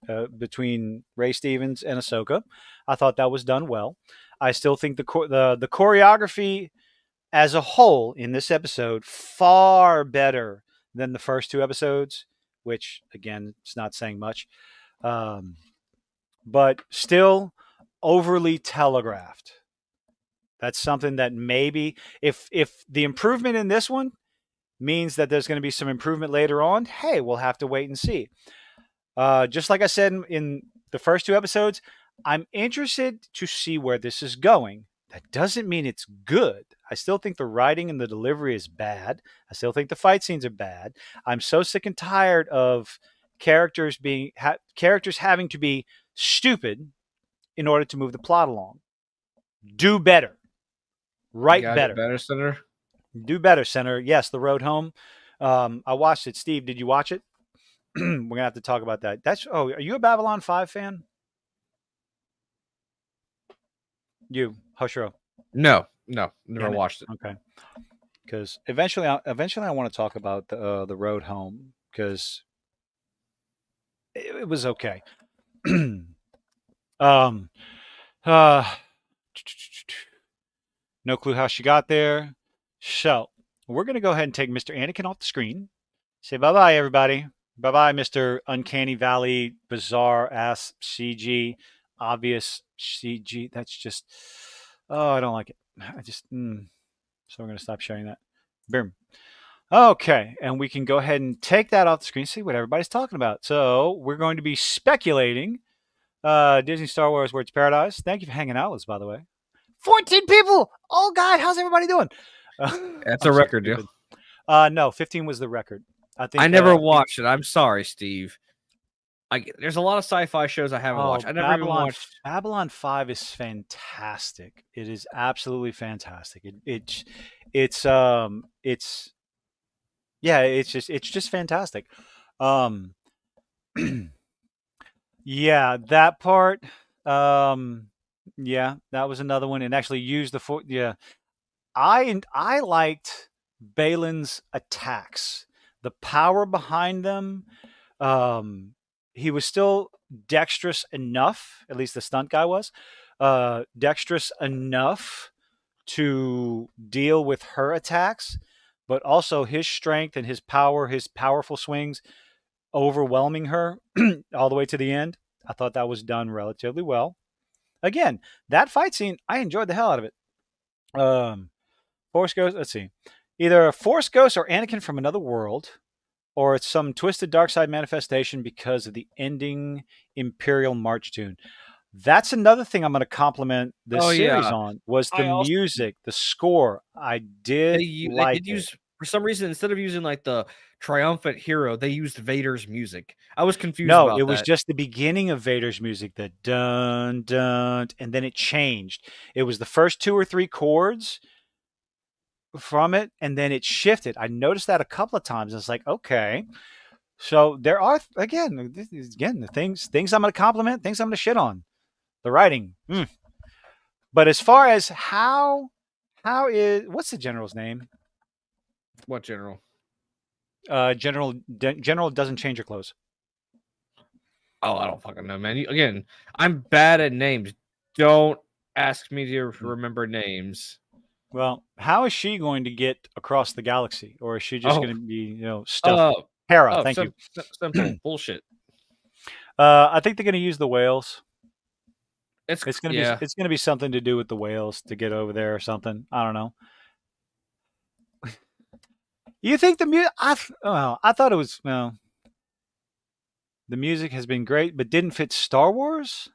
Ray Stevens and Ahsoka, I thought that was done well. I still think the choreography as a whole in this episode far better than the first 2 episodes, which again, it's not saying much, but still overly telegraphed. That's something that maybe if the improvement in this one means that there's going to be some improvement later on, hey, we'll have to wait and see. Just like I said in the first 2 episodes, I'm interested to see where this is going. That doesn't mean it's good. I still think the writing and the delivery is bad. I still think the fight scenes are bad. I'm so sick and tired of characters having to be stupid in order to move the plot along. Do better. Write better.
Better, Senator.
Do better, Senator. Yes, The Road Home. I watched it. Steve, did you watch it? We're gonna have to talk about that. Are you a Babylon 5 fan? You, Hushro.
No, never watched it.
Okay. Because eventually I want to talk about the Road Home, because it was okay. um, no clue how she got there. So we're gonna go ahead and take Mr. Anakin off the screen. Say bye bye, everybody. Bye bye, Mr. Uncanny Valley, bizarre ass CG, obvious CG. That's just, oh, I don't like it. I just, So we're going to stop sharing that. Boom. Okay. And we can go ahead and take that off the screen, see what everybody's talking about. So we're going to be speculating Disney Star Wars Words Paradise. Thank you for hanging out with us, by the way. 14 people. Oh, God. How's everybody doing?
That's a record, dude.
No, 15 was the record.
I never watched it. I'm sorry, Steve. There's a lot of sci-fi shows I haven't watched. I never even watched.
Babylon 5 is fantastic. It is absolutely fantastic. It's just fantastic. Yeah, that part. Yeah, that was another one, and actually used I liked Balin's attacks, the power behind them. He was still dexterous enough, at least the stunt guy was, dexterous enough to deal with her attacks, but also his strength and his power, his powerful swings overwhelming her all the way to the end. I thought that was done relatively well. Again, that fight scene, I enjoyed the hell out of it. Force Ghost, let's see. Either a Force Ghost or Anakin from another world, or it's some twisted dark side manifestation because of the ending Imperial March tune. That's another thing I'm going to compliment this series on, was the music, the score. I did like it.
Use, for some reason, instead of using like the triumphant hero, they used Vader's music. I was confused about that.
No, it was just the beginning of Vader's music, the dun, dun, and then it changed. It was the first 2 or 3 chords from it, and then it shifted. I noticed that a couple of times. It's like, okay. So there are, again the things I'm going to compliment, things I'm going to shit on. The writing. But as far as what's the general's name?
What general?
General doesn't change your clothes.
Oh, I don't fucking know, man. Again, I'm bad at names. Don't ask me to remember names.
Well, how is she going to get across the galaxy, or is she just
Oh,
going to be, stuffed?
uh,
Hera, thank you.
simple bullshit.
I think they're going to use the whales.
It's
It's going to be
yeah.
it's going to be something to do with the whales to get over there or something. I don't know. You think the music? I thought it was. Well, the music has been great, but didn't fit Star Wars.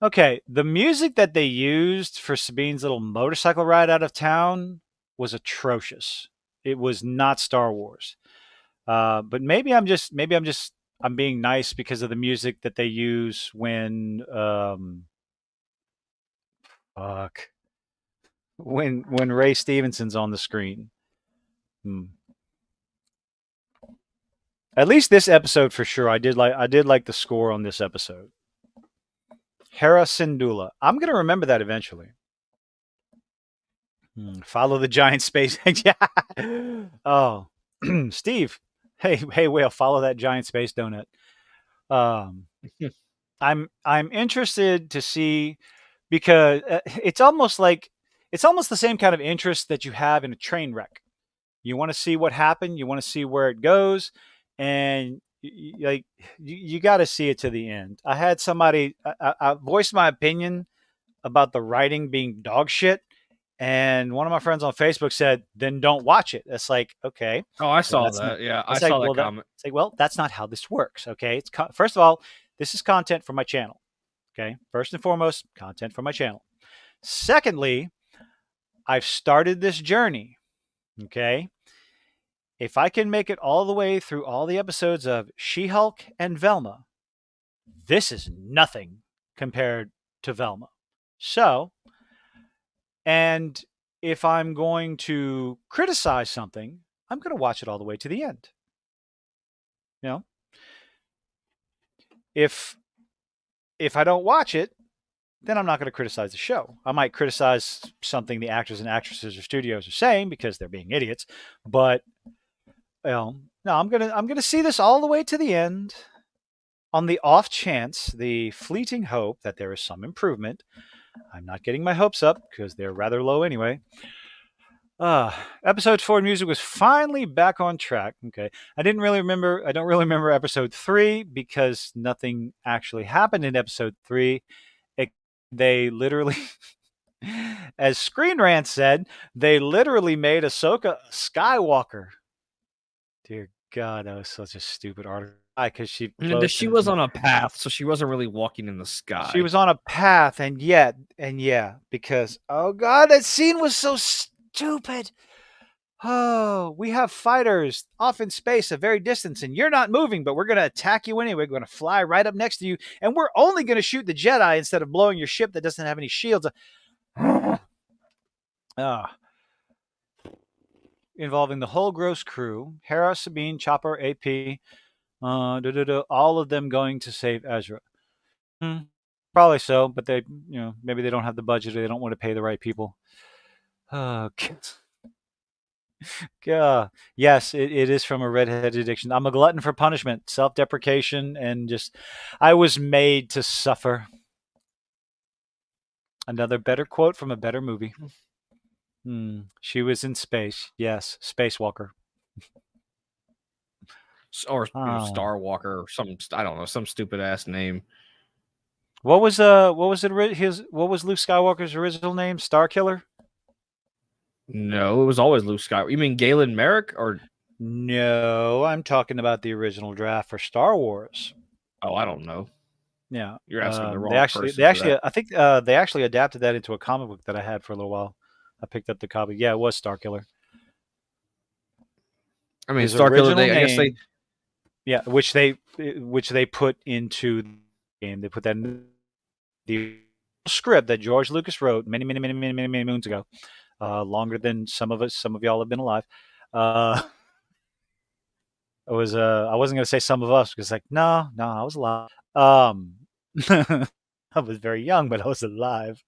Okay, the music that they used for Sabine's little motorcycle ride out of town was atrocious. It was not Star Wars. But I'm being nice because of the music that they use when fuck when Ray Stevenson's on the screen. Hmm. At least this episode for sure. I did like the score on this episode. Hera Syndulla. I'm gonna remember that eventually. Follow the giant space. Yeah. Oh, Steve. Hey, whale. Follow that giant space donut. Um, I'm interested to see because it's almost the same kind of interest that you have in a train wreck. You want to see what happened. You want to see where it goes, and like you got to see it to the end. I had somebody I voiced my opinion about the writing being dog shit, and one of my friends on Facebook said, "Then don't watch it." It's like, okay,
Oh, I
well
saw
that's not.
that. Yeah, I
It's like,
saw that comment.
that's not how this works. Okay, first of all, this is content for my channel. Okay, first and foremost, content for my channel. Secondly, I've started this journey. Okay, if I can make it all the way through all the episodes of She-Hulk and Velma, this is nothing compared to Velma. So, and if I'm going to criticize something, I'm going to watch it all the way to the end. You know, if if I don't watch it, then I'm not going to criticize the show. I might criticize something the actors and actresses or studios are saying because they're being idiots, but no, I'm gonna see this all the way to the end on the off chance, the fleeting hope that there is some improvement. I'm not getting my hopes up because they're rather low anyway. Episode 4 music was finally back on track. Okay. I don't really remember episode 3 because nothing actually happened in episode 3. It, they literally, as Screen Rant said, they literally made Ahsoka Skywalker. Dear God, that was such a stupid article. Because she
She
posted,
was on a path, so she wasn't really walking in the
she
sky.
was on a path, and yeah, because oh God, that scene was so stupid. Oh, we have fighters off in space a very distance, and you're not moving, but we're going to attack you anyway. We're going to fly right up next to you, and we're only going to shoot the Jedi instead of blowing your ship that doesn't have any shields. Ah, involving the whole gross crew: Hera, Sabine, Chopper, AP, all of them going to save Ezra. Hmm, probably so, but maybe they don't have the budget or they don't want to pay the right people. Oh, yeah. Yes, it is from a redhead addiction. I'm a glutton for punishment, self-deprecation, and just I was made to suffer. Another better quote from a better movie. She was in space. Yes, spacewalker.
Or
Oh.
Star Walker or some, I don't know, some stupid ass name.
What was Luke Skywalker's original name? Star Killer?
No, it was always Luke Skywalker. You mean Galen Merrick or?
No, I'm talking about the original draft for Star Wars.
Oh, I don't know.
Yeah.
You're asking the
They
wrong
actually,
person for that.
I think they actually adapted that into a comic book that I had for a little while. I picked up the copy. Yeah, it was Star Killer.
I mean,
His
Star Killer.
original
They, I guess they.
name, yeah, which they put into the game. They put that in the script that George Lucas wrote many, many, many, many, many, many moons ago. Longer than some of y'all have been alive. Uh, it was I wasn't gonna say some of us because like no, I was alive. I was very young, but I was alive.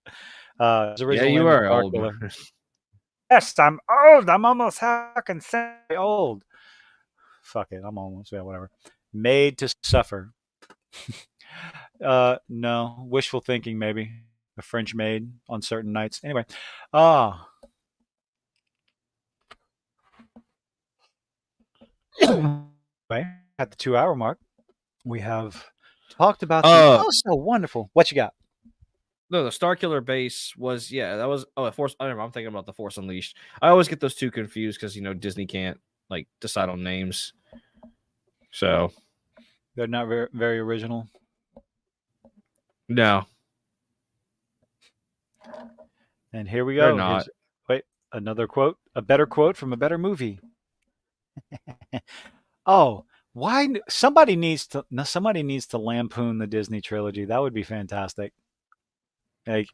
His
Yeah,
original
you
name was
are
Star
old.
Killer. Yes, I'm old. I'm almost fucking say old. Fuck it. I'm almost, yeah, whatever. Made to suffer. No. Wishful thinking, maybe. A French maid on certain nights. Anyway. Ah. Anyway, at the 2 hour mark, we have talked about the
Uh
oh so wonderful. What you got?
no, the Starkiller base was that was Force. I don't know, I'm thinking about the Force Unleashed. I always get those two confused because Disney can't like decide on names. So
They're not very, very original.
no,
And here we
they're
go.
not.
Here's wait, another quote, a better quote from a better movie. Oh, somebody needs to lampoon the Disney trilogy. That would be fantastic. Like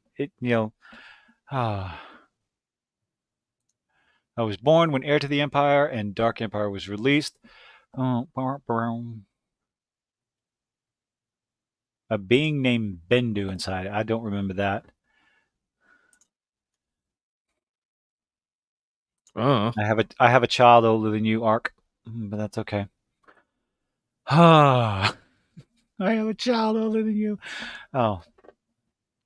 ah, I was born when Heir to the Empire and Dark Empire was released. Oh, a being named Bendu inside. I don't remember that.
Uh,
I have a child older than you, Ark, but that's okay. Ah, I have a child older than you. Oh,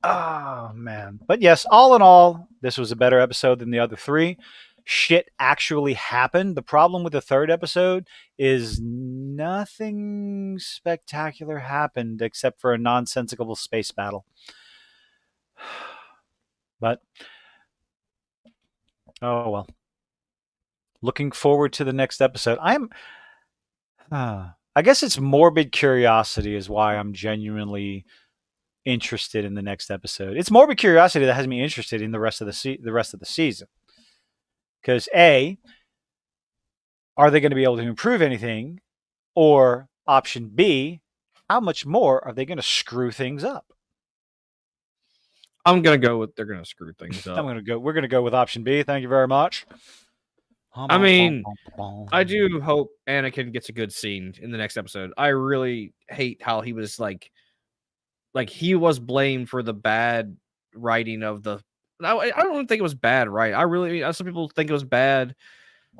oh man. But yes, all in all, this was a better episode than the other three. Shit actually happened. The problem with the third episode is nothing spectacular happened except for a nonsensical space battle. But oh well. Looking forward to the next episode. I guess it's morbid curiosity is why I'm genuinely interested in the next episode. It's morbid curiosity that has me interested in the rest of the rest of the season. Because A, are they going to be able to improve anything? Or option B, how much more are they going to screw things up?
I'm gonna go with they're gonna screw things
I'm
up.
going to go. We're going to go with option B. Thank you very much.
I mean, I do hope Anakin gets a good scene in the next episode. I really hate how he was like he was blamed for the bad writing of the. I don't even think it was bad, right? I really some people think it was bad.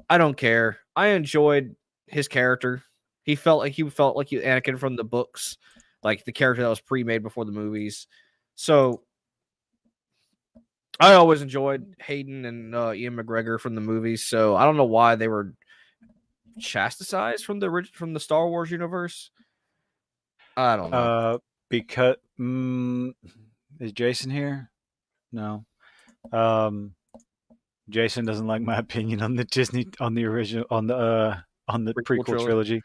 I don't care. I enjoyed his character. He felt like Anakin from the books, like the character that was pre-made before the movies. So I always enjoyed Hayden and Ian McGregor from the movies. So I don't know why they were chastised from the Star Wars universe. I don't know.
Because is Jason here? No. Um, Jason doesn't like my opinion on the Disney on the original on the
Prequel
prequel
trilogy,
trilogy.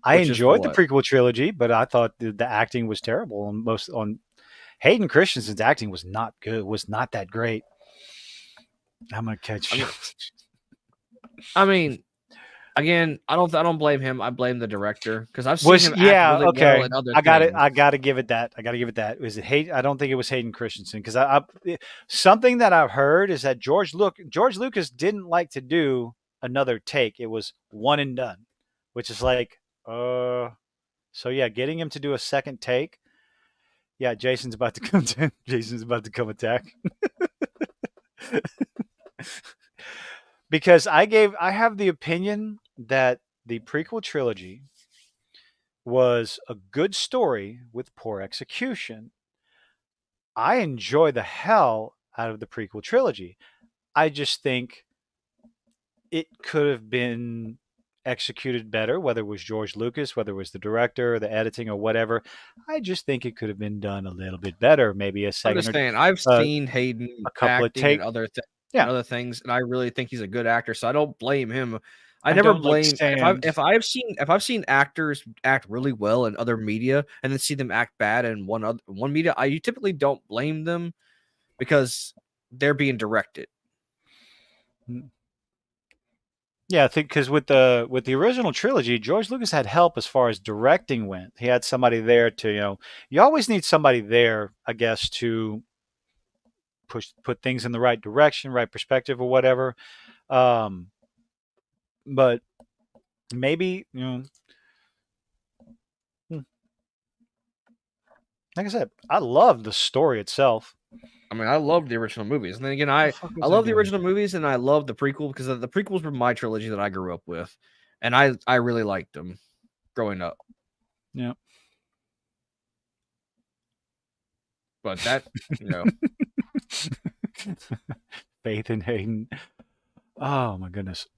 I
which is
enjoyed the
what
prequel trilogy, but I thought the acting was terrible on most on Hayden Christensen's acting was not good, was not that great. I'm gonna catch
I
you.
mean. I mean, again, I don't blame him. I blame the director because I've seen
Was
him act
yeah
really well
okay.
in other
I got it.
things.
I got to give it that. I got to give it that. Was it Hayden? I don't think it was Hayden Christensen because something that I've heard is that George Lucas didn't like to do another take. It was one and done, which is like So yeah, getting him to do a second take. Yeah, Jason's about to come. Jason's about to come attack because I have the opinion that the prequel trilogy was a good story with poor execution. I enjoy the hell out of the prequel trilogy. I just think it could have been executed better, whether it was George Lucas, whether it was the director, or the editing, or whatever. I just think it could have been done a little bit better. Maybe a
I'm
second
just
or
saying, I've seen
a
Hayden
couple of
acting
take.
and
Yeah,
other things, and I really think he's a good actor. So I don't blame him. I
I
never
don't like
blame
Sans.
if I've seen actors act really well in other media and then see them act bad in one media. I typically don't blame them because they're being directed.
Yeah, I think because with the original trilogy, George Lucas had help as far as directing went. He had somebody there to you always need somebody there, I guess, to put things in the right direction, right perspective, or whatever. Um, but maybe hmm, like I said, I love the story itself.
I mean, I love the original movies, and then again,
The
I
fuck
I
was I
love the
doing?
original movies, and I love the prequel because the prequels were my trilogy that I grew up with, and I really liked them growing up.
Yeah.
But that, you know,
Faith in Hayden. Oh my goodness.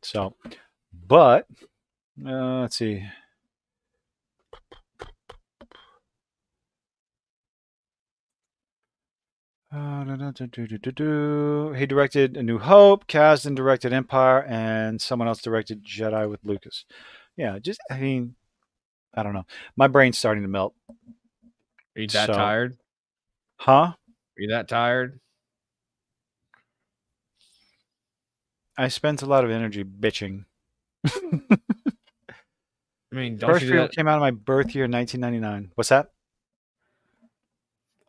So, but let's see. He directed A New Hope, Kasdan directed Empire, and someone else directed Jedi with Lucas. Yeah, just I mean, I don't know. My brain's starting to melt.
are you that
So,
tired?
huh?
Are you that tired?
I spent a lot of energy bitching.
I mean, don't you do
Starfield
that?
came out of my birth year, 1999. What's that?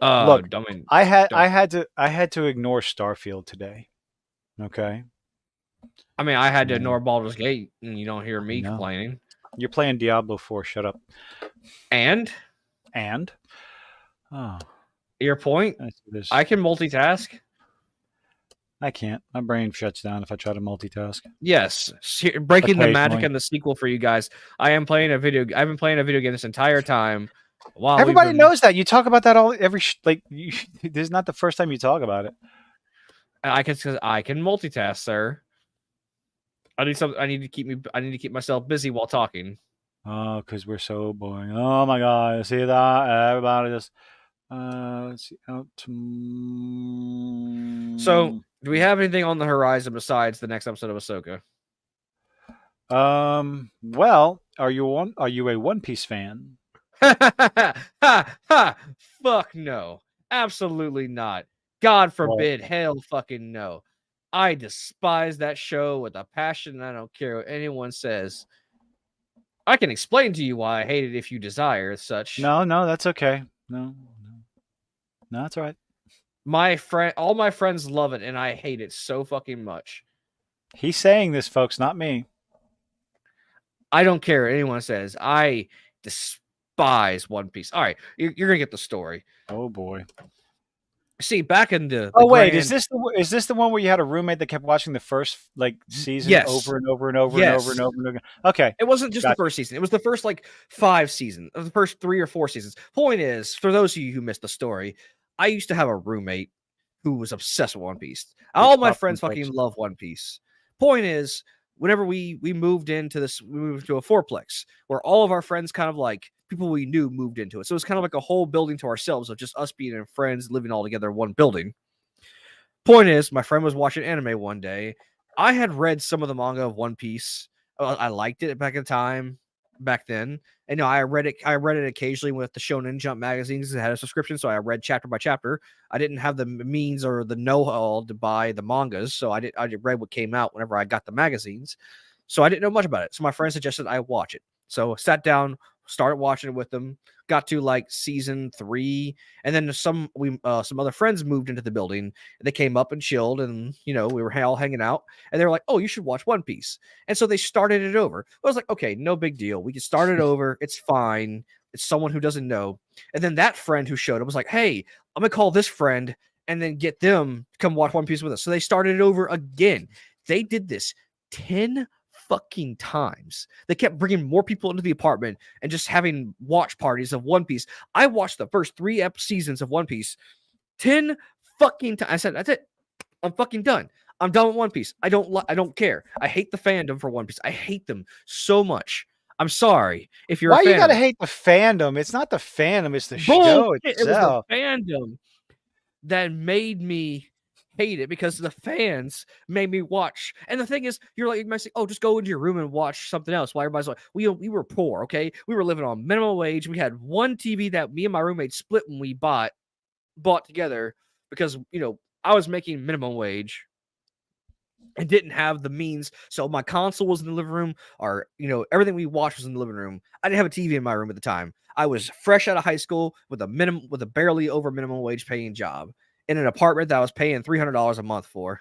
I
Look,
mean,
I
don't.
had to ignore Starfield today. Okay,
I mean, I had to
yeah,
ignore Baldur's Gate, and you don't hear
I
me
know.
complaining.
You're playing Diablo 4. Shut up.
And
And oh,
your point,
I see this.
I can multitask.
I can't. My brain shuts down if I try to multitask.
Yes, breaking the magic
Occasionally.
and the sequel for you guys. I am playing a video. I've been playing a video game this entire time while we've
Everybody
been.
knows that. You talk about that all every like. This is not the first time you talk about it.
I can multitask, sir. I need some. I need to keep myself busy while talking.
Oh, because we're so boring. Oh my god! See that? Everybody just. Let's see.
So, do we have anything on the horizon besides the next episode of Ahsoka?
Well, are you a One Piece fan?
Ha! Fuck no. Absolutely not. God
Well,
forbid. Hell fucking no. I despise that show with a passion, and I don't care what anyone says. I can explain to you why I hate it if you desire such.
no, that's okay. No, that's all right.
All my friends love it, and I hate it so fucking much.
He's saying this, folks, not me.
I don't care what anyone says. I despise One Piece. All right, you're gonna get the story.
Oh boy.
See, back in the
Oh wait,
grand.
is this the one where you had a roommate that kept watching the first like season
Yes,
over and over and over and over and
yes.
over and over? Okay,
It wasn't just the
gotcha.
first season. It was the first like 5 seasons, the first 3 or 4 seasons. Point is, for those of you who missed the story, I used to have a roommate who was obsessed with One Piece.
Eat
All
your
my
popcorn,
friends fucking
folks.
love One Piece. Point is, whenever we moved into this, we moved to a fourplex where all of our friends kind of like people we knew moved into it. So it was kind of like a whole building to ourselves of just us being friends living all together in one building. Point is, my friend was watching anime one day. I had read some of the manga of One Piece. I liked it back in time, back then. And no, I read it. I read it occasionally with the Shonen Jump magazines. It had a subscription, so I read chapter by chapter. I didn't have the means or the know-how to buy the mangas, so I read what came out whenever I got the magazines. So I didn't know much about it. So my friend suggested I watch it. So sat down, started watching it with them. Got to like season 3, and then some other friends moved into the building. They came up and chilled, and we were all hanging out, and they were like, "Oh, you should watch One Piece." And so they started it over. I was like, "Okay, no big deal. We can start it over. It's fine. It's someone who doesn't know." And then that friend who showed up was like, "Hey, I'm gonna call this friend and then get them to come watch One Piece with us." So they started it over again. They did this 10 fucking times. They kept bringing more people into the apartment and just having watch parties of One Piece. I watched the first 3 seasons of One Piece 10 fucking times. I said, "That's it. I'm fucking done. I'm done with One Piece. I don't care. I hate the fandom for One Piece. I hate them so much. I'm sorry if you're a
Why you
fan of
gotta
it."
hate the fandom? It's not the fandom; it's the
Bullshit.
show
It was the
itself.
fandom that made me hate it because the fans made me watch. And the thing is, you might say, "Oh, just go into your room and watch something else." While everybody's like, we were poor, okay? We were living on minimum wage. We had one TV that me and my roommate split when we bought together because I was making minimum wage and didn't have the means. So my console was in the living room, or everything we watched was in the living room. I didn't have a TV in my room at the time. I was fresh out of high school with a barely over minimum wage paying job in an apartment that I was paying $300 a month for.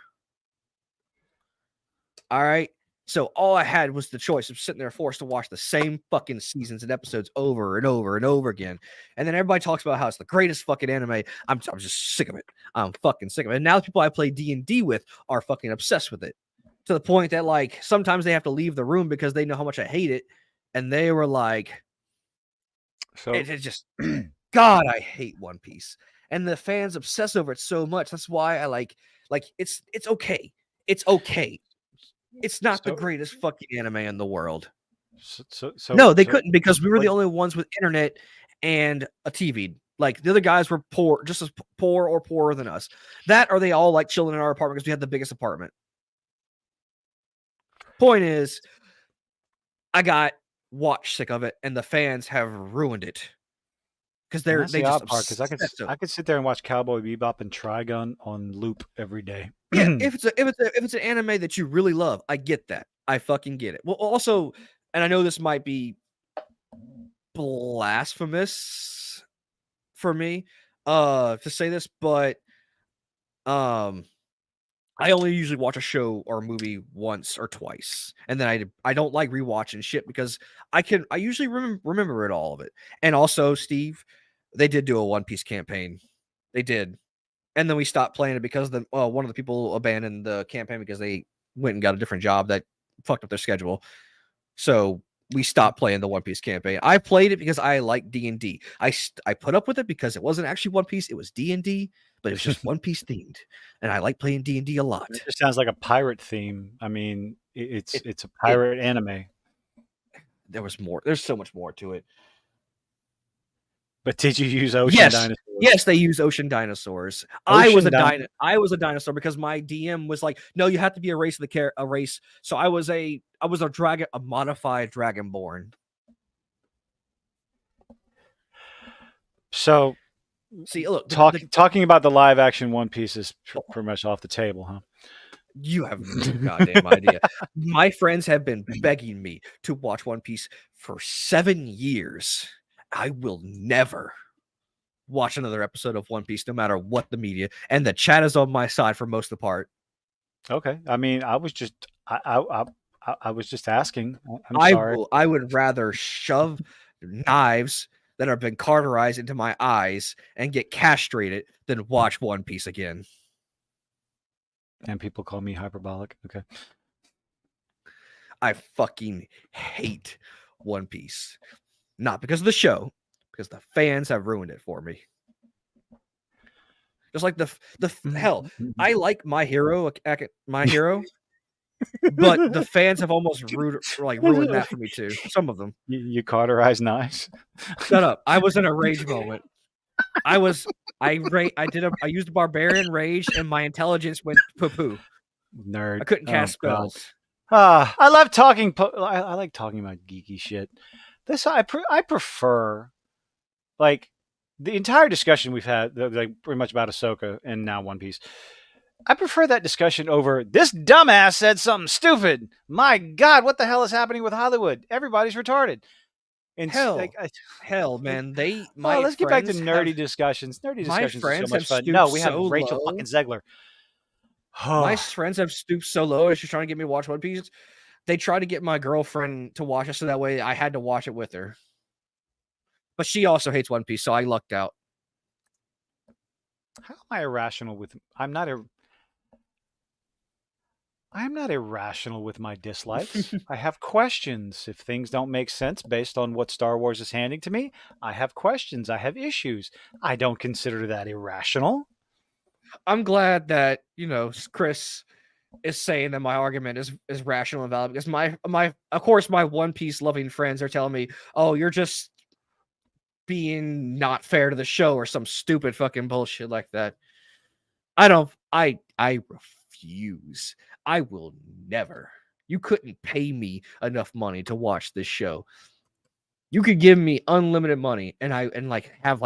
All right. So all I had was the choice of sitting there forced to watch the same fucking seasons and episodes over and over and over again. And then everybody talks about how it's the greatest fucking anime. I'm just sick of it. I'm fucking sick of it. And now the people I play D&D with are fucking obsessed with it, to the point that like sometimes they have to leave the room because they know how much I hate it. And they were like,
So
it's just, God, I hate One Piece. And the fans obsess over it so much. That's why I like it's okay. It's okay. It's not the
so
greatest fucking anime in the world.
so
No, they
so
couldn't, because we were
what?
the only ones with internet and a TV. Like the other guys were poor, just as poor or poorer than us. That or they all like chilling in our apartment because we had the biggest apartment. Point is, I got watch sick of it, and the fans have ruined it because
And
they
that's the
just
odd part because
obsessed.
I could sit there and watch Cowboy Bebop and Trigun on loop every day.
Yeah, if it's an anime that you really love, I get that. I fucking get it. Well, also, and I know this might be blasphemous for me to say this, but um I only usually watch a show or a movie once or twice, and then I don't like rewatching shit because I usually remember it, all of it. And also, Steve, they did do a One Piece campaign. They did. And then we stopped playing it because one of the people abandoned the campaign because they went and got a different job that fucked up their schedule. So we stopped playing the One Piece campaign. I played it because I like D&D. I put up with it because it wasn't actually One Piece, it was D&D, but it was just One Piece themed, and I like playing D&D a lot.
It just sounds like a pirate theme. I mean,
It
it's a
it
pirate anime.
there was more. There's so much more to it.
But did you use ocean
Yes.
dinosaurs?
Yes, they use ocean dinosaurs.
Ocean
I was a dinosaur because my DM was like, "No, you have to be a race of a race." So I was a dragon, a modified dragonborn.
So
See, look,
talking about the live action One Piece is pretty much off the table, huh?
you have no goddamn idea. My friends have been begging me to watch One Piece for 7 years. I will never watch another episode of One Piece, no matter what the media. And the chat is on my side for most of the part.
Okay. I mean, I was just asking. I'm sorry.
I would rather shove knives that have been cauterized into my eyes and get castrated than watch One Piece again.
And people call me hyperbolic. Okay.
I fucking hate One Piece. Not because of the show, because the fans have ruined it for me. Just like the hell, I like My Hero, but the fans have almost ruined that for me too. Some of them.
You cauterize knives.
Shut up! I was in a rage moment. I used a barbarian rage, and my intelligence went poo-poo.
Nerd.
I couldn't cast spells.
I love talking. I like talking about geeky shit. I prefer, like, the entire discussion we've had, like, pretty much about Ahsoka and now One Piece. I prefer that discussion over this dumbass said something stupid. My God, what the hell is happening with Hollywood? Everybody's retarded. And
Hell, man,
let's get back to nerdy discussions. Nerdy discussions are so much fun. No, we have Rachel fucking Zegler.
My friends have stooped so low as she's trying to get me to watch One Piece. They tried to get my girlfriend to watch it, so that way I had to watch it with her. But she also hates One Piece, so I lucked out.
How am I irrational with? I'm not irrational with my dislikes. I have questions. If things don't make sense based on what Star Wars is handing to me, I have questions. I have issues. I don't consider that irrational.
I'm glad that, Chris is saying that my argument is rational and valid, because of course my One Piece loving friends are telling me, "Oh, you're just being not fair to the show," or some stupid fucking bullshit like that. I refuse. I will never. You couldn't pay me enough money to watch this show. You could give me unlimited money and have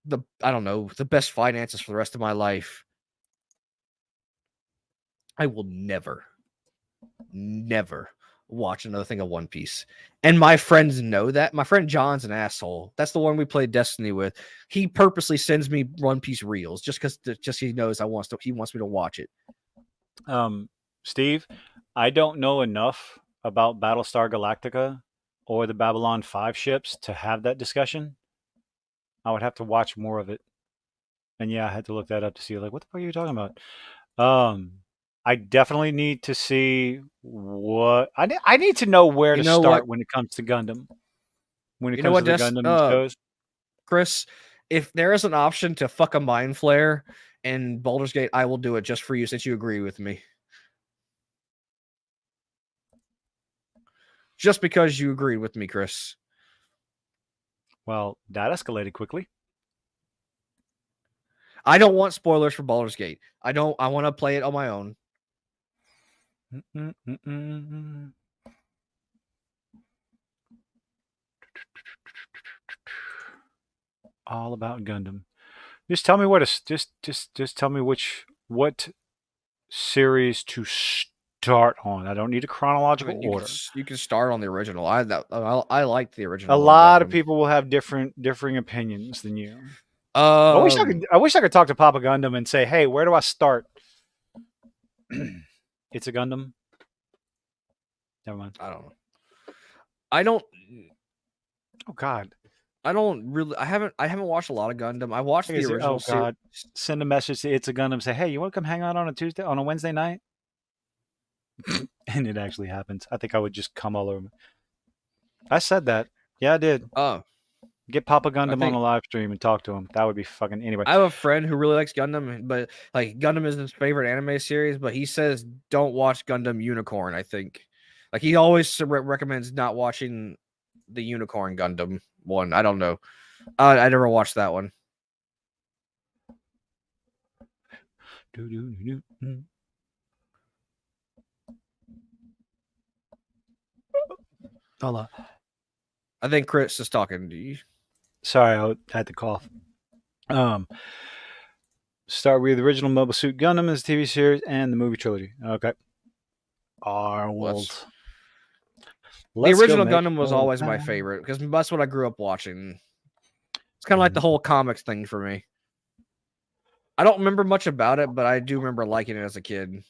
the best finances for the rest of my life. I will never watch another thing of One Piece. And my friends know that. My friend John's an asshole. That's the one we played Destiny with. He purposely sends me One Piece reels just because he knows he wants me to watch it.
Steve, I don't know enough about Battlestar Galactica or the Babylon 5 ships to have that discussion. I would have to watch more of it. And yeah, I had to look that up to see like what the fuck are you talking about? Um I definitely need to see what I need to know where
You
to
know what?
start when it comes to Gundam. When it
You know
comes to
what,
the
Des,
Gundam shows.
Chris? If there is an option to fuck a mind flare in Baldur's Gate, I will do it just for you since you agree with me. Just because you agreed with me, Chris.
Well, that escalated quickly.
I don't want spoilers for Baldur's Gate. I don't. I want to play it on my own.
Mm-mm-mm-mm. All about Gundam. Just tell me what to just tell me what series to start on. I don't need a
I
chronological
mean,
order.
you can start on the original. I like the
A
original
lot of
Gundam.
people will have differing opinions than you.
Um,
I wish I could talk to Papa Gundam and say, "Hey, where do I start?" It's a Gundam. Never mind.
I don't know. I don't.
Oh God.
I don't really. I haven't watched a lot of Gundam. I watched
Like I
the
say,
original
oh
series.
God. Send a message to It's a Gundam. Say, "Hey, you want to come hang out on a Tuesday on a Wednesday night?" And it actually happens. I think I would just come all over. I said that. Yeah, I did.
Uh,
Get Papa
I
Gundam on
think
a live stream and talk to him. That would be fucking anyway.
I have a friend who really likes Gundam, but like Gundam is his favorite anime series. But he says don't watch Gundam Unicorn. I think, like he always recommends not watching the Unicorn Gundam one. I don't know. I never watched that one.
Hold on.
I think Chris is talking to you.
Sorry, I had to cough. Um, start with the original Mobile Suit Gundam as a TV series and the movie trilogy. Okay. Our
Let's
world.
The
Let's go
original
make
Gundam was
a
always my
plan.
favorite because that's what I grew up watching. It's kind of like the whole comics thing for me. I don't remember much about it, but I do remember liking it as a kid.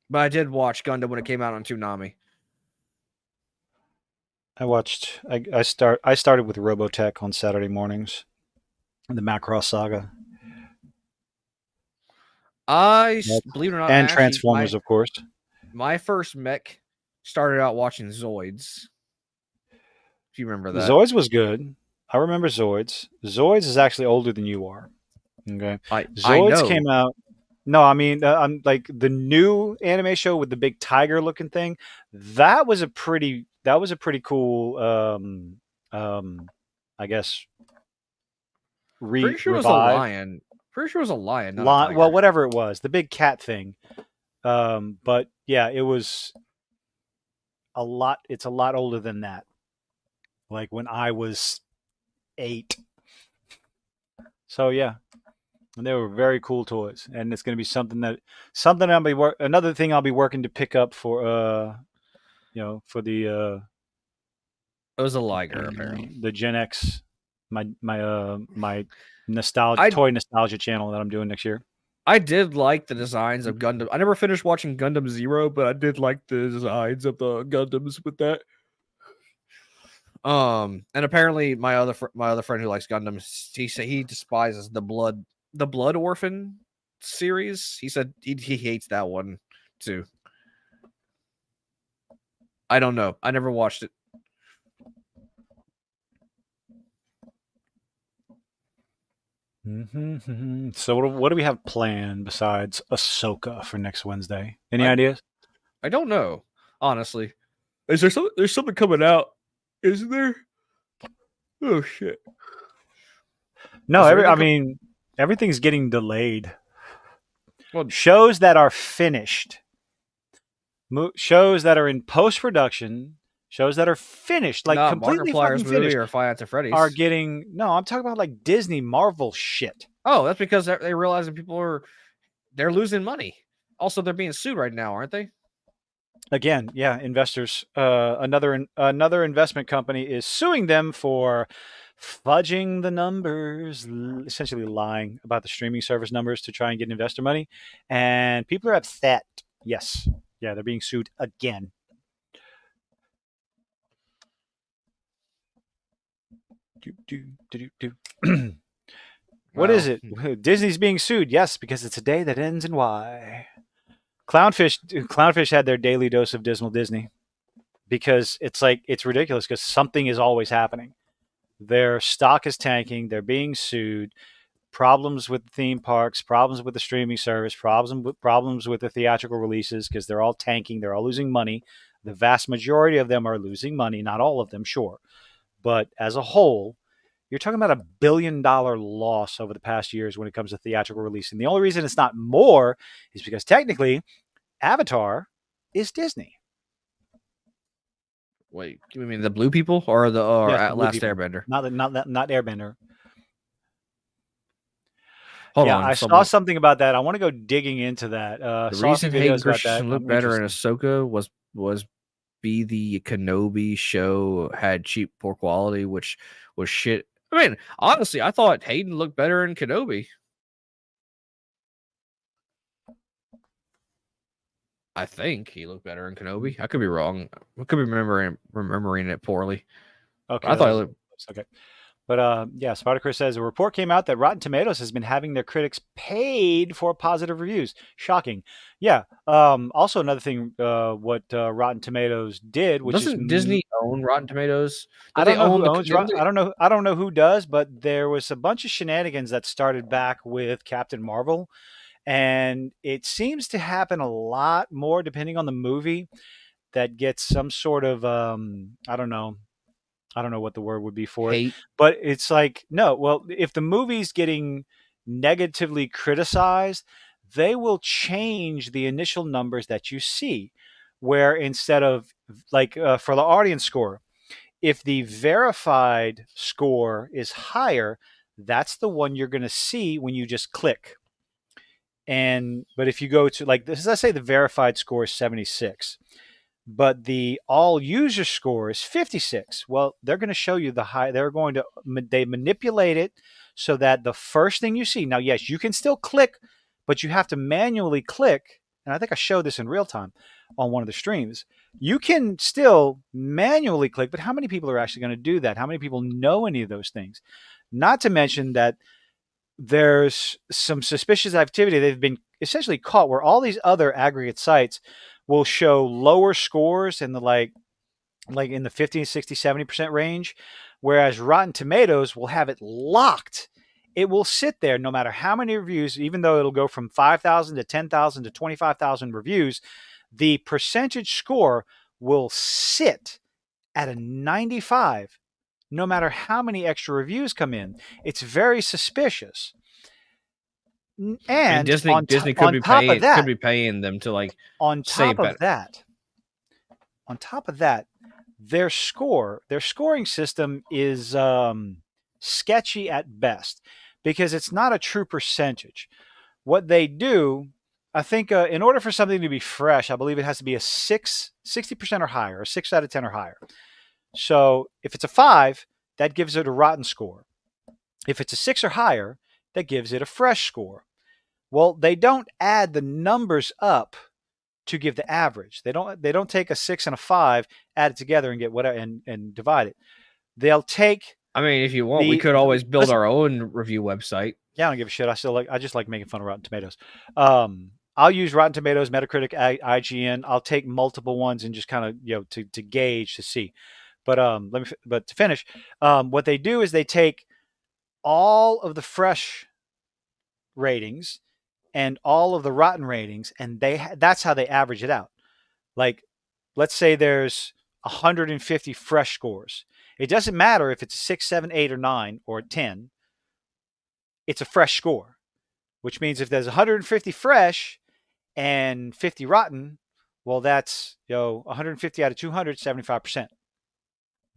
But I did watch Gundam when it came out on Toonami.
I started with Robotech on Saturday mornings. The Macross Saga. Yep.
Believe it or not, I
And
actually
Transformers, of course.
my first mech started out watching Zoids. If you remember that,
Zoids was good. I remember Zoids. Zoids is actually older than you are. Okay.
I
Zoids
know.
came out. No, I mean, I'm like the new anime show with the big tiger looking thing. That was a pretty cool. I guess
Pretty sure it was a
revive
lion. Pretty sure it was a lion, not a
line. Well,
tiger.
whatever it was, the big cat thing. But yeah, it was a lot. It's a lot older than that. Like when I was 8. So yeah, and they were very cool toys, and it's going to be something another thing I'll be working to pick up for for
It was a liger, apparently.
the Gen X, my
I
toy nostalgia channel that I'm doing next year.
I did like the designs of Gundam. I never finished watching Gundam Zero, but I did like the designs of the Gundams with that. And apparently my other friend who likes Gundam, he said he despises the Blood Orphan series. He said he hates that one too. I don't know. I never watched it.
Mm-hmm. So what do we have planned besides Ahsoka for next Wednesday? Any
I
ideas?
I don't know, honestly. Is there some there's something coming out? Isn't there? Oh shit.
No,
Is there anything
I mean everything's getting delayed.
well,
Shows that are finished, shows that are in post production, shows that are finished, like
not
completely
Markiplier's
fucking
movie
finished,
or Five Nights at
are
Freddy's?
getting. No, I'm talking about like Disney Marvel shit.
Oh, that's because they realize that they're losing money. Also, they're being sued right now, aren't they?
Again, yeah, investors. Another investment company is suing them for fudging the numbers, essentially lying about the streaming service numbers to try and get investor money. And people are upset. Yes. Yeah, they're being sued again. Do, do, do, do, do. What is
Well,
it? Disney's being sued. Yes, because it's a day that ends in Y. Clownfish had their daily dose of dismal Disney because it's ridiculous because something is always happening. Their stock is tanking. They're being sued. Problems with the theme parks, problems with the streaming service, problems with the theatrical releases because they're all tanking. They're all losing money. The vast majority of them are losing money. Not all of them, sure, but as a whole, you're talking about $1 billion loss over the past years when it comes to theatrical release. And the only reason it's not more is because technically Avatar is Disney.
wait, you mean the blue people or the
Yes, the blue
Last
people,
Airbender?
not Airbender.
Hold
Yeah,
on.
I
So
saw something about that. I want to go digging into that.
the
Saw a few
reason Hayden
videos about that.
Christensen looked
I'm
better in
interested.
Ahsoka was be the Kenobi show had cheap, poor quality, which was shit. I mean, honestly, I thought Hayden looked better in Kenobi. I think he looked better in Kenobi. I could be wrong. I could be remembering it poorly.
Okay,
I thought he
that's
looked.
okay. But yeah, Spartacus says a report came out that Rotten Tomatoes has been having their critics paid for positive reviews. Shocking. Yeah. Also, another thing, what Rotten Tomatoes did, which is
Doesn't Disney own Rotten Tomatoes?
I
Don't they
don't know
own
who
the?
owns.
Don't they,
I don't know who does, but there was a bunch of shenanigans that started back with Captain Marvel, and it seems to happen a lot more depending on the movie that gets some sort of I don't know what the word would be for it,
hate?
but it's like, no, well, if the movie's getting negatively criticized, they will change the initial numbers that you see. Where instead of for the audience score, if the verified score is higher, that's the one you're going to see when you just click. And but if you go to like this, let's say the verified score is 76, but the all user score is 56. Well, they're going to show you the high. They manipulate it so that the first thing you see. Now, yes, you can still click, but you have to manually click. And I think I showed this in real time on one of the streams. You can still manually click, but how many people are actually going to do that? How many people know any of those things? Not to mention that there's some suspicious activity. They've been essentially caught where all these other aggregate sites will show lower scores in the like in the 50, 60, 70% range, whereas Rotten Tomatoes will have it locked. It will sit there no matter how many reviews, even though it'll go from 5,000 to 10,000 to 25,000 reviews, the percentage score will sit at a 95 no matter how many extra reviews come in. It's very suspicious.
I mean,
And
Disney could be paying them to like
on
say
top of
better.
that, on top of that, their scoring system is sketchy at best because it's not a true percentage. What they do, I think, in order for something to be fresh, I believe it has to be a 60% or higher, a 6 out of 10 or higher. So if it's a 5, that gives it a rotten score. If it's a 6 or higher, that gives it a fresh score. Well, they don't add the numbers up to give the average. They don't take a 6 and a 5, add it together and get whatever and divide it. They'll take
I mean, if you want, we
the
could always build
listen.
our own review website.
Yeah, I don't give a shit. I just like making fun of Rotten Tomatoes. I'll use Rotten Tomatoes, Metacritic, IGN. I'll take multiple ones and just kind of to gauge to see. But but to finish, what they do is they take all of the fresh ratings and all of the rotten ratings, and that's how they average it out. Like, let's say there's 150 fresh scores. It doesn't matter if it's a 6, 7, 8, or 9 or 10. It's a fresh score, which means if there's 150 fresh and 50 rotten, well, that's 150 out of 200, 75%.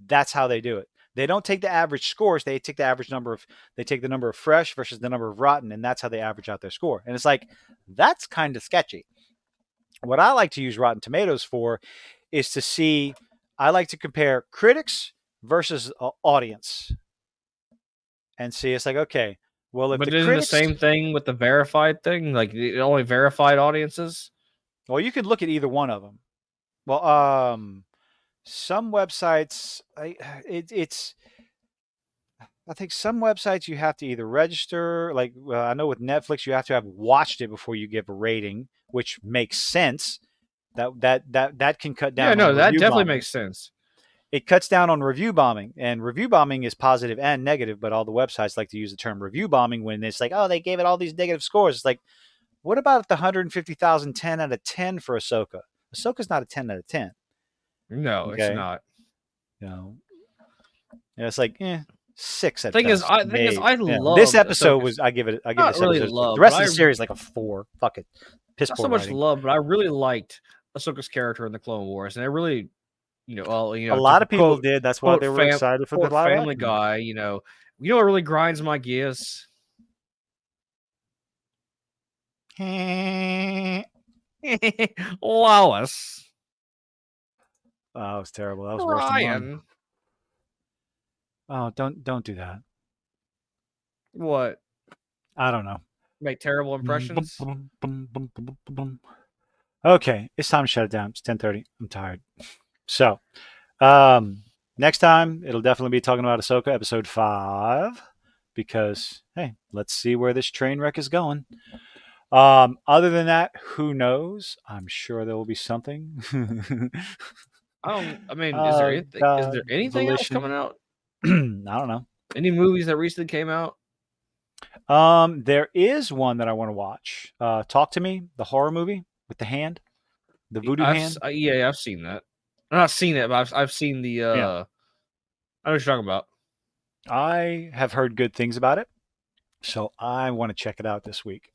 That's how they do it. They don't take the average scores. They take the number of fresh versus the number of rotten, and that's how they average out their score. And it's like, that's kind of sketchy. What I like to use Rotten Tomatoes for is to see, I like to compare critics versus audience. and see. It's like, okay, well, if the
But isn't the
critics,
same thing with the verified thing? Like the only verified audiences?
well, you could look at either one of them. Well, some websites, it's I think some websites you have to either register, like I know with Netflix, you have to have watched it before you give a rating, which makes sense. That can cut
Yeah,
down on
no, that
review
definitely
bombing.
makes sense.
It cuts down on review bombing, and review bombing is positive and negative. But all the websites like to use the term review bombing when it's like, oh, they gave it all these negative scores. It's like, what about the 150,000 10 out of 10 for Ahsoka? Ahsoka's not a 10 out of 10.
No, it's
Okay,
not.
you know, yeah, it's like, 6 at
Thing is,
best,
I
maybe. Yeah, this
loved
episode
Ahsoka's.
was I give
Not
this
really
episode a 6. The
love, but
rest of the series like a 4. Fuck it, piss
not
poor
so much
writing.
love, but I really liked Ahsoka's character in the Clone Wars, and I really,
A
to
lot of people did. That's why they were excited for the
quote
live
Family
action movie.
Guy, what really grinds my gears? Lois,
Oh, that was terrible. That was worse than mine.
Ryan,
Oh, don't do that.
what?
I don't know.
Make terrible impressions?
Okay, it's time to shut it down. It's 10:30. I'm tired. So, um, next time it'll definitely be talking about Ahsoka episode 5 because hey, let's see where this train wreck is going. Other than that, who knows? I'm sure there will be something.
I mean,
Oh
is
God,
there anything else coming
volition.
out?
I don't know.
Any movies that recently came out?
There is one that I want to watch. Talk to Me, the horror movie with the hand, the voodoo hand.
Yeah, I've seen that. I've not seen it, but I've seen the
Yeah,
I know what you're talking about.
I have heard good things about it, so I want to check it out this week.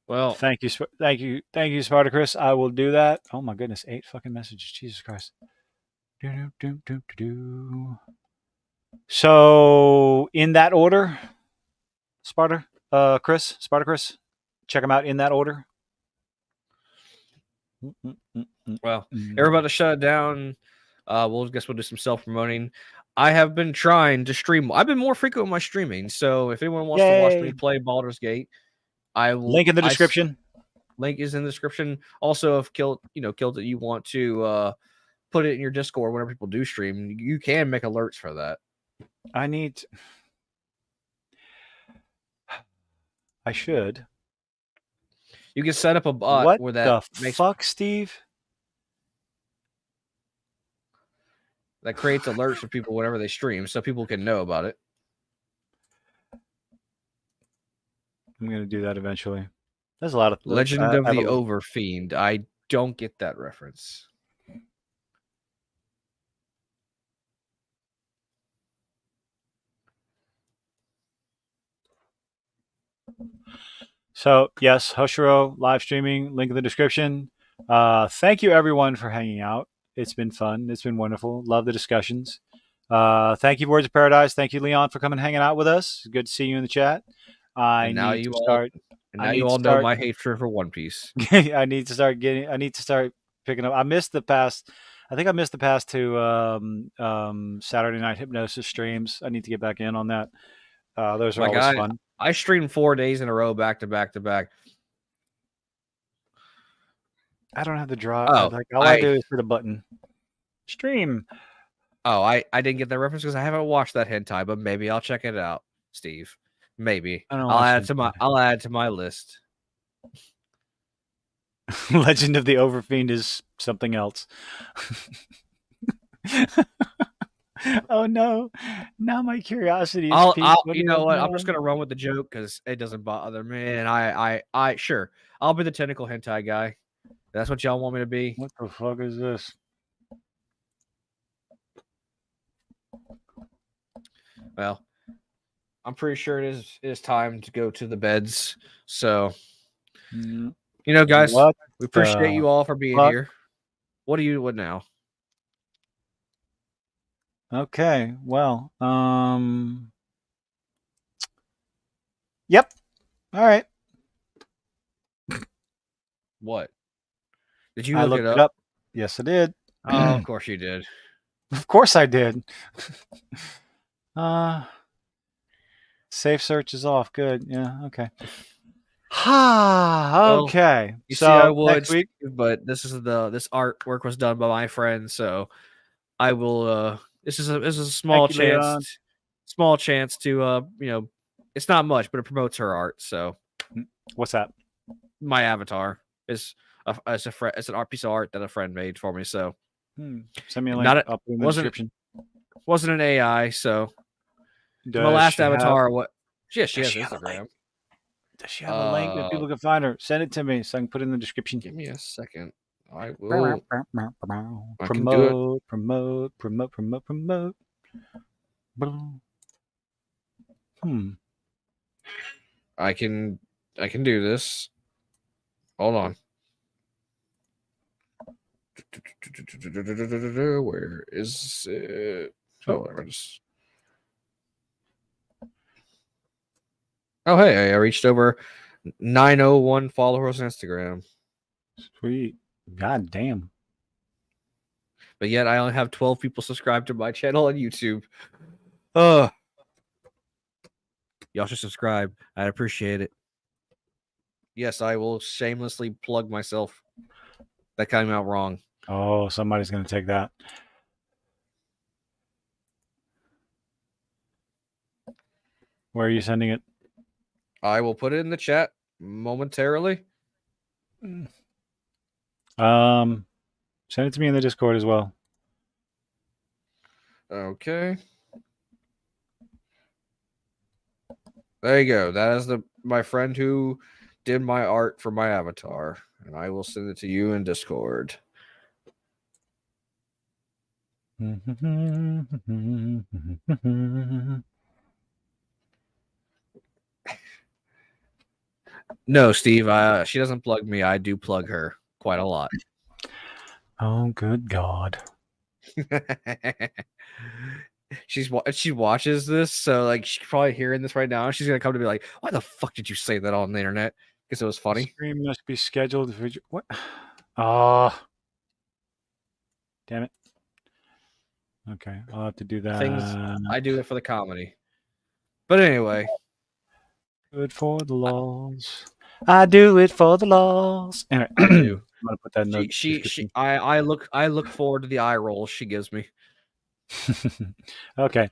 Well,
Thank you, Spartacus. I will do that. Oh my goodness, 8 fucking messages. Jesus Christ. So in that order, Spartacus, check them out in that order.
well, we're about to shut it down. We'll do some self promoting. I have been trying to stream. I've been more frequent with my streaming. So if anyone wants to watch me
Yay!
play Baldur's Gate, I will.
Link in the description.
Link is in the description. Also, if Kilt that you want to put it in your Discord whenever people do stream, you can make alerts for that.
I should.
You can set up a bot
What
where that
the fuck, Steve?
that creates alerts for people whenever they stream, so people can know about it.
I'm gonna do that eventually. There's a lot of
Legend of the Overfiend. I don't get that reference.
So yes, Hoshiro live streaming. Link in the description. Thank you everyone for hanging out. It's been fun. It's been wonderful. Love the discussions. Thank you, Words of Paradise. Thank you, Leon, for coming and hanging out with us. Good to see you in the chat. I
now
need
you
to
all
start.
know my hatred for One Piece.
I need to start picking up. I think I missed the past 2 Saturday night hypnosis streams. I need to get back in on that. Those are always fun.
I streamed 4 days in a row, back to back to back.
I don't have the draw.
Oh,
all I do is hit a button. Stream.
Oh, I didn't get that reference because I haven't watched that hentai, but maybe I'll check it out, Steve. Maybe I'll add it to my list.
Legend of the Overfiend is something else. Oh no! Now my curiosity is piqued.
You know what? I'm just gonna run with the joke because it doesn't bother me. And I sure I'll be the technical hentai guy. That's what y'all want me to be.
What the fuck is this?
Well, I'm pretty sure it is time to go to the beds. So, guys, we appreciate you all for being here. What now?
Okay, well, yep. All right.
What? Did you look it up?
Yes, I did.
Oh, of course you did.
Of course I did. Uh, safe search is off. Good. Yeah. Okay. Ha.
Well,
Okay.
you see, I
So
would,
next week,
Steve, but this artwork was done by my friend, so I will. This is a
thank you, Leon.
small chance to it's not much, but it promotes her art. So
What's that?
my avatar is it's an art piece of art that a friend made for me. So
Send me a link.
not it
I'll put it in the
wasn't
description.
wasn't an AI. So my
Does
last
she have?
avatar, what? Yeah, she
Does
has
she have a link?
Instagram.
Does she have a link that people can find her? Send it to me so I can put it in the description.
Give me a second. I will. I can do it.
Promote, promote, promote, promote, promote. Hmm.
I can do this. Hold on. Where is it? Oh, I just. Oh, hey, I reached over 901 followers on Instagram,
Sweet. God damn.
but yet I only have 12 people subscribed to my channel on YouTube. Uh, y'all should subscribe. I'd appreciate it. Yes, I will shamelessly plug myself. That came out wrong.
Oh, somebody's going to take that. Where are you sending it?
I will put it in the chat momentarily.
Send it to me in the Discord as well.
Okay. There you go. That is my friend who did my art for my avatar, and I will send it to you in Discord. No, Steve. She doesn't plug me. I do plug her quite a lot.
Oh, good God.
She watches this, so like she's probably hearing this right now. She's gonna come to me like, "Why the fuck did you say that on the internet?" Because it was funny.
Stream must be scheduled for what? Oh, damn it. Okay, I'll have to do
Things
that.
I do it for the comedy. But anyway,
Good for the laws. I do it for the laws. Anyway,
I
I'm
do.
gonna put that in the
She
description.
I look forward to the eye rolls she gives me.
Okay,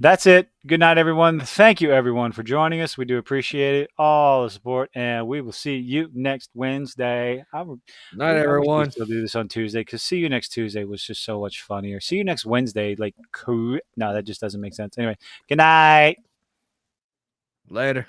that's it. Good night, everyone. Thank you, everyone, for joining us. We do appreciate it, all the support, and we will see you next Wednesday.
Night,
I wish we
everyone.
still do this on Tuesday because see you next Tuesday was just so much funnier. See you next Wednesday, like no, that just doesn't make sense. Anyway, good night.
Later.